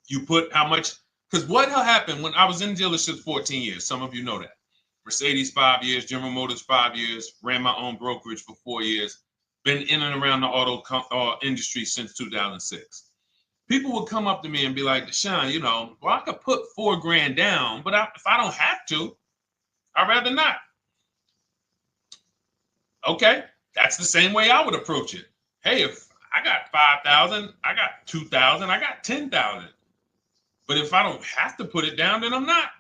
You put how much, because what happened when I was in dealerships 14 years, some of you know that. Mercedes 5 years, General Motors 5 years, ran my own brokerage for 4 years, been in and around the auto industry since 2006. People would come up to me and be like, Deshone, I could put $4,000 down, but if I don't have to, I'd rather not. Okay, that's the same way I would approach it. Hey, if I got 5,000, I got 2,000, I got 10,000. But if I don't have to put it down, then I'm not.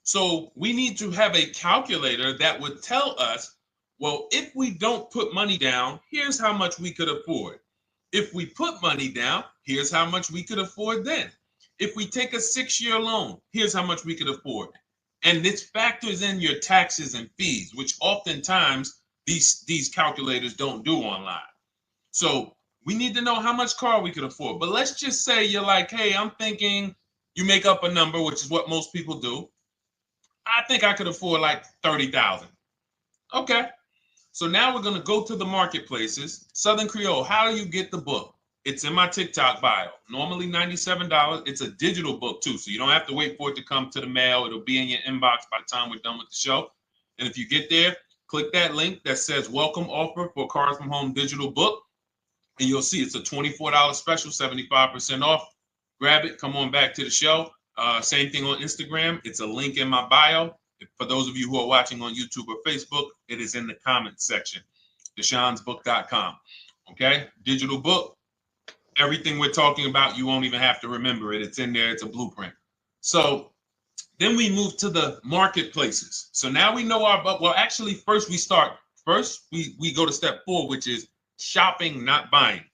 So we need to have a calculator that would tell us, well, if we don't put money down, here's how much we could afford. If we put money down, here's how much we could afford then. If we take a 6-year loan, here's how much we could afford. And this factors in your taxes and fees, which oftentimes these calculators don't do online. So we need to know how much car we could afford. But let's just say you're like, hey, I'm thinking, you make up a number, which is what most people do. I think I could afford like 30,000. Okay. So now we're going to go to the marketplaces. Southern Creole, how do you get the book? It's in my TikTok bio. Normally $97. It's a digital book too, so you don't have to wait for it to come to the mail. It'll be in your inbox by the time we're done with the show. And if you get there, click that link that says welcome offer for Cars from Home digital book. And you'll see it's a $24 special, 75% off. Grab it. Come on back to the show. Same thing on Instagram. It's a link in my bio. For those of you who are watching on YouTube or Facebook, it is in the comments section. DeshonesBook.com. Okay? Digital book. Everything we're talking about, you won't even have to remember it. It's in there. It's a blueprint. So then we move to the marketplaces. So now we know actually first we go to step 4, which is shopping, not buying.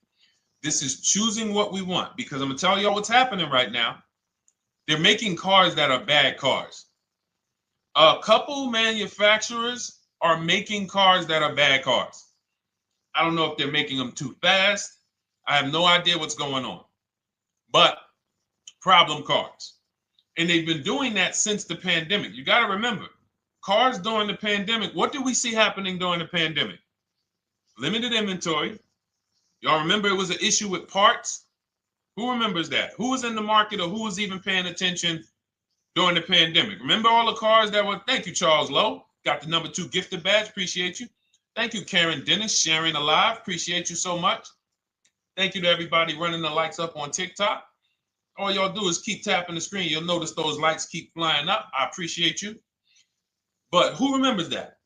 This is choosing what we want, because I'm gonna tell y'all what's happening right now. They're making cars that are bad cars. A couple manufacturers are making cars that are bad cars. I don't know if they're making them too fast. I have no idea what's going on, but problem cars. And they've been doing that since the pandemic. You got to remember, cars during the pandemic, what did we see happening during the pandemic? Limited inventory. Y'all remember it was an issue with parts? Who remembers that? Who was in the market or who was even paying attention during the pandemic? Remember all the cars that were, thank you, Charles Lowe. Got the #2 gifted badge, appreciate you. Thank you, Karen Dennis, sharing alive, appreciate you so much. Thank you to everybody running the likes up on TikTok. All y'all do is keep tapping the screen. You'll notice those likes keep flying up. I appreciate you. But who remembers that?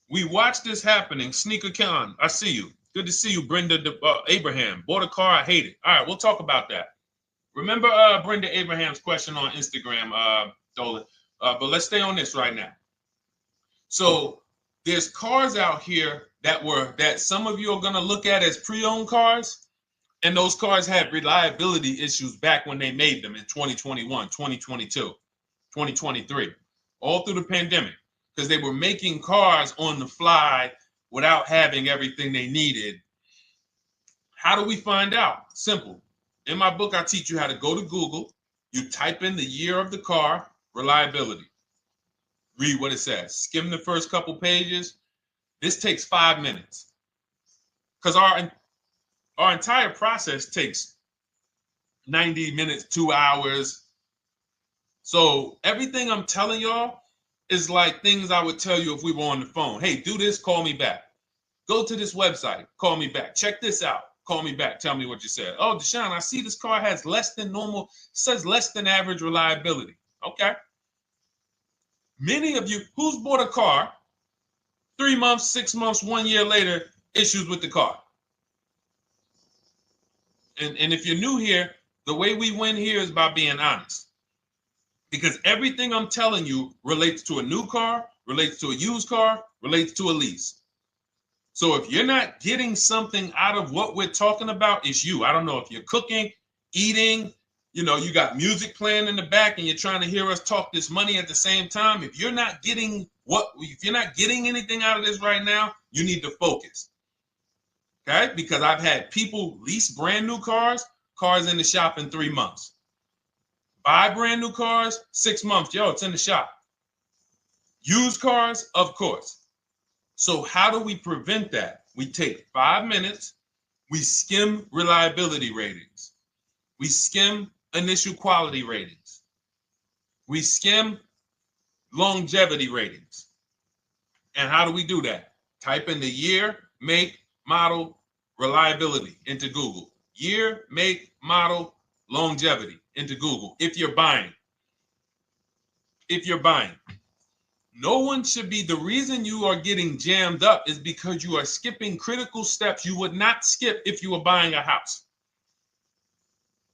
We watched this happening. Sneaker Con, I see you. Good to see you, Brenda Abraham. Bought a car, I hate it. All right, we'll talk about that. Remember Brenda Abraham's question on Instagram, Dolan. But let's stay on this right now. So there's cars out here that some of you are going to look at as pre-owned cars. And those cars had reliability issues back when they made them in 2021, 2022, 2023, all through the pandemic, because they were making cars on the fly without having everything they needed. How do we find out? Simple. In my book, I teach you how to go to Google. You type in the year of the car, reliability. Read what it says. Skim the first couple pages. This takes 5 minutes. Because our entire process takes 90 minutes, 2 hours. So everything I'm telling y'all is like things I would tell you if we were on the phone. Hey, do this, call me back. Go to this website, call me back. Check this out, call me back. Tell me what you said. Oh, Deshone, I see this car has less than normal, says less than average reliability. Okay. Many of you, who's bought a car 3 months, 6 months, 1 year later, issues with the car? And if you're new here, the way we win here is by being honest. Because everything I'm telling you relates to a new car, relates to a used car, relates to a lease. So if you're not getting something out of what we're talking about, it's you. I don't know if you're cooking, eating, you got music playing in the back and you're trying to hear us talk this money at the same time. If you're not getting anything out of this right now, you need to focus. Okay? Because I've had people lease brand new cars in the shop in 3 months. Buy brand new cars, 6 months. Yo, it's in the shop. Used cars, of course. So how do we prevent that? We take 5 minutes. We skim reliability ratings. We skim initial quality ratings. We skim longevity ratings. And how do we do that? Type in the year, make, model, reliability into Google. Year, make, model, longevity into Google. If you're buying. No one should be, the reason you are getting jammed up is because you are skipping critical steps you would not skip if you were buying a house.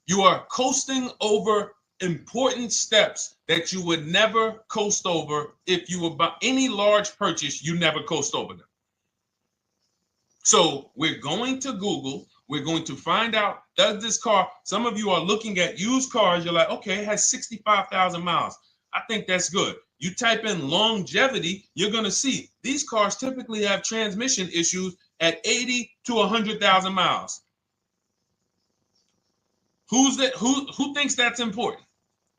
You are coasting over important steps that you would never coast over if you were buying any large purchase, you never coast over them. So we're going to Google, we're going to find out, does this car, some of you are looking at used cars, you're like, okay, it has 65,000 miles. I think that's good. You type in longevity, you're going to see these cars typically have transmission issues at 80 to 100,000 miles. Who thinks that's important?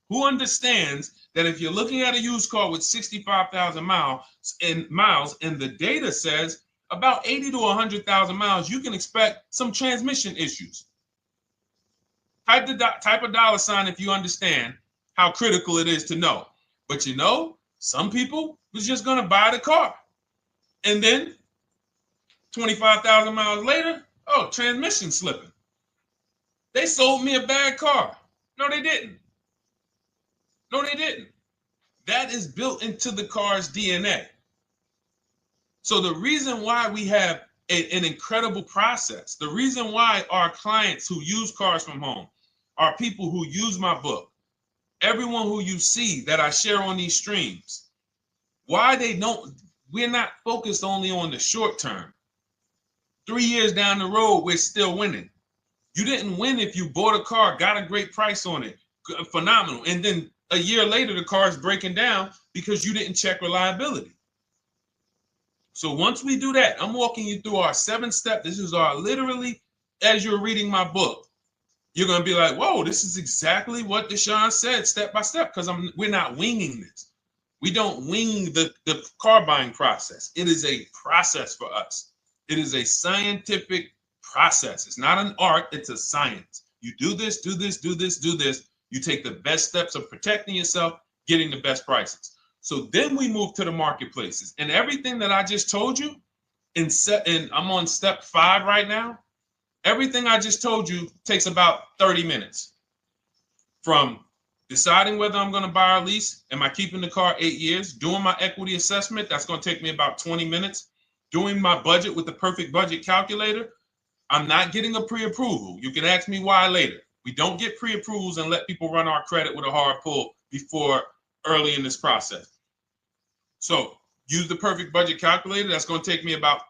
Who understands that if you're looking at a used car with 65,000 miles and the data says about 80 to 100,000 miles, you can expect some transmission issues. Type a dollar sign if you understand how critical it is to know. But some people was just going to buy the car. And then 25,000 miles later, transmission slipping. They sold me a bad car. No, they didn't. That is built into the car's DNA. So the reason why we have an incredible process, the reason why our clients who use cars from home are people who use my book, everyone who you see that I share on these streams, we're not focused only on the short term. 3 years down the road, we're still winning. You didn't win if you bought a car, got a great price on it, phenomenal, and then a year later the car is breaking down because you didn't check reliability. So once we do that, I'm walking you through our 7-step. This is our literally, as you're reading my book, you're going to be like, whoa, this is exactly what Deshone said step by step, because we're not winging this. We don't wing the car buying process. It is a process for us. It is a scientific process. It's not an art, it's a science. You do this, do this, do this, do this. You take the best steps of protecting yourself, getting the best prices. So then we move to the marketplaces. And everything that I just told you, and I'm on step 5 right now, everything I just told you takes about 30 minutes. From deciding whether I'm going to buy or lease, am I keeping the car 8 years, doing my equity assessment, that's going to take me about 20 minutes, doing my budget with the perfect budget calculator. I'm not getting a pre-approval. You can ask me why later. We don't get pre-approvals and let people run our credit with a hard pull before early in this process. So use the perfect budget calculator. That's going to take me about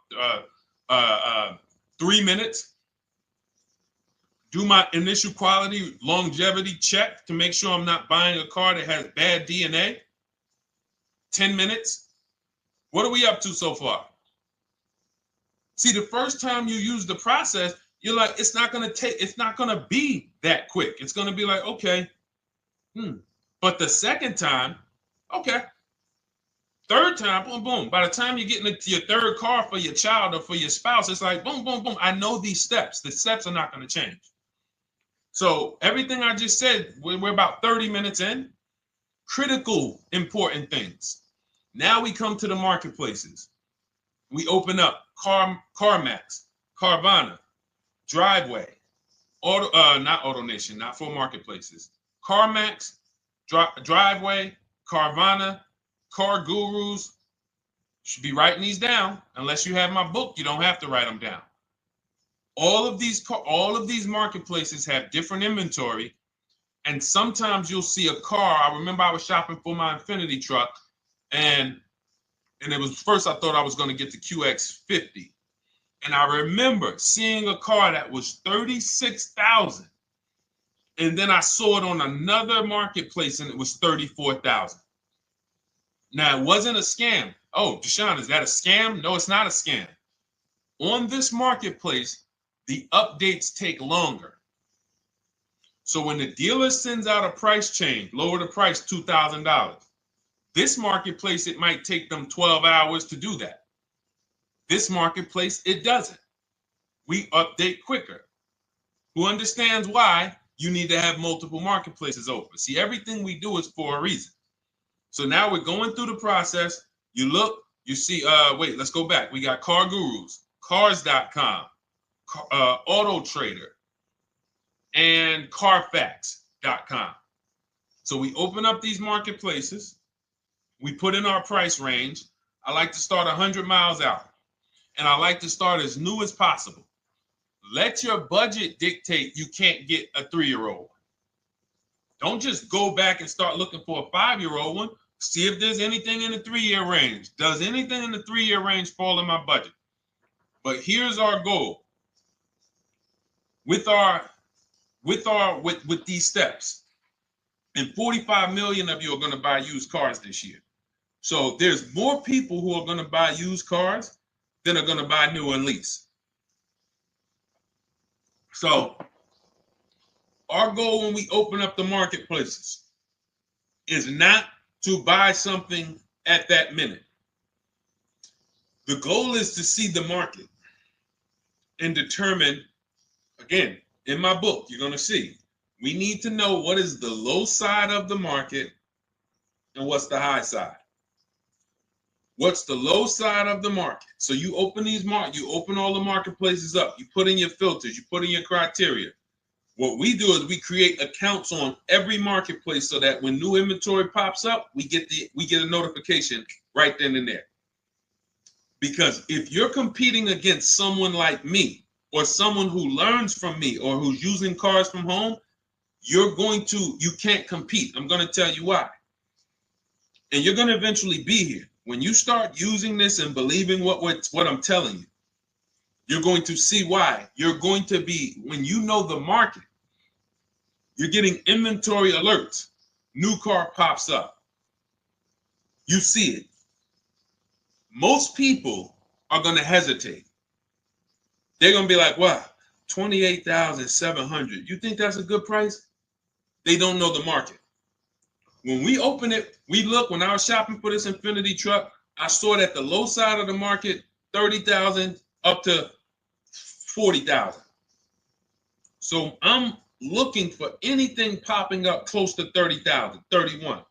3 minutes. Do my initial quality longevity check to make sure I'm not buying a car that has bad DNA. 10 minutes. What are we up to so far? See, the first time you use the process, you're like, it's not going to be that quick. It's going to be like, okay. But the second time, okay. Third time, boom, boom. By the time you're getting into your third car for your child or for your spouse, it's like, boom, boom, boom. I know these steps. The steps are not going to change. So everything I just said, we're about 30 minutes in. Critical, important things. Now we come to the marketplaces. We open up CarMax, Carvana, Driveway, not AutoNation, not for marketplaces. CarMax, Driveway, Carvana, Car Gurus. Should be writing these down. Unless you have my book, you don't have to write them down. All of these marketplaces have different inventory, and sometimes you'll see a car. I remember I was shopping for my Infinity truck, and it was first I thought I was going to get the QX50, and I remember seeing a car that was $36,000, and then I saw it on another marketplace, and it was $34,000. Now it wasn't a scam. Oh, Deshone, is that a scam? No, it's not a scam. On this marketplace, the updates take longer. So when the dealer sends out a price change, lower the price $2,000. This marketplace, it might take them 12 hours to do that. This marketplace, it doesn't. We update quicker. Who understands why you need to have multiple marketplaces open? See, everything we do is for a reason. So now we're going through the process. You look, you see, wait, let's go back. We got Car Gurus, Cars.com, Auto Trader, and Carfax.com. So we open up these marketplaces. We put in our price range. I like to start 100 miles out, and I like to start as new as possible. Let your budget dictate you can't get a 3-year-old. Don't just go back and start looking for a 5-year-old one. See if there's anything in the 3-year range. Does anything in the 3-year range fall in my budget? But here's our goal. With these steps, and 45 million of you are going to buy used cars this year. So there's more people who are going to buy used cars than are going to buy new and lease. So our goal when we open up the marketplaces is not to buy something at that minute. The goal is to see the market and determine, again, in my book, you're going to see, we need to know what is the low side of the market and what's the high side. What's the low side of the market? So you open you open all the marketplaces up. You put in your filters. You put in your criteria. What we do is we create accounts on every marketplace so that when new inventory pops up, we get a notification right then and there. Because if you're competing against someone like me or someone who learns from me or who's using cars from home, you can't compete. I'm going to tell you why. And you're going to eventually be here. When you start using this and believing what I'm telling you, You're going to see why. You're going to be, when you know the market, you're getting inventory alerts. New car pops up. You see it. Most people are going to hesitate. They're going to be like, wow, 28,700. You think that's a good price? They don't know the market. When we open it, we look, when I was shopping for this Infinity truck, I saw it at the low side of the market, 30,000 up to 40,000. So I'm looking for anything popping up close to 30,000, 31.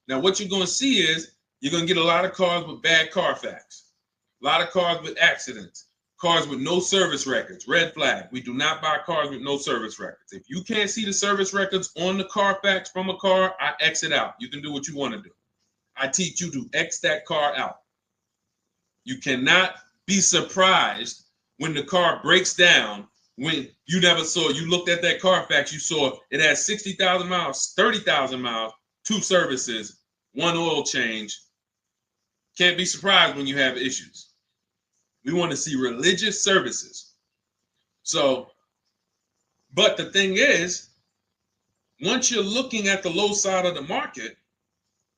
Now, what you're going to see is you're going to get a lot of cars with bad Carfax, a lot of cars with accidents, cars with no service records, red flag. We do not buy cars with no service records. If you can't see the service records on the Carfax from a car, I exit out. You can do what you want to do. I teach you to X that car out. You cannot be surprised when the car breaks down, when you never saw, you looked at that Carfax, you saw it had 60,000 miles, 30,000 miles, 2 services, 1 oil change. Can't be surprised when you have issues. We want to see religious services. So, but the thing is, once you're looking at the low side of the market,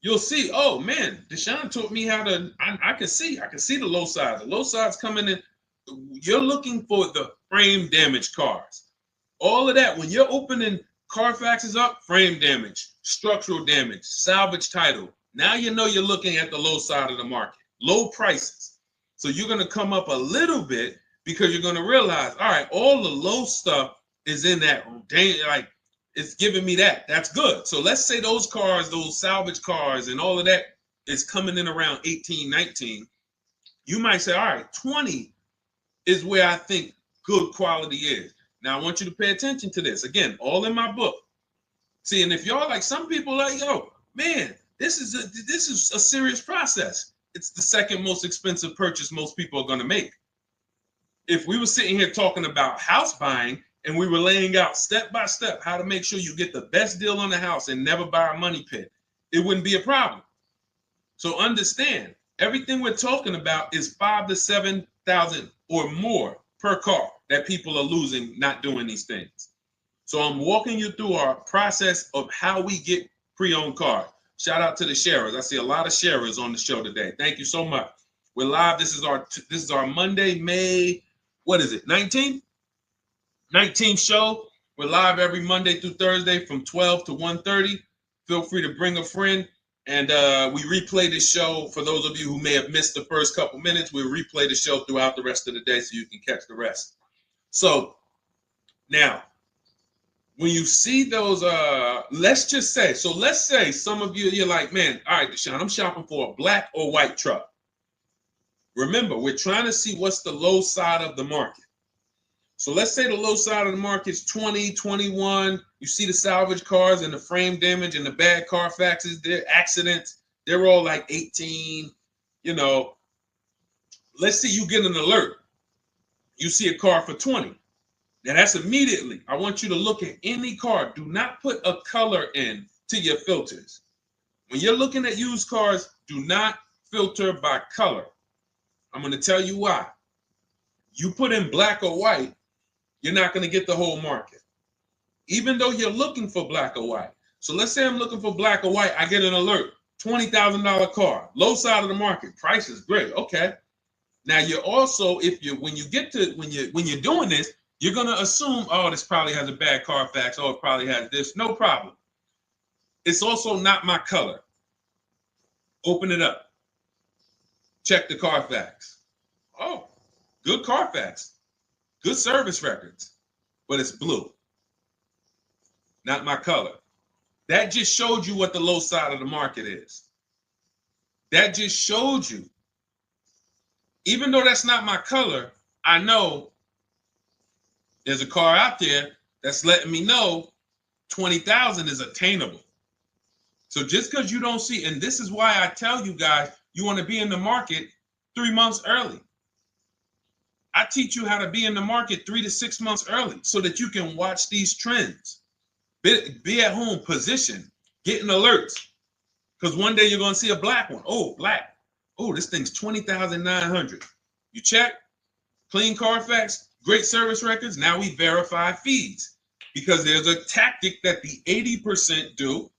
you'll see, oh man, Deshone taught me how to, I can see the low side. The low side's coming in. You're looking for the frame damage cars. All of that, when you're opening Carfaxes up, frame damage, structural damage, salvage title. Now you know you're looking at the low side of the market, low prices. So you're going to come up a little bit because you're going to realize, all right, all the low stuff is in that, like, it's giving me that. That's good. So let's say those cars, those salvage cars and all of that is coming in around 18, 19. You might say, all right, 20 is where I think good quality is. Now, I want you to pay attention to this. Again, all in my book. See, and if y'all like, some people like, yo, man, this is a serious process. It's the second most expensive purchase most people are going to make. If we were sitting here talking about house buying and we were laying out step by step how to make sure you get the best deal on the house and never buy a money pit, it wouldn't be a problem. So understand, everything we're talking about is 5,000 to 7,000 or more per car that people are losing not doing these things. So I'm walking you through our process of how we get pre-owned cars. Shout out to the sharers. I see a lot of sharers on the show today. Thank you so much. We're live. This is our Monday, May, what is it, 19th? 19th show. We're live every Monday through Thursday from 12 to 1:30. Feel free to bring a friend. And we replay this show. For those of you who may have missed the first couple minutes, we'll replay the show throughout the rest of the day so you can catch the rest. So now, when you see those, let's say some of you, you're like, man, all right, Deshone, I'm shopping for a black or white truck. Remember, we're trying to see what's the low side of the market. So let's say the low side of the market is 20, 21. You see the salvage cars and the frame damage and the bad Carfaxes, their accidents, they're all like 18, you know. Let's say you get an alert. You see a car for 20. Now that's immediately, I want you to look at any car. Do not put a color in to your filters. When you're looking at used cars, do not filter by color. I'm going to tell you why. You put in black or white, you're not going to get the whole market, even though you're looking for black or white. So let's say I'm looking for black or white. I get an alert, $20,000 car, low side of the market. Price is great. Okay. Now you're also, when you're doing this, you're going to assume, oh, this probably has a bad Carfax. Oh, it probably has this. No problem. It's also not my color. Open it up. Check the Carfax. Oh, good Carfax. Good service records, but it's blue. Not my color. That just showed you what the low side of the market is. That just showed you. Even though that's not my color, I know there's a car out there that's letting me know 20,000 is attainable. So just because you don't see, and this is why I tell you guys, you want to be in the market 3 months early. I teach you how to be in the market 3 to 6 months early so that you can watch these trends. Be at home, position, getting alerts. Because one day you're going to see a black one. Oh, black. Oh, this thing's 20,900. You check. clean Carfax, great service records. Now we verify fees because there's a tactic that the 80% do.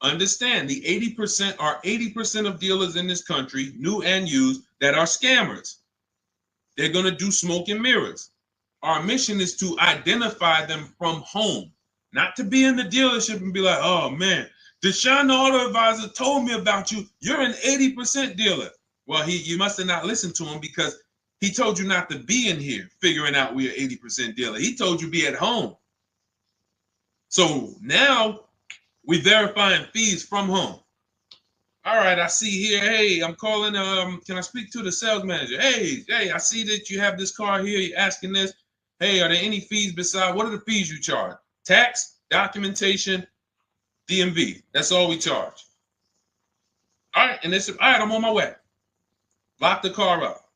Understand, the 80% are 80% of dealers in this country, new and used, that are scammers. They're going to do smoke and mirrors. Our mission is to identify them from home, not to be in the dealership and be like, oh man, Deshone the Auto Advisor told me about you. You're an 80% dealer. Well, you must have not listened to him because he told you not to be in here figuring out we're 80% dealer. He told you be at home. So now we verifying fees from home. All right, I see here, hey, I'm calling, can I speak to the sales manager? Hey, I see that you have this car here, you're asking this. Hey, are there any fees besides, what are the fees you charge? Tax, documentation, DMV. That's all we charge. All right, and they said, all right, I'm on my way. Lock the car up.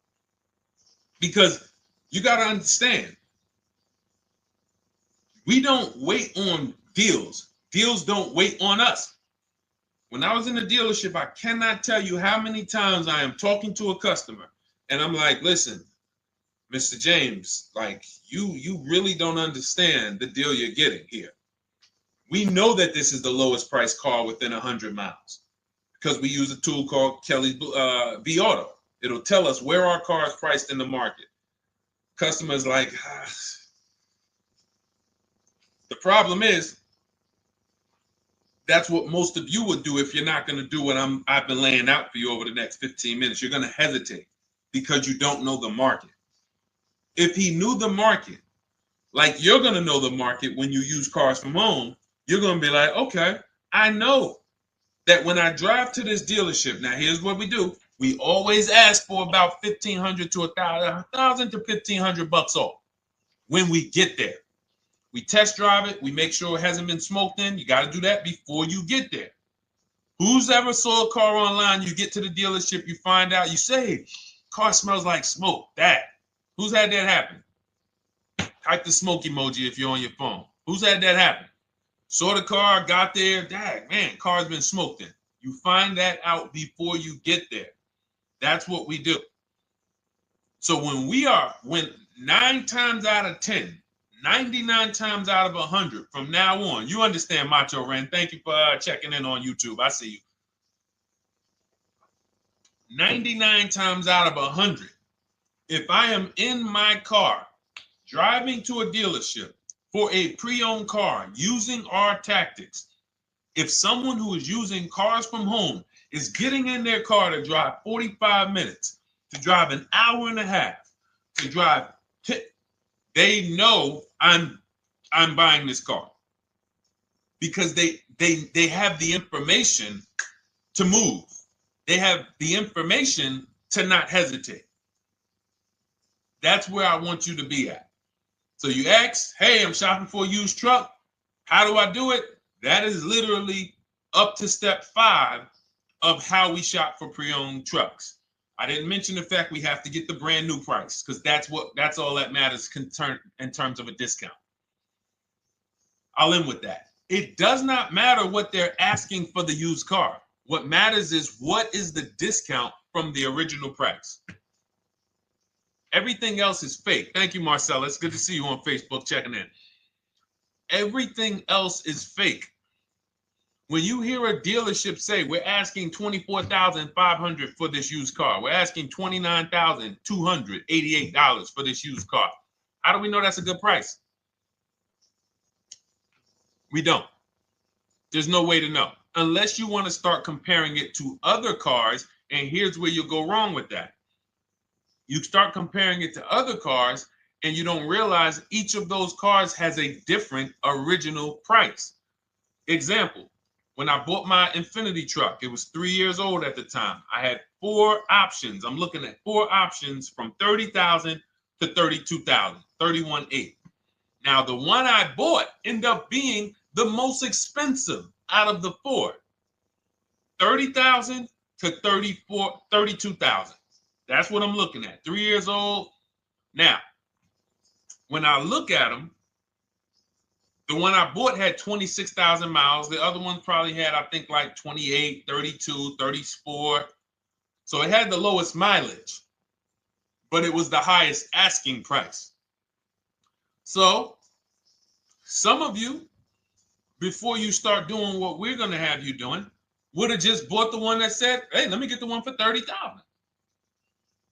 Because you got to understand, we don't wait on deals. Deals don't wait on us. When I was in the dealership, I cannot tell you how many times I am talking to a customer and I'm like, listen, Mr. James, like you really don't understand the deal you're getting here. We know that this is the lowest price car within 100 miles because we use a tool called Kelly's V Auto. It'll tell us where our car is priced in the market. Customers like, the problem is, that's what most of you would do if you're not going to do what I've been laying out for you over the next 15 minutes. You're going to hesitate because you don't know the market. If he knew the market, like you're going to know the market when you use cars from home, you're going to be like, okay, I know that when I drive to this dealership, now here's what we do. We always ask for about $1,500 to $1,000 to $1,500 off when we get there. We test drive it. We make sure it hasn't been smoked in. You got to do that before you get there. Who's ever saw a car online? You get to the dealership, you find out, you say, car smells like smoke. That. Who's had that happen? Type the smoke emoji if you're on your phone. Who's had that happen? Saw the car, got there, dang, man, car's been smoked in. You find that out before you get there. That's what we do. So when 9 times out of 10, 99 times out of 100 from now on, you understand, Macho Ren. Thank you for checking in on YouTube. I see you. 99 times out of 100, if I am in my car driving to a dealership for a pre-owned car using our tactics, if someone who is using cars from home is getting in their car to drive 45 minutes, to drive an hour and a half, to drive, they know I'm buying this car because they have the information to move. They have the information to not hesitate. That's where I want you to be at. So you ask, hey, I'm shopping for a used truck. How do I do it? That is literally up to step 5 of how we shop for pre-owned trucks. I didn't mention the fact we have to get the brand new price because that's all that matters in terms of a discount. I'll end with that. It does not matter what they're asking for the used car. What matters is what is the discount from the original price. Everything else is fake. Thank you, Marcella. It's good to see you on Facebook checking in. Everything else is fake. When you hear a dealership say, we're asking $24,500 for this used car, we're asking $29,288 for this used car, how do we know that's a good price? We don't. There's no way to know. Unless you want to start comparing it to other cars, and here's where you'll go wrong with that. You start comparing it to other cars, and you don't realize each of those cars has a different original price. Example. When I bought my Infinity truck, it was 3 years old at the time. I had 4 options. I'm looking at 4 options from $30,000 to $32,000, $31,800. Now, the one I bought ended up being the most expensive out of the 4. $30,000 to $32,000. That's what I'm looking at. 3 years old. Now, when I look at them, the one I bought had 26,000 miles. The other one probably had, I think, like 28, 32, 34. So it had the lowest mileage. but it was the highest asking price. So some of you, before you start doing what we're going to have you doing, would have just bought the one that said, hey, let me get the one for $30,000.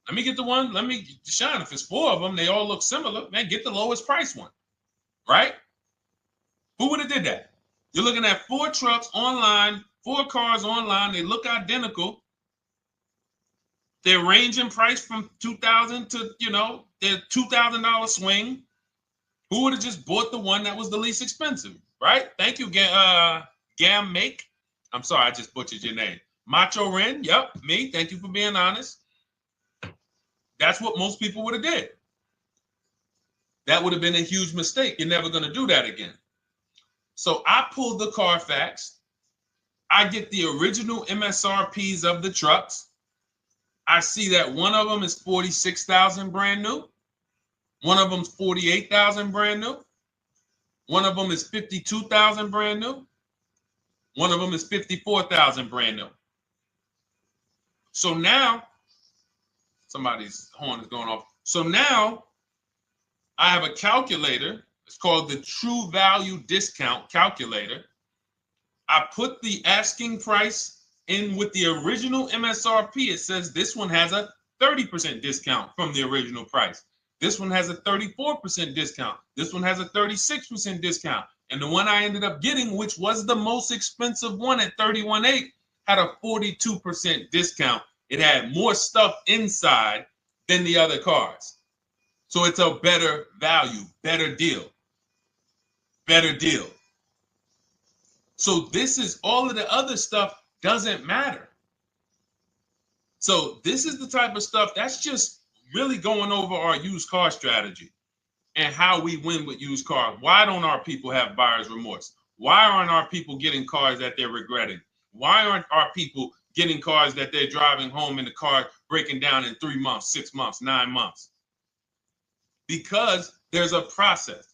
Let me get the one, Deshone, if it's 4 of them, they all look similar, man, get the lowest price one, right? Who would have did that? You're looking at 4 trucks online, 4 cars online, they look identical. They're ranging price from $2,000 to, their $2,000 swing. Who would have just bought the one that was the least expensive, right? Thank you, Gam Make. I'm sorry, I just butchered your name. Macho Ren, yep, me. Thank you for being honest. That's what most people would have did. That would have been a huge mistake. You're never going to do that again. So I pulled the Carfax. I get the original MSRPs of the trucks. I see that one of them is 46,000 brand new. One of them's 48,000 brand new. One of them is 52,000 brand new. One of them is 54,000 brand new. So now, somebody's horn is going off. So now I have a calculator. It's called the True Value Discount Calculator. I put the asking price in with the original MSRP. It says this one has a 30% discount from the original price. This one has a 34% discount. This one has a 36% discount. And the one I ended up getting, which was the most expensive one at $31,800, had a 42% discount. It had more stuff inside than the other cars. So it's a better value, better deal. Better deal. So this is all of the other stuff doesn't matter. So this is the type of stuff that's just really going over our used car strategy and how we win with used cars. Why don't our people have buyer's remorse? Why aren't our people getting cars that they're regretting? Why aren't our people getting cars that they're driving home and the car breaking down in 3 months, 6 months, 9 months? Because there's a process.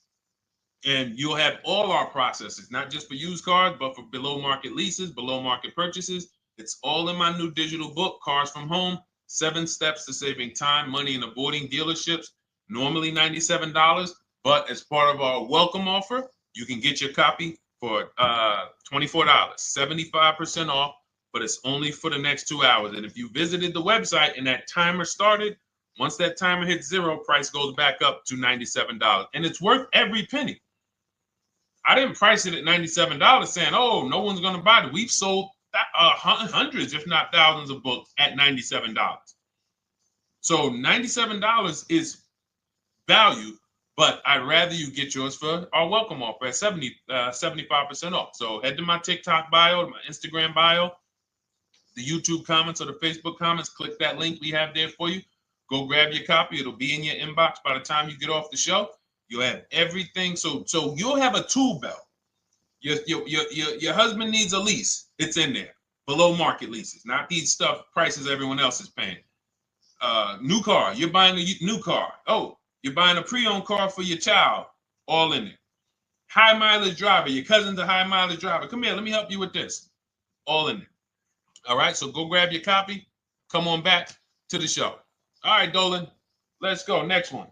And you'll have all our processes, not just for used cars, but for below market leases, below market purchases. It's all in my new digital book, Cars from Home, 7 Steps to Saving Time, Money, and Avoiding Dealerships. Normally $97, but as part of our welcome offer, you can get your copy for $24, 75% off, but it's only for the next 2 hours. And if you visited the website and that timer started, once that timer hits 0, price goes back up to $97. And it's worth every penny. I didn't price it at $97 saying, oh, no one's going to buy it. We've sold hundreds, if not thousands of books at $97. So $97 is value, but I'd rather you get yours for our welcome offer at 75% off. So head to my TikTok bio, my Instagram bio, the YouTube comments or the Facebook comments, click that link we have there for you. Go grab your copy. It'll be in your inbox by the time you get off the show. You'll have everything. So you'll have a tool belt. Your husband needs a lease. It's in there. Below market leases, not these stuff prices everyone else is paying. New car. You're buying a new car. Oh, you're buying a pre-owned car for your child. All in there. High mileage driver. Your cousin's a high mileage driver. Come here. Let me help you with this. All in there. All right. So go grab your copy. Come on back to the show. All right, Dolan. Let's go. Next one.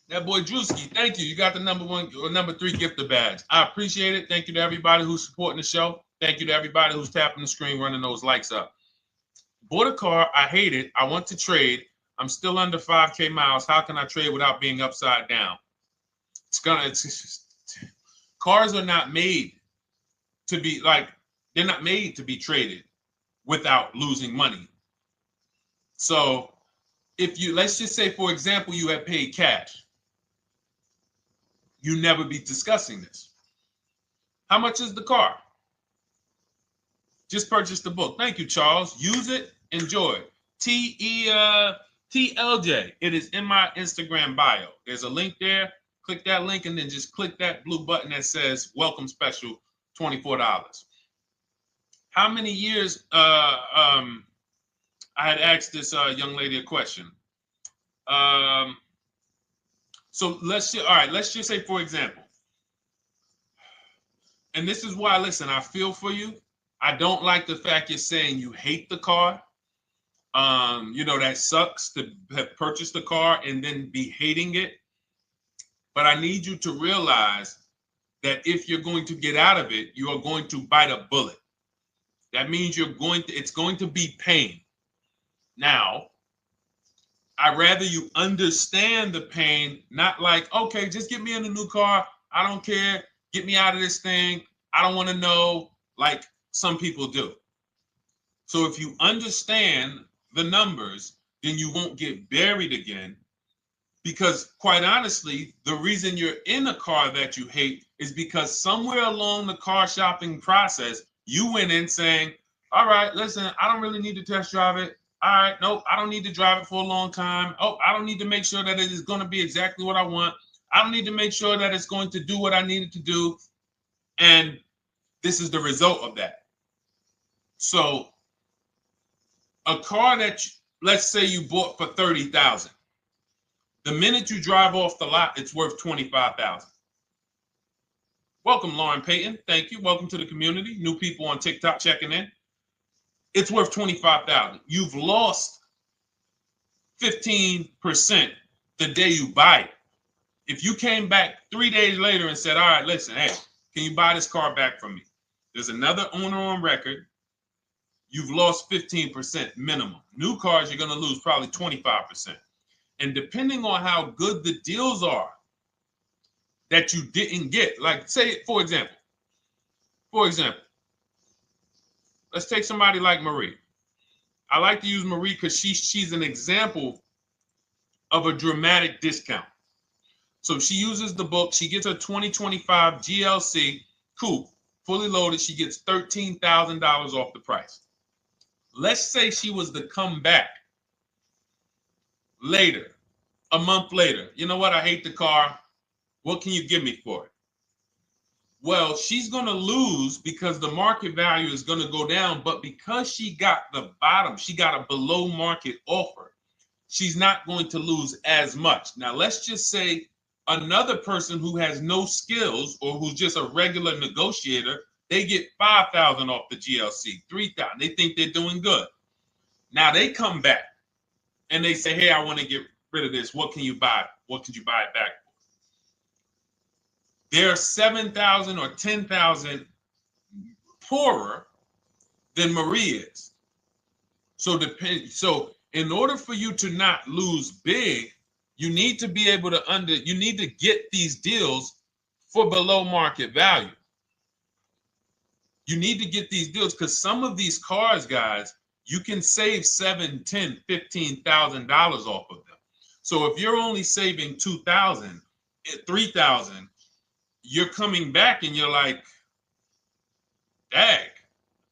That boy Drewski, thank you. You got the number 1 or number 3 gifter badge. I appreciate it. Thank you to everybody who's supporting the show. Thank you to everybody who's tapping the screen, running those likes up. Bought a car. I hate it. I want to trade. I'm still under 5K miles. How can I trade without being upside down? Cars are not made to be they're not made to be traded without losing money. So if you, let's just say, for example, you have paid cash, you never be discussing this. How much is the car? Just purchase the book. Thank you, Charles. Use it, enjoy it. TLJ. It is in my Instagram bio. There's a link there. Click that link and then just click that blue button that says welcome special, $24. How many years I had asked this young lady a question. So let's just say, for example, and this is why, listen, I feel for you. I don't like the fact you're saying you hate the car. That sucks to have purchased a car and then be hating it. But I need you to realize that if you're going to get out of it, you are going to bite a bullet. That means it's going to be pain. Now, I'd rather you understand the pain, not like, okay, just get me in a new car. I don't care. Get me out of this thing. I don't want to know, like some people do. So if you understand the numbers, then you won't get buried again. Because quite honestly, the reason you're in a car that you hate is because somewhere along the car shopping process, you went in saying, all right, listen, I don't really need to test drive it. All right, nope, I don't need to drive it for a long time. Oh, I don't need to make sure that it is going to be exactly what I want. I don't need to make sure that it's going to do what I need it to do. And this is the result of that. So a car that, let's say you bought for $30,000. The minute you drive off the lot, it's worth $25,000. Welcome, Lauren Payton. Thank you. Welcome to the community. New people on TikTok checking in. It's worth $25,000. You've lost 15% the day you buy it. If you came back 3 days later and said, all right, listen, hey, can you buy this car back from me? There's another owner on record. You've lost 15% minimum. New cars, you're going to lose probably 25%. And depending on how good the deals are that you didn't get, like say, for example, let's take somebody like Marie. I like to use Marie because she's an example of a dramatic discount. So she uses the book. She gets her 2025 GLC coupe, fully loaded. She gets $13,000 off the price. Let's say she was to come back later, a month later. You know what? I hate the car. What can you give me for it? Well, she's going to lose because the market value is going to go down. But because she got the bottom, she got a below market offer, she's not going to lose as much. Now, let's just say another person who has no skills or who's just a regular negotiator, they get $5,000 off the GLC, $3,000. They think they're doing good. Now they come back and they say, hey, I want to get rid of this. What can you buy? What could you buy it back for? They're 7,000 or 10,000 poorer than Marie is. So in order for you to not lose big, you need to be able to you need to get these deals for below market value. You need to get these deals because some of these cars, guys, you can save $7,000, $10,000, $15,000 off of them. So if you're only saving $2,000, $3,000, you're coming back and you're like, dang,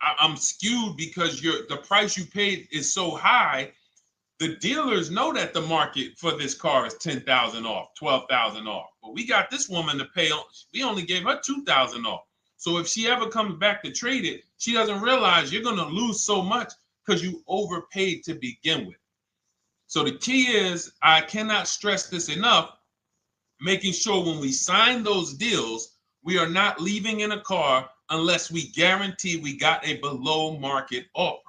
I'm skewed because the price you paid is so high. The dealers know that the market for this car is $10,000 off, $12,000 off. But we got this woman to pay, we only gave her $2,000 off. So if she ever comes back to trade it, she doesn't realize you're going to lose so much because you overpaid to begin with. So the key is, I cannot stress this enough, making sure when we sign those deals, we are not leaving in a car unless we guarantee we got a below market offer.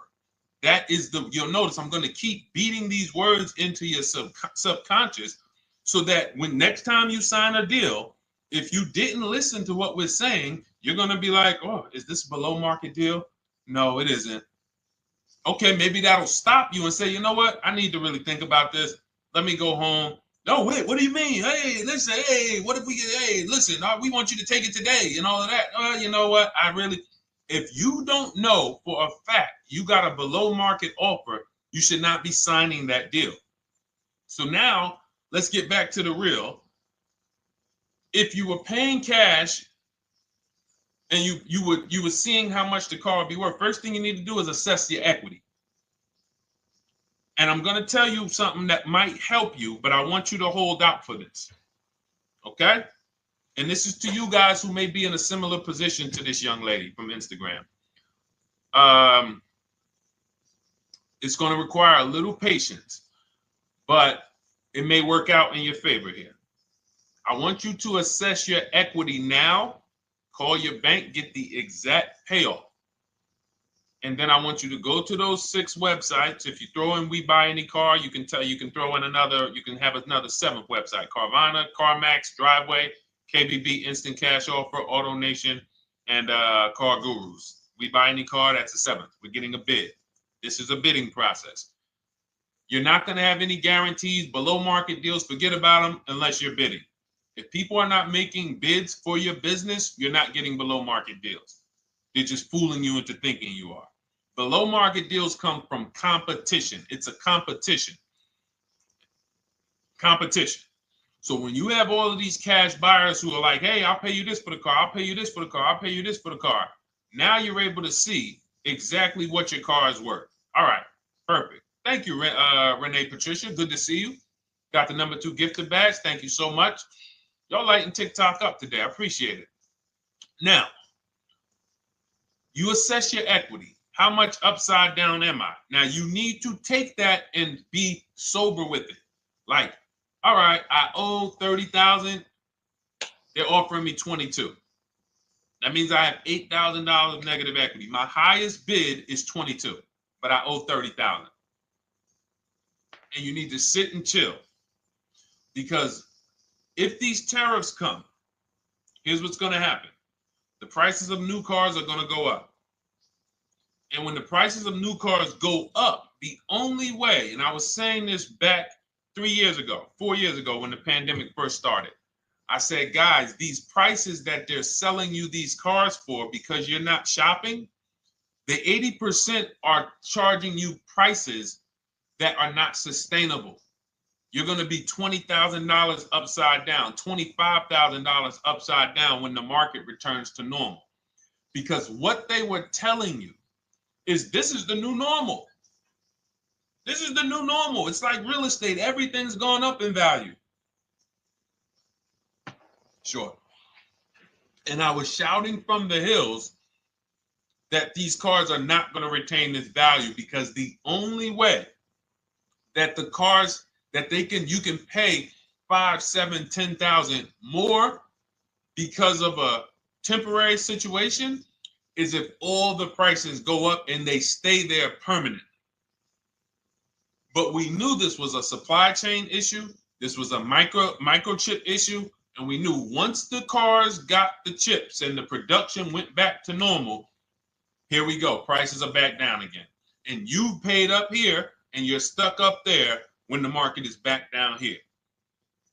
That is you'll notice I'm going to keep beating these words into your subconscious so that when next time you sign a deal, if you didn't listen to what we're saying, you're going to be like, oh, is this a below market deal? No, it isn't. Okay, maybe that'll stop you and say, you know what? I need to really think about this. Let me go home. No, wait, what do you mean? Hey, listen, hey, what if we get, hey, listen, we want you to take it today and all of that. You know what? If you don't know for a fact you got a below market offer, you should not be signing that deal. So now let's get back to the real. If you were paying cash and you were seeing how much the car would be worth, first thing you need to do is assess your equity. And I'm going to tell you something that might help you, but I want you to hold out for this. Okay? And this is to you guys who may be in a similar position to this young lady from Instagram. It's going to require a little patience, but it may work out in your favor here. I want you to assess your equity now. Call your bank, get the exact payoff. And then I want you to go to those 6 websites. If you throw in We Buy Any Car, you can throw in you can have another 7th website: Carvana, CarMax, Driveway, KBB, Instant Cash Offer, AutoNation, and Car Gurus. We Buy Any Car, that's the 7th. We're getting a bid. This is a bidding process. You're not going to have any guarantees, below market deals. Forget about them unless you're bidding. If people are not making bids for your business, you're not getting below market deals. They're just fooling you into thinking you are. Below market deals come from competition. It's a competition. Competition. So when you have all of these cash buyers who are like, hey, I'll pay you this for the car, I'll pay you this for the car, I'll pay you this for the car. Now you're able to see exactly what your car is worth. All right, perfect. Thank you, Renee Patricia. Good to see you. Got the number 2 gifted badge. Thank you so much. Y'all lighting TikTok up today. I appreciate it. Now, you assess your equity. How much upside down am I? Now, you need to take that and be sober with it. Like, all right, I owe $30,000. They're offering me 22. That means I have $8,000 negative equity. My highest bid is 22, but I owe 30,000. And you need to sit and chill, because if these tariffs come, here's what's going to happen. The prices of new cars are going to go up. And when the prices of new cars go up, the only way, and I was saying this back 4 years ago, when the pandemic first started, I said, guys, these prices that they're selling you these cars for, because you're not shopping, the 80% are charging you prices that are not sustainable. You're going to be $20,000 upside down, $25,000 upside down when the market returns to normal. Because what they were telling you is this is the new normal. This is the new normal. It's like real estate. Everything's gone up in value. Sure. And I was shouting from the hills that these cars are not going to retain this value, because the only way that the cars that you can pay 5, 7, 10,000 more because of a temporary situation is if all the prices go up and they stay there permanently. But we knew this was a supply chain issue. This was a microchip issue. And we knew once the cars got the chips and the production went back to normal, here we go. Prices are back down again. And you paid up here and you're stuck up there when the market is back down here.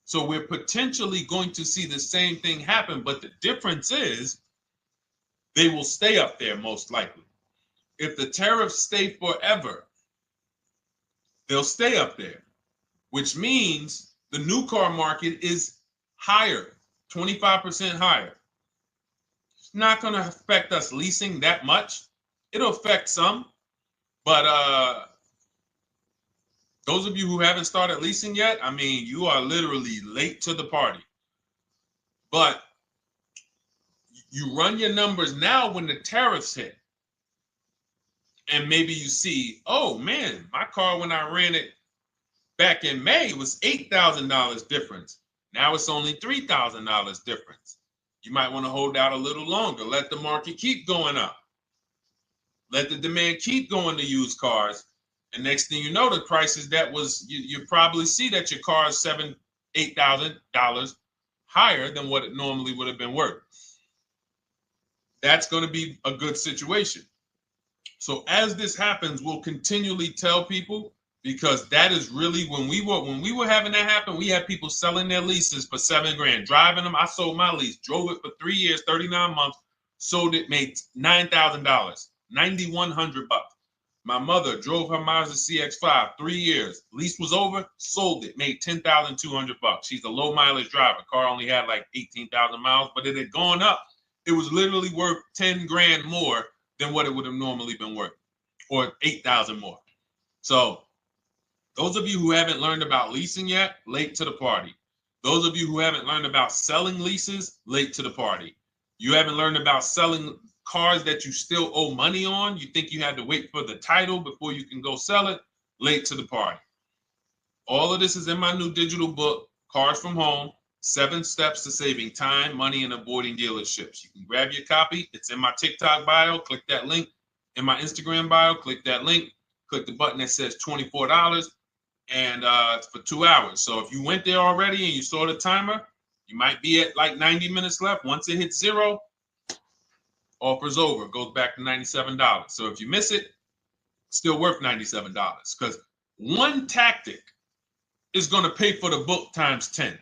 So we're potentially going to see the same thing happen. But the difference is they will stay up there most likely. If the tariffs stay forever, they'll stay up there, which means the new car market is higher, 25% higher. It's not going to affect us leasing that much. It'll affect some, but those of you who haven't started leasing yet, I mean, you are literally late to the party. But you run your numbers now when the tariffs hit. And maybe you see, oh man, my car when I ran it back in May was $8,000 difference. Now it's only $3,000 difference. You might want to hold out a little longer. Let the market keep going up. Let the demand keep going to used cars. And next thing you know, the prices that was, you probably see that your car is $7,000, $8,000 higher than what it normally would have been worth. That's going to be a good situation. So as this happens, we'll continually tell people, because that is really when we were having that happen, we had people selling their leases for $7,000, driving them. I sold my lease, drove it for 3 years, 39 months, sold it, made $9,000, $9,100. My mother drove her Mazda CX-5, 3 years, lease was over, sold it, made $10,200. She's a low mileage driver. Car only had like 18,000 miles, but it had gone up. It was literally worth $10,000 more than what it would have normally been worth, or 8,000 more. So those of you who haven't learned about leasing yet, late to the party. Those of you who haven't learned about selling leases, late to the party. You haven't learned about selling cars that you still owe money on. You think you had to wait for the title before you can go sell it, late to the party. All of this is in my new digital book, Cars from Home, 7 Steps to Saving Time, Money, and Avoiding Dealerships. You can grab your copy. It's in my TikTok bio. Click that link. in my Instagram bio. Click that link. Click the button that says $24, and it's for 2 hours. So if you went there already and you saw the timer, you might be at like 90 minutes left. Once it hits 0, offer's over. It goes back to $97. So if you miss it, still worth $97, because one tactic is going to pay for the book times 10.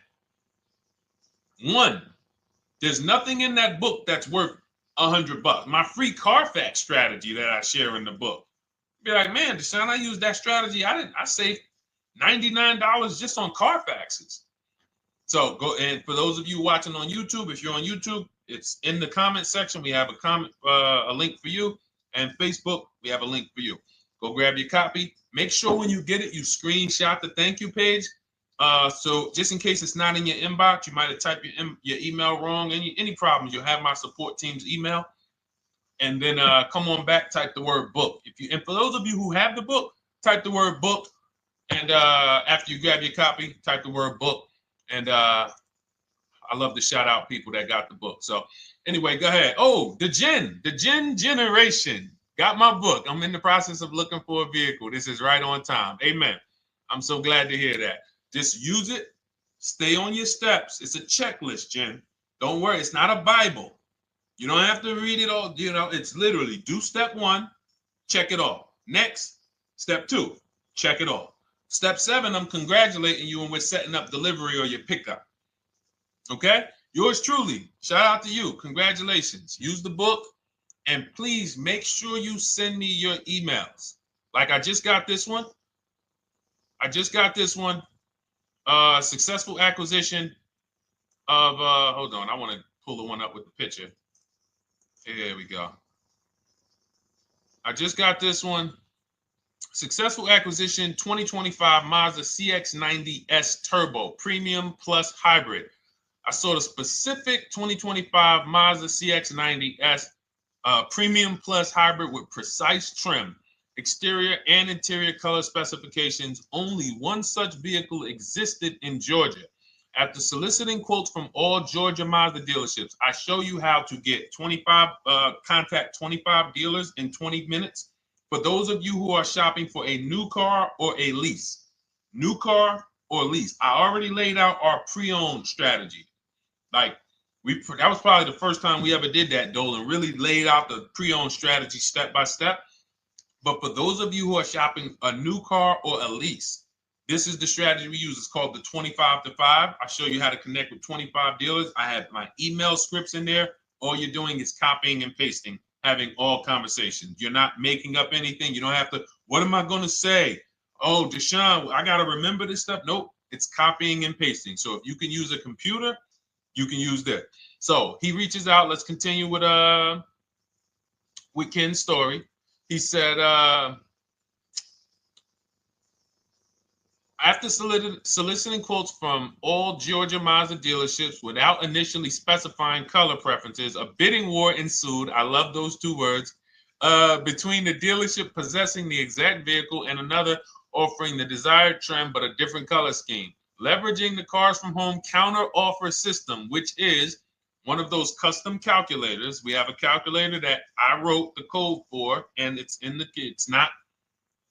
One. There's nothing in that book that's worth $100. My free Carfax strategy that I share in the book. Be like, man, Deshone, I used that strategy. I saved $99 just on Carfaxes. So go, and for those of you watching on YouTube, if you're on YouTube, it's in the comment section. We have a link for you, and Facebook, we have a link for you. Go grab your copy. Make sure when you get it, you screenshot the thank you page. So just in case it's not in your inbox, you might have typed your email wrong. Any problems, you'll have my support team's email. And then come on back, type the word book. And for those of you who have the book, type the word book. And after you grab your copy, type the word book. And I love to shout out people that got the book. So anyway, go ahead. Oh, the Gen Generation got my book. I'm in the process of looking for a vehicle. This is right on time. Amen. I'm so glad to hear that. Just use it. Stay on your steps. It's a checklist, Jen. Don't worry. It's not a Bible. You don't have to read it all. You know, it's literally do step 1, check it off. Next, step 2, check it off. Step 7, I'm congratulating you and we're setting up delivery or your pickup. Okay? Yours truly. Shout out to you. Congratulations. Use the book, and please make sure you send me your emails. Like I just got this one. Successful acquisition of, hold on, I want to pull the one up with the picture. Here we go. I just got this one. Successful acquisition 2025 Mazda CX-90S Turbo Premium Plus Hybrid. I saw the specific 2025 Mazda CX-90S Premium Plus Hybrid with precise trim, exterior and interior color specifications. Only one such vehicle existed in Georgia. After soliciting quotes from all Georgia Mazda dealerships, I show you how to get contact 25 dealers in 20 minutes. For those of you who are shopping for a new car or a lease, new car or lease, I already laid out our pre-owned strategy. Like that was probably the first time we ever did that, Dolan, really laid out the pre-owned strategy step by step. But for those of you who are shopping a new car or a lease, this is the strategy we use. It's called the 25 to 5. I show you how to connect with 25 dealers. I have my email scripts in there. All you're doing is copying and pasting, having all conversations. You're not making up anything. You don't have to, what am I going to say? Oh, Deshone, I got to remember this stuff. Nope, it's copying and pasting. So if you can use a computer, you can use that. So he reaches out. Let's continue with Ken's story. He said, after soliciting quotes from all Georgia Mazda dealerships without initially specifying color preferences, a bidding war ensued. I love those 2 words. Between the dealership possessing the exact vehicle and another offering the desired trim but a different color scheme. Leveraging the Cars from Home counter offer system, which is one of those custom calculators. We have a calculator that I wrote the code for, and it's not.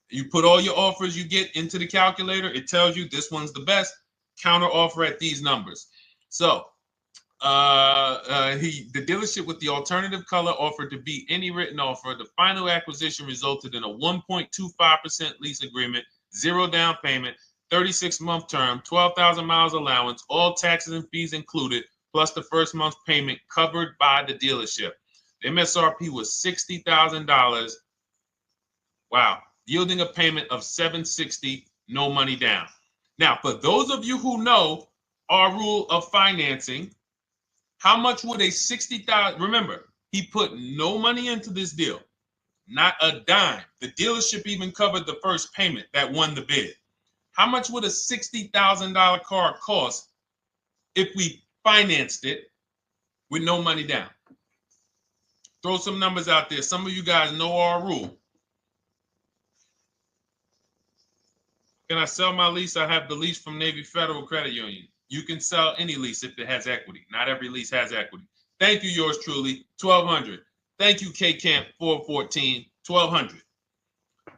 You put all your offers you get into the calculator. It tells you this one's the best. Counter offer at these numbers. So the dealership with the alternative color offered to beat any written offer. The final acquisition resulted in a 1.25% lease agreement, 0 down payment, 36-month term, 12,000 miles allowance, all taxes and fees included, plus the first month's payment covered by the dealership. The MSRP was $60,000. Wow. Yielding a payment of $760, no money down. Now, for those of you who know our rule of financing, how much would a $60,000, remember, he put no money into this deal, not a dime. The dealership even covered the first payment that won the bid. How much would a $60,000 car cost if we financed it with no money down? Throw some numbers out there. Some of you guys know our rule. Can I sell my lease? I have the lease from Navy Federal Credit Union. You can sell any lease if it has equity. Not every lease has equity. Thank you, yours truly, 1200. Thank you, K Camp 414, $1,200.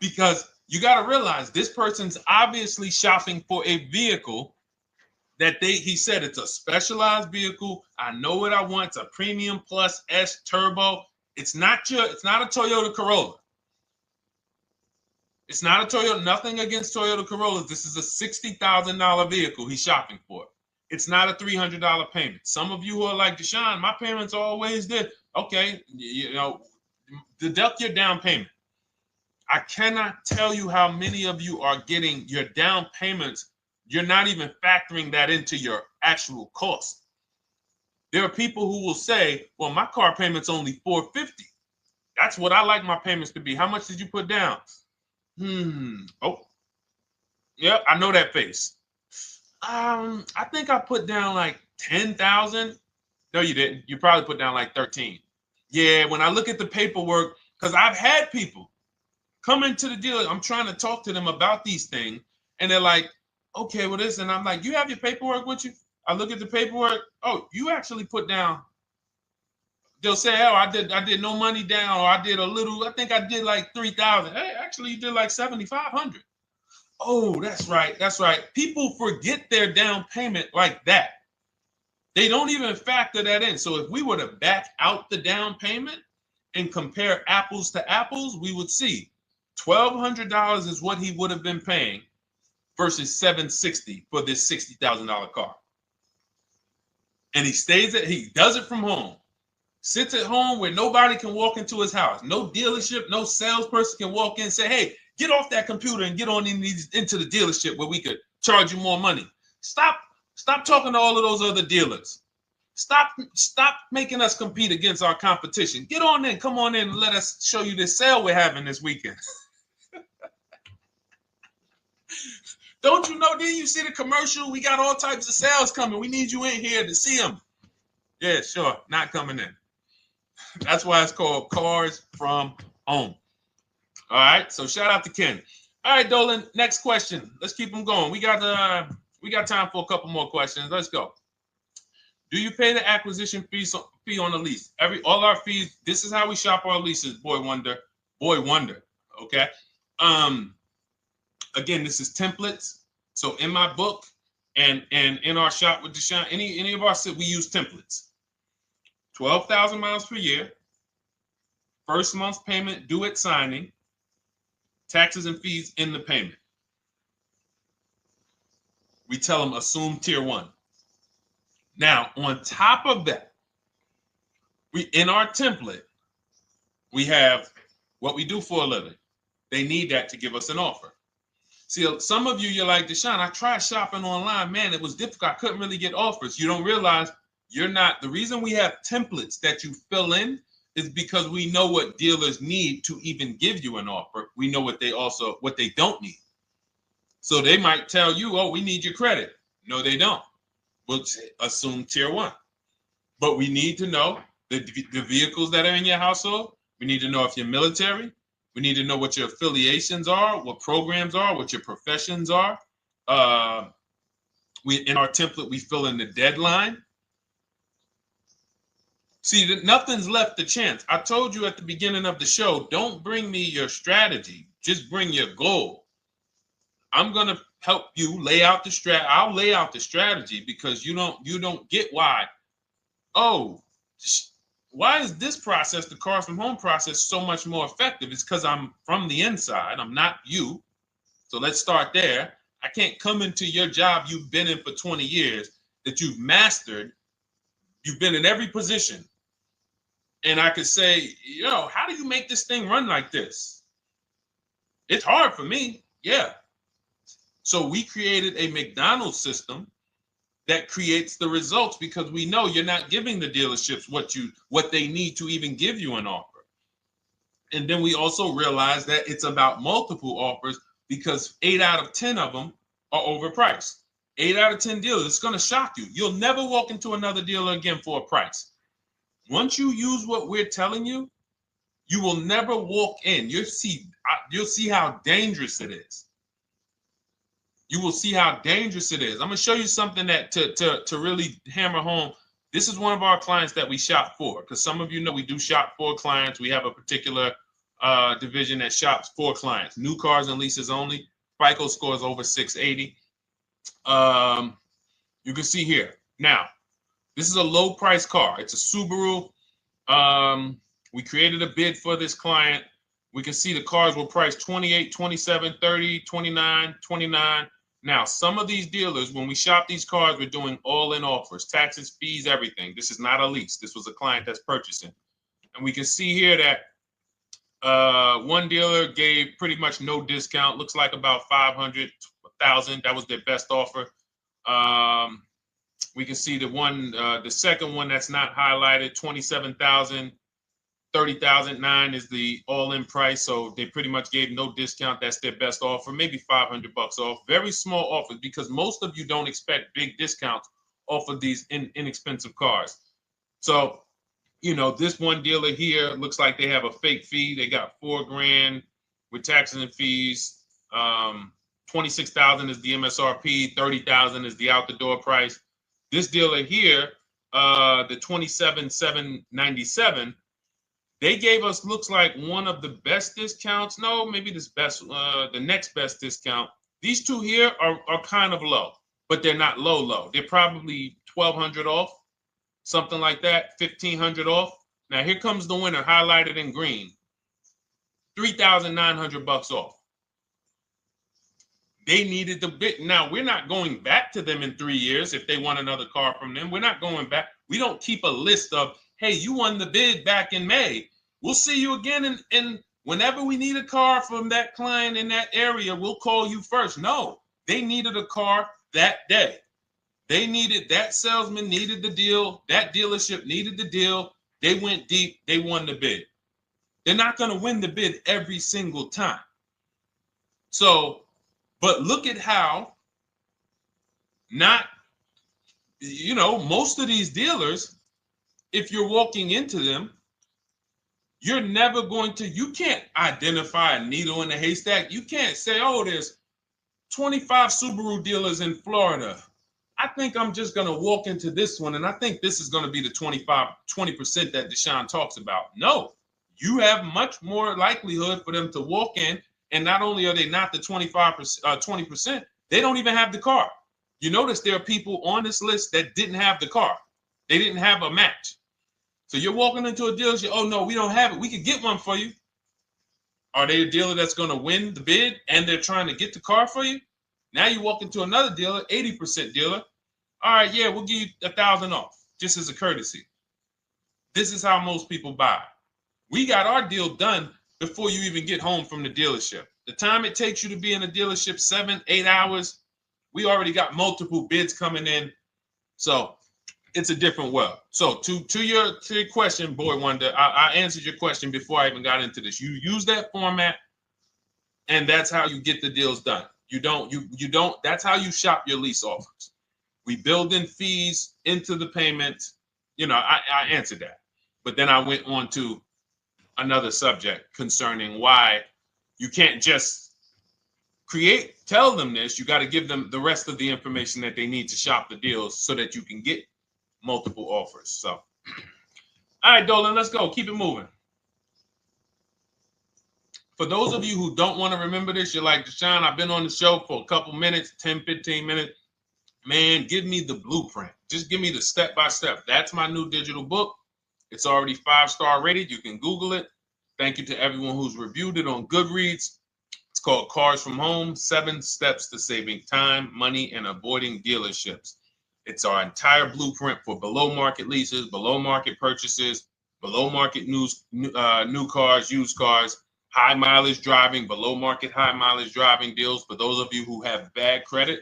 Because you got to realize this person's obviously shopping for a vehicle that he said it's a specialized vehicle. I know what I want. It's a premium plus S turbo. It's not a Toyota Corolla. It's not a Toyota, nothing against Toyota Corollas. This is a $60,000 vehicle he's shopping for. It's not a $300 payment. Some of you who are like, Deshone, my payments are always there. Okay, deduct your down payment. I cannot tell you how many of you are getting your down payments. You're not even factoring that into your actual cost. There are people who will say, well, my car payment's only $450. That's what I like my payments to be. How much did you put down? Oh, yeah, I know that face. I think I put down like 10,000. No, you didn't. You probably put down like 13. Yeah, when I look at the paperwork, because I've had people come into the dealer, I'm trying to talk to them about these things, and they're like, okay, well, this, and I'm like, you have your paperwork with you? I look at the paperwork. Oh, you actually put down. They'll say, oh, I did no money down, or I did a little. I think I did like 3,000. Hey, actually, you did like 7,500. Oh, that's right. That's right. People forget their down payment like that. They don't even factor that in. So if we were to back out the down payment and compare apples to apples, we would see $1,200 is what he would have been paying versus $760 for this $60,000 car. And he does it from home. Sits at home where nobody can walk into his house. No dealership, no salesperson can walk in and say, hey, get off that computer and get on into the dealership where we could charge you more money. Stop talking to all of those other dealers. Stop making us compete against our competition. Get on in, come on in and let us show you this sale we're having this weekend. Don't you know, didn't you see the commercial? We got all types of sales coming. We need you in here to see them. Yeah, sure, not coming in. That's why it's called Cars from Home. All right, so shout out to Ken. All right, Dolan, next question. Let's keep them going. We got time for a couple more questions. Let's go. Do you pay the acquisition fee on the lease? All our fees, this is how we shop our leases, Boy Wonder. Okay. Again, this is templates. So in my book and in our shop with Deshone, any of our we use templates. 12,000 miles per year, first month's payment due at signing, taxes and fees in the payment. We tell them assume tier 1. Now, on top of that, in our template, we have what we do for a living. They need that to give us an offer. See, some of you, you're like, Deshone, I tried shopping online. Man, it was difficult. I couldn't really get offers. You don't realize you're not. The reason we have templates that you fill in is because we know what dealers need to even give you an offer. We know what they don't need. So they might tell you, oh, we need your credit. No, they don't. We'll assume tier 1. But we need to know the vehicles that are in your household. We need to know if you're military. We need to know what your affiliations are, what programs are, what your professions are. In our template, we fill in the deadline. See, nothing's left to chance. I told you at the beginning of the show, don't bring me your strategy. Just bring your goal. I'm going to help you lay out the strat. I'll lay out the strategy because you don't get why. Oh, why is this process, the Cars from Home process, so much more effective? It's because I'm from the inside. I'm not you. So let's start there. I can't come into your job you've been in for 20 years that you've mastered. You've been in every position. And I could say, how do you make this thing run like this? It's hard for me. Yeah. So we created a McDonald's system that creates the results because we know you're not giving the dealerships what they need to even give you an offer. And then we also realize that it's about multiple offers because 8 out of 10 of them are overpriced. 8 out of 10 dealers, it's going to shock you. You'll never walk into another dealer again for a price. Once you use what we're telling you, you will never walk in. You'll see how dangerous it is. You will see how dangerous it is. I'm going to show you something that to really hammer home. This is one of our clients that we shop for because some of you know we do shop for clients. We have a particular division that shops for clients. New cars and leases only. FICO scores over 680. You can see here. Now, this is a low price car. It's a Subaru. We created a bid for this client. We can see the cars were priced 28, 27, 30, 29, 29. Now, some of these dealers, when we shop these cars, we're doing all-in offers, taxes, fees, everything. This is not a lease. This was a client that's purchasing. And we can see here that one dealer gave pretty much no discount. Looks like about 500, 1,000. That was their best offer. We can see the second one that's not highlighted, 27,000. 30,009 is the all-in price, so they pretty much gave no discount. That's their best offer, maybe $500 off. Very small offers because most of you don't expect big discounts off of these inexpensive cars. So, you know, this one dealer here looks like they have a fake fee. They got $4,000 with taxes and fees. 26,000 is the MSRP. 30,000 is the out-the-door price. This dealer here, the 27,797. They gave us, looks like, one of the best discounts. No, maybe the next best discount. These two here are kind of low, but they're not low. They're probably 1,200 off, something like that, 1,500 off. Now here comes the winner, highlighted in green, 3,900 bucks off. They needed the bid. Now we're not going back to them in 3 years if they want another car from them. We're not going back. We don't keep a list of, hey, you won the bid back in May. We'll see you again. And whenever we need a car from that client in that area, we'll call you first. No, they needed a car that day. They needed, that salesman needed the deal. That dealership needed the deal. They went deep. They won the bid. They're not going to win the bid every single time. So, but look at how most of these dealers, if you're walking into them, you're never going to, you can't identify a needle in a haystack. You can't say, oh, there's 25 Subaru dealers in Florida. I think I'm just going to walk into this one, and I think this is going to be the 20% that Deshone talks about. No, you have much more likelihood for them to walk in, and not only are they not the 20%, they don't even have the car. You notice there are people on this list that didn't have the car. They didn't have a match. So you're walking into a dealership, oh no, we don't have it. We could get one for you. Are they a dealer that's going to win the bid and they're trying to get the car for you? Now you walk into another dealer, 80% dealer. All right, yeah, we'll give you 1,000 off, just as a courtesy. This is how most people buy. We got our deal done before you even get home from the dealership. The time it takes you to be in a dealership, 7-8 hours, we already got multiple bids coming in. So it's a different world. So to your question, Boy Wonder, I answered your question before I even got into this. You use that format, and that's how you get the deals done. You don't, that's how you shop your lease offers. We build in fees into the payments. I answered that. But then I went on to another subject concerning why you can't just tell them this. You got to give them the rest of the information that they need to shop the deals so that you can get multiple offers. So, all right, Dolan, let's go. Keep it moving. For those of you who don't want to remember this, you're like, Deshone, I've been on the show for a couple minutes, 10, 15 minutes. Man, give me the blueprint. Just give me the step-by-step. That's my new digital book. It's already 5-star rated. You can Google it. Thank you to everyone who's reviewed it on Goodreads. It's called Cars from Home, 7 Steps to Saving Time, Money, and Avoiding Dealerships. It's our entire blueprint for below market leases, below market purchases, below market new cars, used cars, high mileage driving, below market high mileage driving deals. For those of you who have bad credit,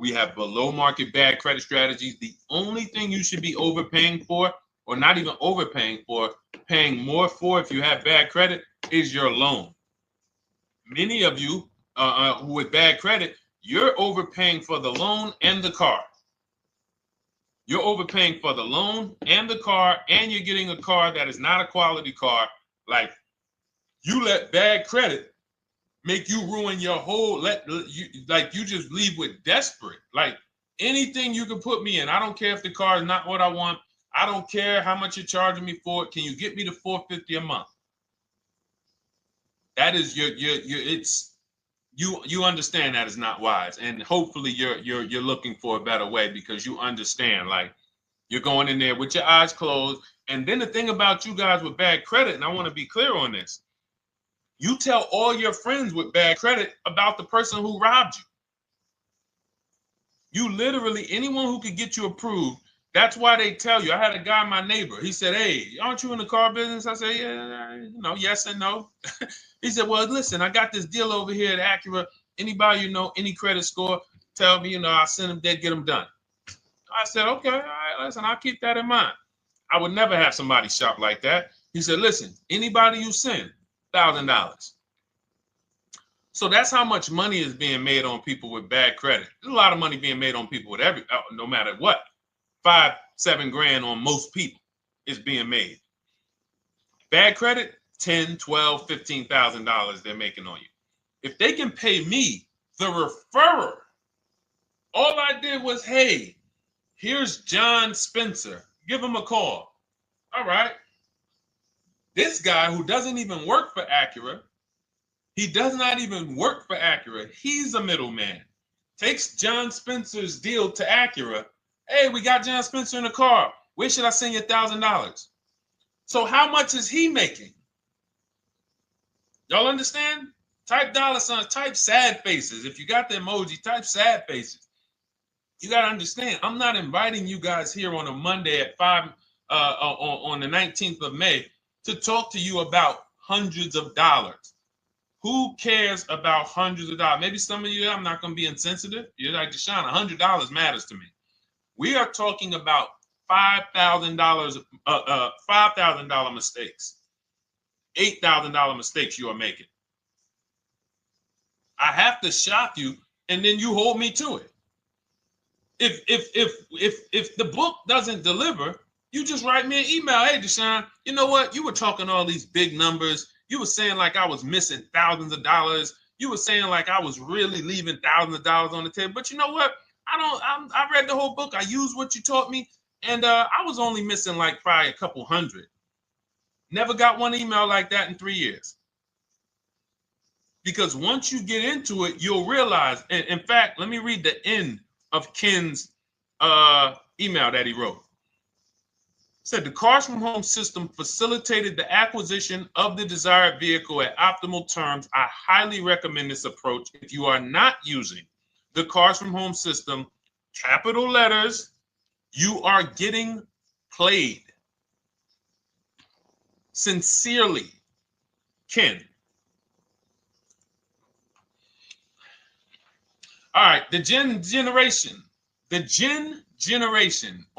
we have below market bad credit strategies. The only thing you should be overpaying for, or not even overpaying for, paying more for if you have bad credit, is your loan. Many of you who with bad credit, you're overpaying for the loan and the car. You're overpaying for the loan and the car, and you're getting a car that is not a quality car. Like, you let bad credit make you ruin your whole, you just leave with desperate. Like, anything you can put me in. I don't care if the car is not what I want. I don't care how much you're charging me for it. Can you get me to $450 a month? That is you understand that is not wise, and hopefully you're looking for a better way, because you understand, like, you're going in there with your eyes closed. And then the thing about you guys with bad credit, and I want to be clear on this, you tell all your friends with bad credit about the person who robbed you. You literally, anyone who could get you approved, that's why they tell you. I had a guy, my neighbor, he said, "Hey, aren't you in the car business?" I said, "Yeah, yes and no." He said, "Well, listen, I got this deal over here at Acura. Anybody any credit score, tell me, I'll send them there, get them done." I said, "Okay, all right, listen, I'll keep that in mind." I would never have somebody shop like that. He said, "Listen, anybody you send, $1,000. So that's how much money is being made on people with bad credit. There's a lot of money being made on people with no matter what. 5-7 grand on most people is being made. Bad credit, $10, $12, $15,000 they're making on you. If they can pay me, the referrer, all I did was, hey, here's John Spencer. Give him a call. All right. This guy who doesn't even work for Acura, he does not even work for Acura. He's a middleman. Takes John Spencer's deal to Acura. Hey, we got John Spencer in the car. Where should I send you $1,000? So how much is he making? Y'all understand? Type dollar signs, type sad faces. If you got the emoji, type sad faces. You got to understand, I'm not inviting you guys here on a Monday at 5 on the 19th of May to talk to you about hundreds of dollars. Who cares about hundreds of dollars? Maybe some of you, I'm not going to be insensitive. You're like, Deshone, $100 matters to me. We are talking about $5,000 mistakes, $8,000 mistakes you are making. I have to shock you, and then you hold me to it. If the book doesn't deliver, you just write me an email. Hey, Deshone, you know what? You were talking all these big numbers. You were saying like I was missing thousands of dollars. You were saying like I was really leaving thousands of dollars on the table. But you know what? I read the whole book. I used what you taught me, and I was only missing like probably a couple hundred. Never got one email like that in 3 years. Because once you get into it, you'll realize. And in fact, let me read the end of Ken's email that he wrote. It said, the Cars from Home system facilitated the acquisition of the desired vehicle at optimal terms. I highly recommend this approach. If you are not using the Cars from Home system, capital letters, you are getting played. Sincerely, Ken. All right, the Gen Generation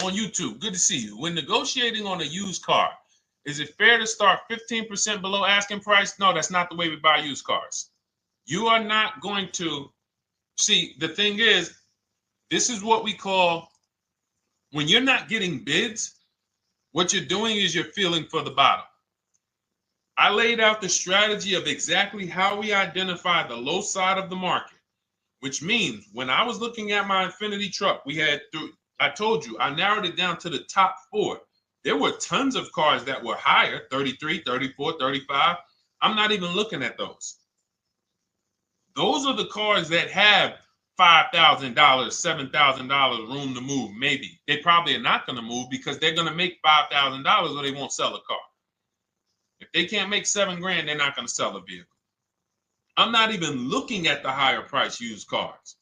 on YouTube. Good to see you. When negotiating on a used car, is it fair to start 15% below asking price? No, that's not the way we buy used cars. You are not going to see. The thing is, this is what we call, when you're not getting bids, what you're doing is you're feeling for the bottom. I laid out the strategy of exactly how we identify the low side of the market. Which means when I was looking at my Infinity truck, I told you, I narrowed it down to the top 4. There were tons of cars that were higher, 33, 34, 35. I'm not even looking at those. Those are the cars that have $5,000, $7,000 room to move, maybe. They probably are not going to move because they're going to make $5,000 or they won't sell a car. If they can't make $7 grand, they're not going to sell a vehicle. I'm not even looking at the higher price used cars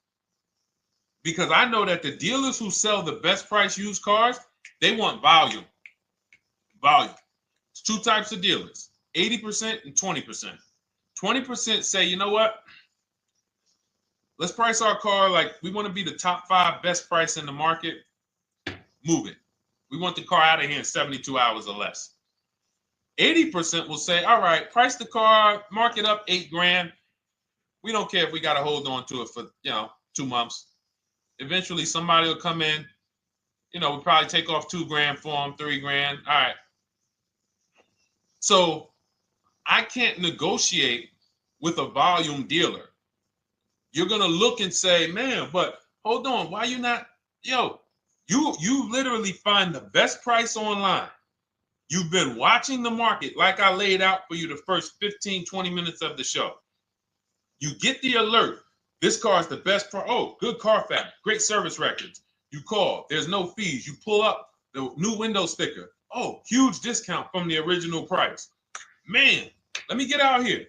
because I know that the dealers who sell the best price used cars, they want volume. Volume. It's 2 types of dealers, 80% and 20%. 20% say, you know what? Let's price our car like we want to be the top 5 best price in the market. Move it. We want the car out of here in 72 hours or less. 80% will say, all right, price the car, mark it up 8 grand. We don't care if we got to hold on to it for, 2 months. Eventually, somebody will come in. We'll probably take off 2 grand for them, 3 grand. All right. So I can't negotiate with a volume dealer. You're going to look and say, man, but hold on. Why you not? You literally find the best price online. You've been watching the market like I laid out for you the first 15, 20 minutes of the show. You get the alert. This car is the best car. Oh, good Carfax, great service records. You call. There's no fees. You pull up the new window sticker. Oh, huge discount from the original price. Man, let me get out here.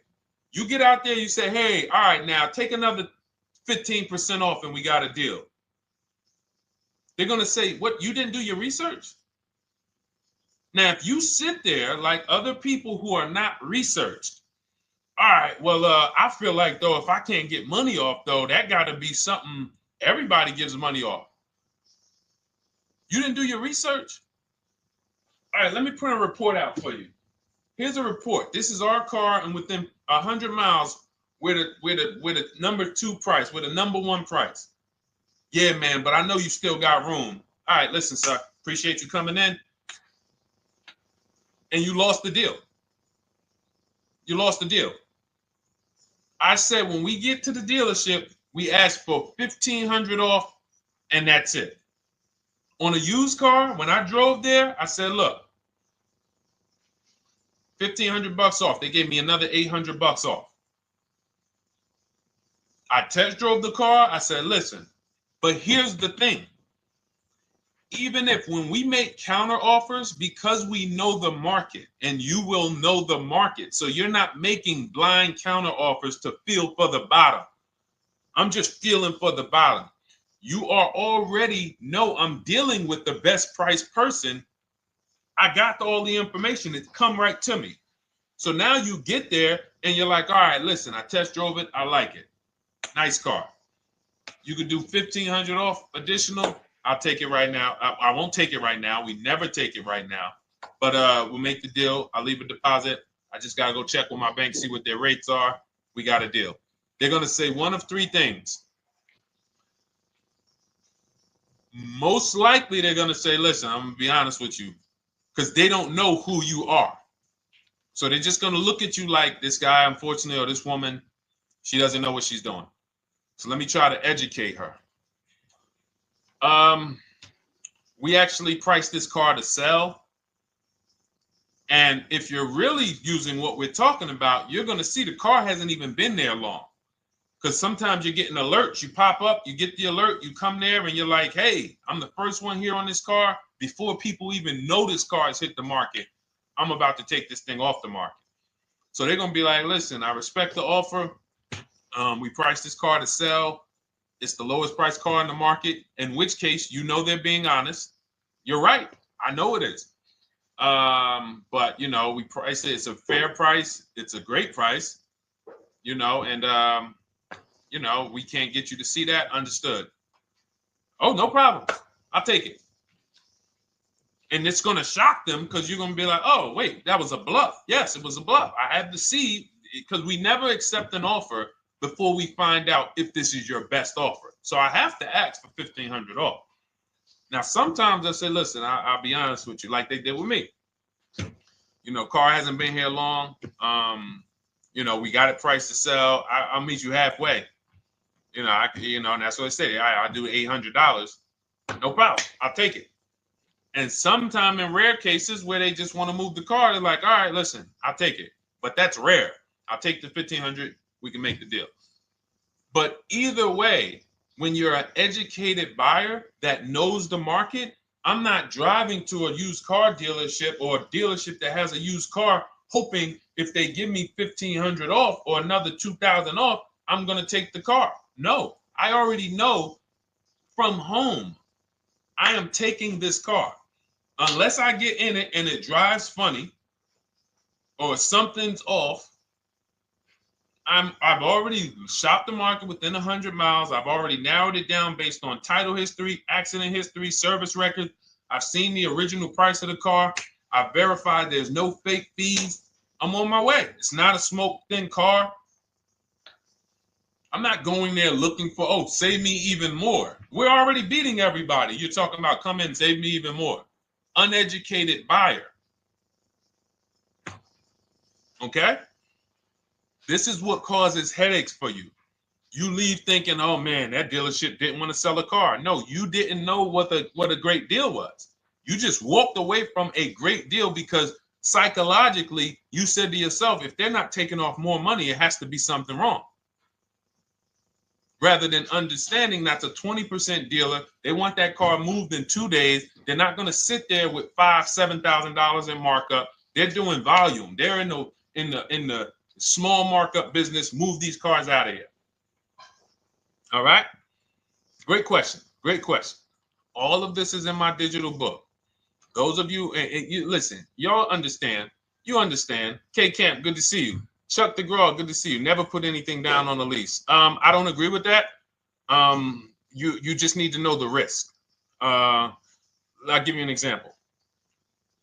You get out there, you say, hey, all right, now take another 15% off and we got a deal. They're going to say, what, you didn't do your research? Now, if you sit there like other people who are not researched, all right, well, I feel like, though, if I can't get money off, though, that got to be something everybody gives money off. You didn't do your research? All right, let me print a report out for you. Here's a report. This is our car, and within 100 miles, we're the number 2 price, we're the number 1 price. Yeah, man, but I know you still got room. All right, listen, sir, appreciate you coming in. And you lost the deal. You lost the deal. I said when we get to the dealership, we ask for $1,500 off, and that's it. On a used car, when I drove there, I said, look, $1,500 off. They gave me another $800 off. I test drove the car. I said, listen, but here's the thing. Even if when we make counter offers, because we know the market, and you will know the market, so you're not making blind counter offers to feel for the bottom. I'm just feeling for the bottom. You are already know I'm dealing with the best price person. I got all the information. It come right to me. So now you get there and you're like, all right, listen, I test drove it. I like it. Nice car. You could do $1,500 off additional. I'll take it right now. I won't take it right now. We never take it right now. But we'll make the deal. I'll leave a deposit. I just got to go check with my bank, see what their rates are. We got a deal. They're going to say one of 3 things. Most likely they're going to say, listen, I'm going to be honest with you, because they don't know who you are. So they're just going to look at you like this guy, unfortunately, or this woman, she doesn't know what she's doing. So let me try to educate her. We actually priced this car to sell. And if you're really using what we're talking about, you're going to see the car hasn't even been there long. Because sometimes you're getting alerts. You pop up, you get the alert, you come there, and you're like, hey, I'm the first one here on this car. Before people even know this car has hit the market, I'm about to take this thing off the market. So they're going to be like, listen, I respect the offer. We priced this car to sell. It's the lowest price car in the market, in which case, you know, they're being honest. You're right. I know it is. But, you know, we price it. It's a fair price. It's a great price, you know, and, you know, we can't get you to see that. Understood. Oh, no problem. I'll take it. And it's going to shock them because you're going to be like, oh, wait, that was a bluff. Yes, it was a bluff. I had to see, because we never accept an offer before we find out if this is your best offer. So I have to ask for $1,500 off. Now, sometimes I say, listen, I'll be honest with you, like they did with me. You know, car hasn't been here long. You know, we got it priced to sell. I'll meet you halfway. You know, and that's what I say. I do $800. No problem. I'll take it. And sometimes in rare cases where they just want to move the car, they're like, all right, listen, I'll take it. But that's rare. I'll take the $1,500. We can make the deal. But either way, when you're an educated buyer that knows the market, I'm not driving to a used car dealership or a dealership that has a used car hoping if they give me $1,500 off or another $2,000 off, I'm going to take the car. No, I already know from home, I am taking this car. Unless I get in it and it drives funny or something's off, I've already shopped the market within 100 miles. I've already narrowed it down based on title history, accident history, service record. I've seen the original price of the car. I've verified there's no fake fees. I'm on my way. It's not a smoke thin car. I'm not going there looking for, oh, save me even more. We're already beating everybody. You're talking about come in, save me even more. Uneducated buyer. Okay? This is what causes headaches for you. You leave thinking, oh man, that dealership didn't want to sell a car. No, you didn't know what a great deal was. You just walked away from a great deal because psychologically you said to yourself, if they're not taking off more money, it has to be something wrong. Rather than understanding that's a 20% dealer, they want that car moved in 2 days. They're not going to sit there with $5,000-$7,000 in markup. They're doing volume. They're in the small markup business. Move these cars out of here. All right. Great question. Great question. All of this is in my digital book. Those of you, and you listen, y'all understand. You understand. K Camp, good to see you. Chuck DeGraw, good to see you. Never put anything down on a lease. I don't agree with that. You just need to know the risk. I'll give you an example.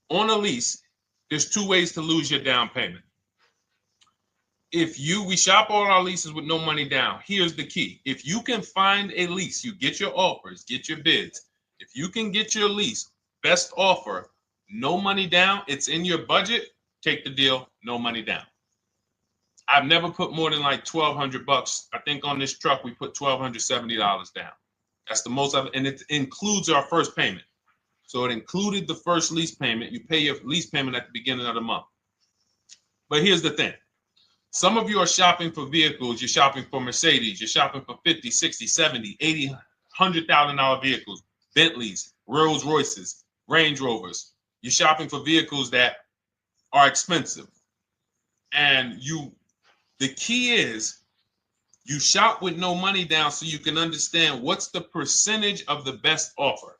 On a lease, there's 2 ways to lose your down payment. We shop all our leases with no money down. Here's the key. If you can find a lease, you get your offers, get your bids. If you can get your lease, best offer, no money down, it's in your budget, take the deal, no money down. I've never put more than like $1,200. I think on this truck, we put $1,270 down. That's the most of it. And it includes our first payment. So it included the first lease payment. You pay your lease payment at the beginning of the month. But here's the thing. Some of you are shopping for vehicles. You're shopping for Mercedes. You're shopping for 50, 60, 70, 80, $100,000 vehicles, Bentleys, Rolls Royces, Range Rovers. You're shopping for vehicles that are expensive. And the key is you shop with no money down so you can understand what's the percentage of the best offer.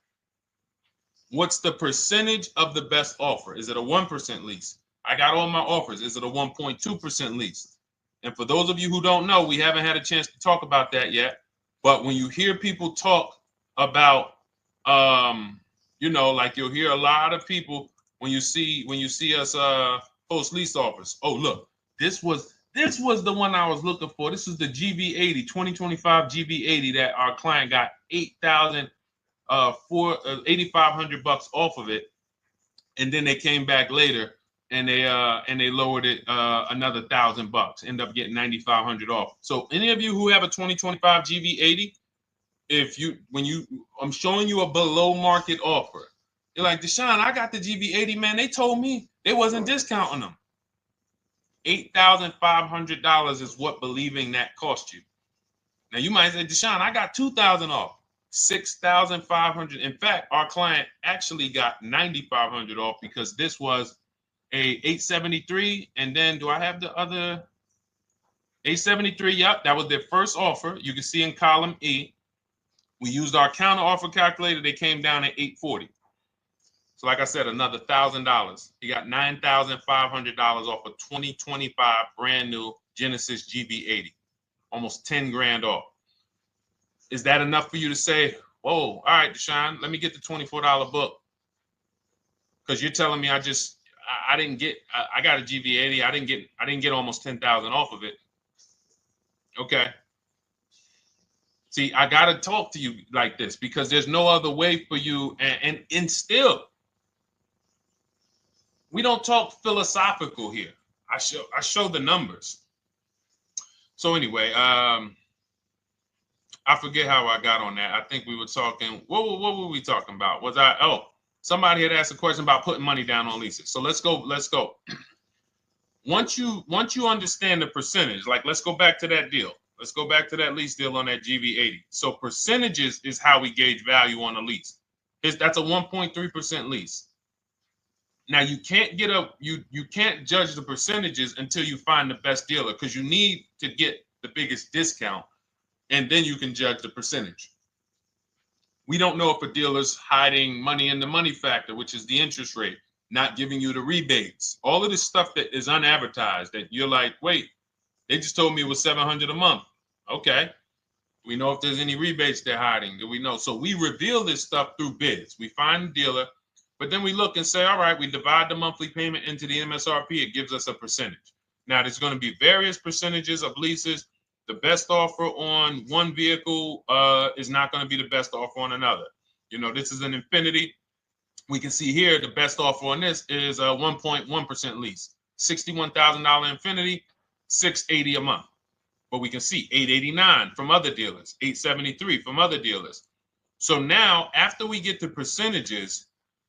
What's the percentage of the best offer? Is it a 1% lease? I got all my offers. Is it a 1.2% lease? And for those of you who don't know, we haven't had a chance to talk about that yet. But when you hear people talk about, like you'll hear a lot of people when you see us post lease offers. Oh, look, this was the one I was looking for. This is the GV80, 2025 GV80 that our client got $8,500 off of it, and then they came back later and they lowered it another $1,000. End up getting $9,500 off. So any of you who have a 2025 GV80, I'm showing you a below market offer. You're like, Deshone, I got the GV80, man. They told me they wasn't discounting them. $8,500 is what believing that cost you. Now you might say, Deshone, I got $2,000 off. $6,500. In fact, our client actually got $9,500 off because this was a 873. And then do I have the other 873? Yep, that was their first offer. You can see in column E. We used our counter offer calculator. They came down at 840. So like I said, another $1,000. He got $9,500 off a 2025 brand new Genesis GV80, almost 10 grand off. Is that enough for you to say, whoa, all right, Deshone, let me get the $24 book? Because you're telling me I got a GV80. I didn't get almost 10,000 off of it. Okay. See, I got to talk to you like this because there's no other way for you. And still, we don't talk philosophical here. I show the numbers. So anyway, I forget how I got on that. I think we were talking. What were we talking about? Somebody had asked a question about putting money down on leases. So let's go. Once you understand the percentage, like let's go back to that deal. Let's go back to that lease deal on that GV80. So percentages is how we gauge value on a lease. That's a 1.3% lease. Now you can't you can't judge the percentages until you find the best dealer because you need to get the biggest discount, and then you can judge the percentage. We don't know if a dealer's hiding money in the money factor, which is the interest rate, not giving you the rebates, all of this stuff that is unadvertised that you're like, wait, they just told me it was $700 a month. Okay. We know if there's any rebates they're hiding. Do we know? So we reveal this stuff through bids. We find the dealer, but then we look and say, all right, we divide the monthly payment into the MSRP. It gives us a percentage. Now, there's going to be various percentages of leases. The best offer on one vehicle is not going to be the best offer on another. This is an Infiniti. We can see here the best offer on this is a 1.1% lease. $61,000 Infiniti, $680 a month. But we can see $889 from other dealers, $873 from other dealers. So now, after we get the percentages,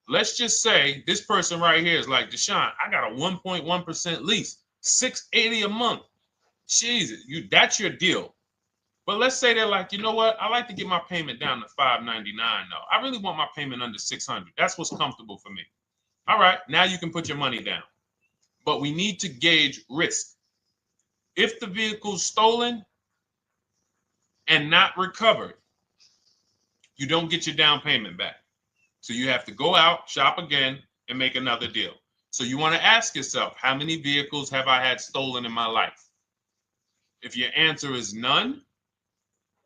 let's just say this person right here is like, Deshone, I got a 1.1% lease, $680 a month. Jesus, that's your deal. But let's say they're like, you know what? I like to get my payment down to $599 though. I really want my payment under $600. That's what's comfortable for me. All right, now you can put your money down. But we need to gauge risk. If the vehicle's stolen and not recovered, you don't get your down payment back. So you have to go out, shop again, and make another deal. So you want to ask yourself, how many vehicles have I had stolen in my life? If your answer is none,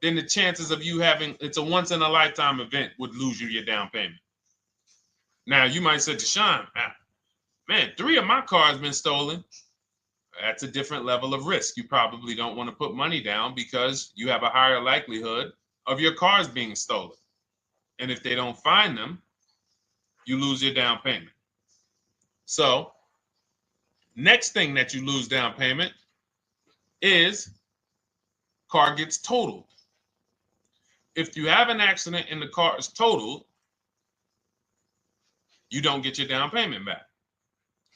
then the chances of you having, it's a once in a lifetime event, would lose you your down payment. Now you might say, Deshone, man, 3 of my cars been stolen. That's a different level of risk. You probably don't want to put money down because you have a higher likelihood of your cars being stolen. And if they don't find them, you lose your down payment. So next thing that you lose down payment is car gets totaled. If you have an accident and the car is totaled, you don't get your down payment back.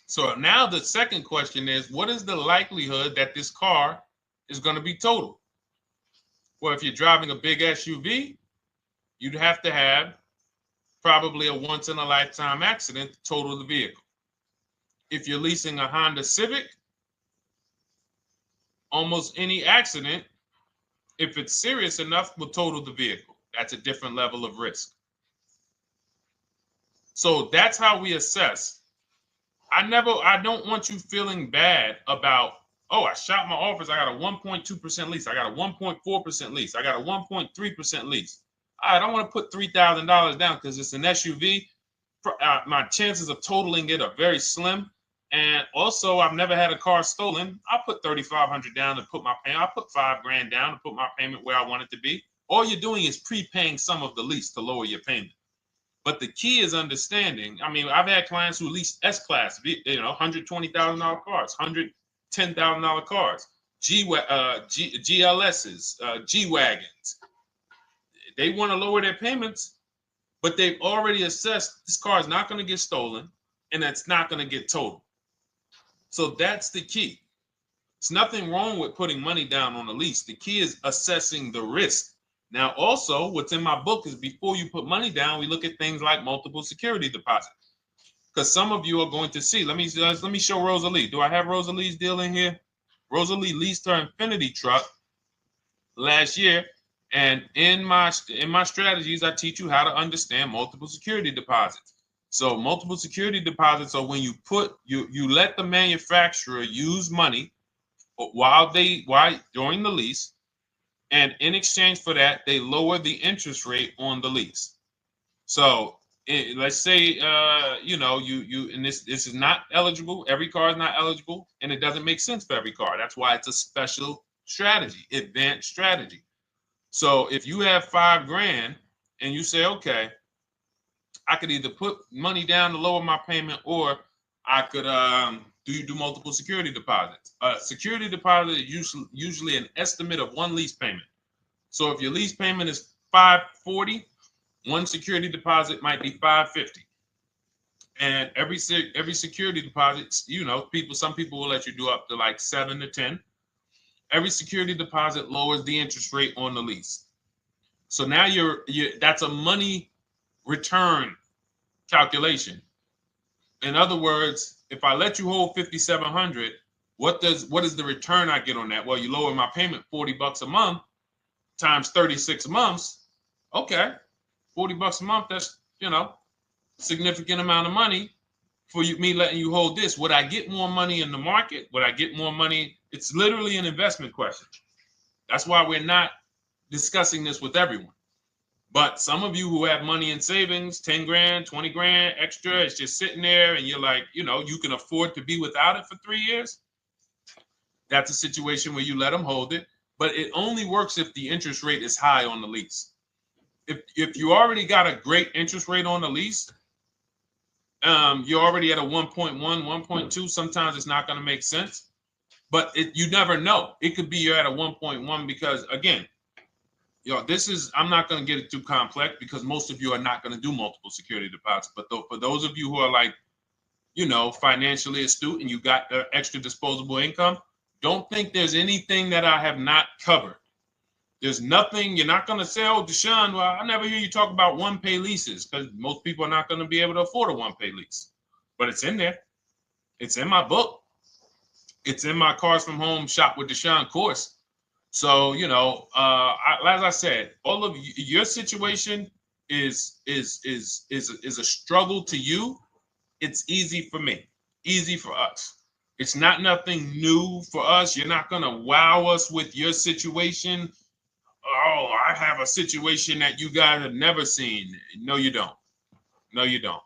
So now the second question is, what is the likelihood that this car is going to be totaled? Well, if you're driving a big SUV, you'd have to have probably a once in a lifetime accident to total the vehicle. If you're leasing a Honda Civic, almost any accident, if it's serious enough, will total the vehicle. That's a different level of risk. So that's how we assess. I don't want you feeling bad about, oh, I shot my office, I got a 1.2% lease, I got a 1.4% lease, I got a 1.3% lease. I don't want to put $3,000 down because it's an SUV. My chances of totaling it are very slim. And also, I've never had a car stolen. I put $3,500 down to put my payment. I put $5,000 down to put my payment where I want it to be. All you're doing is prepaying some of the lease to lower your payment. But the key is understanding. I mean, I've had clients who lease S-Class, $120,000 cars, $110,000 cars, GLSs, G-Wagons. They want to lower their payments, but they've already assessed this car is not going to get stolen and it's not going to get totaled. So that's the key. It's nothing wrong with putting money down on a lease. The key is assessing the risk. Now, also, what's in my book is before you put money down, we look at things like multiple security deposit. Because some of you are going to see, let me show Rosalie. Do I have Rosalie's deal in here? Rosalie leased her Infinity truck last year. And in my strategies, I teach you how to understand multiple security deposits. So multiple security deposits are when you let the manufacturer use money during the lease, and in exchange for that, they lower the interest rate on the lease. So let's say and this is not eligible. Every car is not eligible, and it doesn't make sense for every car. That's why it's a special strategy, advanced strategy. So if you have $5,000 and you say, okay, I could either put money down to lower my payment, or I could do multiple security deposits. Security deposit is usually an estimate of one lease payment. So if your lease payment is $540, one security deposit might be $550. And every security deposit, some people will let you do up to like 7 to 10. Every security deposit lowers the interest rate on the lease. So now that's a money return calculation. In other words, if I let you hold $5,700, what is the return I get on that? Well, you lower my payment $40 a month times 36 months. Okay, $40 a month. That's significant amount of money for me letting you hold this. Would I get more money in the market? Would I get more money? It's literally an investment question. That's why we're not discussing this with everyone. But some of you who have money in savings, 10 grand, 20 grand extra, it's just sitting there and you're like, you can afford to be without it for 3 years. That's a situation where you let them hold it, but it only works if the interest rate is high on the lease. If you already got a great interest rate on the lease, you're already at a 1.1, 1.2. Sometimes it's not going to make sense, but you never know. It could be you're at a 1.1 because, again, this is, I'm not going to get it too complex because most of you are not going to do multiple security deposits. But for those of you who are like, financially astute and you got extra disposable income, don't think there's anything that I have not covered. There's nothing. You're not going to say, oh, Deshone, well, I never hear you talk about one-pay leases, because most people are not going to be able to afford a one-pay lease. But it's in there. It's in my book. It's in my Cars from Home Shop with Deshone course. So, as I said, all of your situation is a struggle to you. It's easy for me, easy for us. It's not nothing new for us. You're not going to wow us with your situation. Oh, I have a situation that you guys have never seen. No, you don't. No, you don't.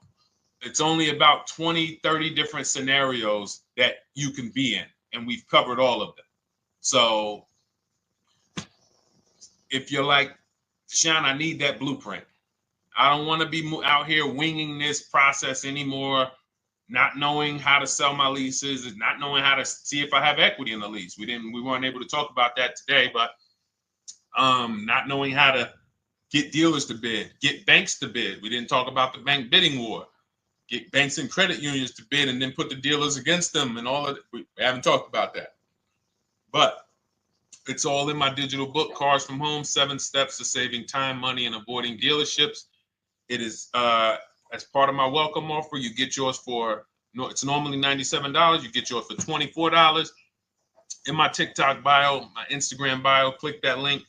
It's only about 20, 30 different scenarios that you can be in, and we've covered all of them. So if you're like, Deshone, I need that blueprint. I don't want to be out here winging this process anymore, not knowing how to sell my leases and not knowing how to see if I have equity in the lease. We weren't able to talk about that today, but not knowing how to get dealers to bid, get banks to bid. We didn't talk about the bank bidding war. Get banks and credit unions to bid and then put the dealers against them and all of it. We haven't talked about that. But it's all in my digital book, Cars from Home, 7 Steps to Saving Time, Money, and Avoiding Dealerships. It is as part of my welcome offer. You get yours it's normally $97. You get yours for $24. In my TikTok bio, my Instagram bio, click that link,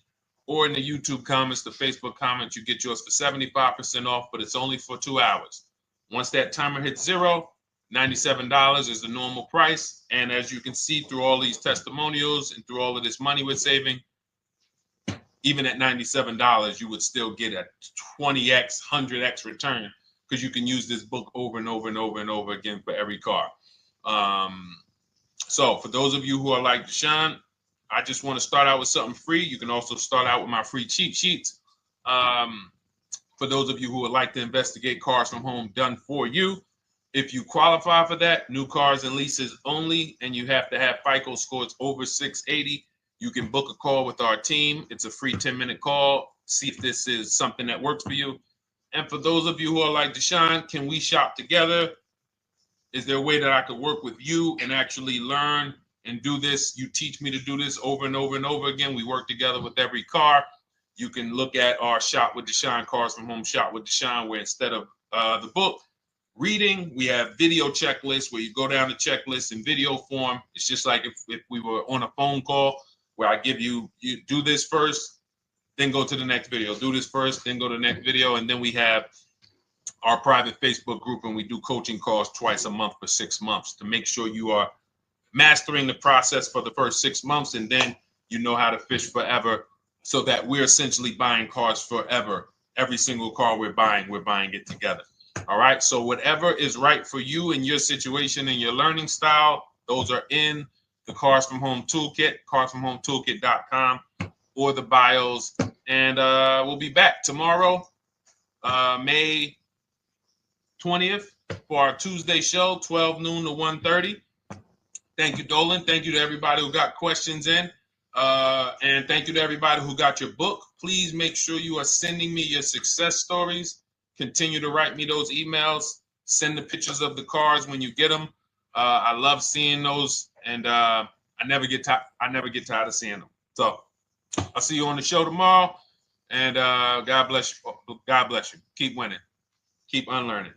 or in the YouTube comments, the Facebook comments, you get yours for 75% off, but it's only for 2 hours. Once that timer hits 0, $97 is the normal price. And as you can see through all these testimonials and through all of this money we're saving, even at $97, you would still get a 20x, 100x return, because you can use this book over and over and over and over again for every car. So for those of you who are like, Deshone, I just want to start out with something free. You can also start out with my free cheat sheets. For those of you who would like to investigate Cars from Home done for you, if you qualify for that, new cars and leases only, and you have to have FICO scores over 680, you can book a call with our team. It's a free 10-minute call. See if this is something that works for you. And for those of you who are like, Deshone, can we shop together? Is there a way that I could work with you and actually learn and do this? You teach me to do this over and over and over again. We work together with every car. You can look at our Shop with Deshone, Cars from Home Shop with Deshone, where instead of the book reading, we have video checklists where you go down the checklist in video form. It's just like if we were on a phone call, where I give you do this first, then go to the next video. Do this first, then go to the next video. And then we have our private Facebook group, and we do coaching calls twice a month for 6 months to make sure you are mastering the process for the first 6 months, and then you know how to fish forever, so that we're essentially buying cars forever. Every single car we're buying it together. All right. So whatever is right for you and your situation and your learning style, those are in the Cars from Home Toolkit, carsfromhometoolkit.com, or the bios. And we'll be back tomorrow, May 20th, for our Tuesday show, 12 noon to 1:30. Thank you, Dolan. Thank you to everybody who got questions in. And thank you to everybody who got your book. Please make sure you are sending me your success stories. Continue to write me those emails. Send the pictures of the cars when you get them. I love seeing those, and I never get tired of seeing them. So I'll see you on the show tomorrow, and God bless you. God bless you. Keep winning. Keep unlearning.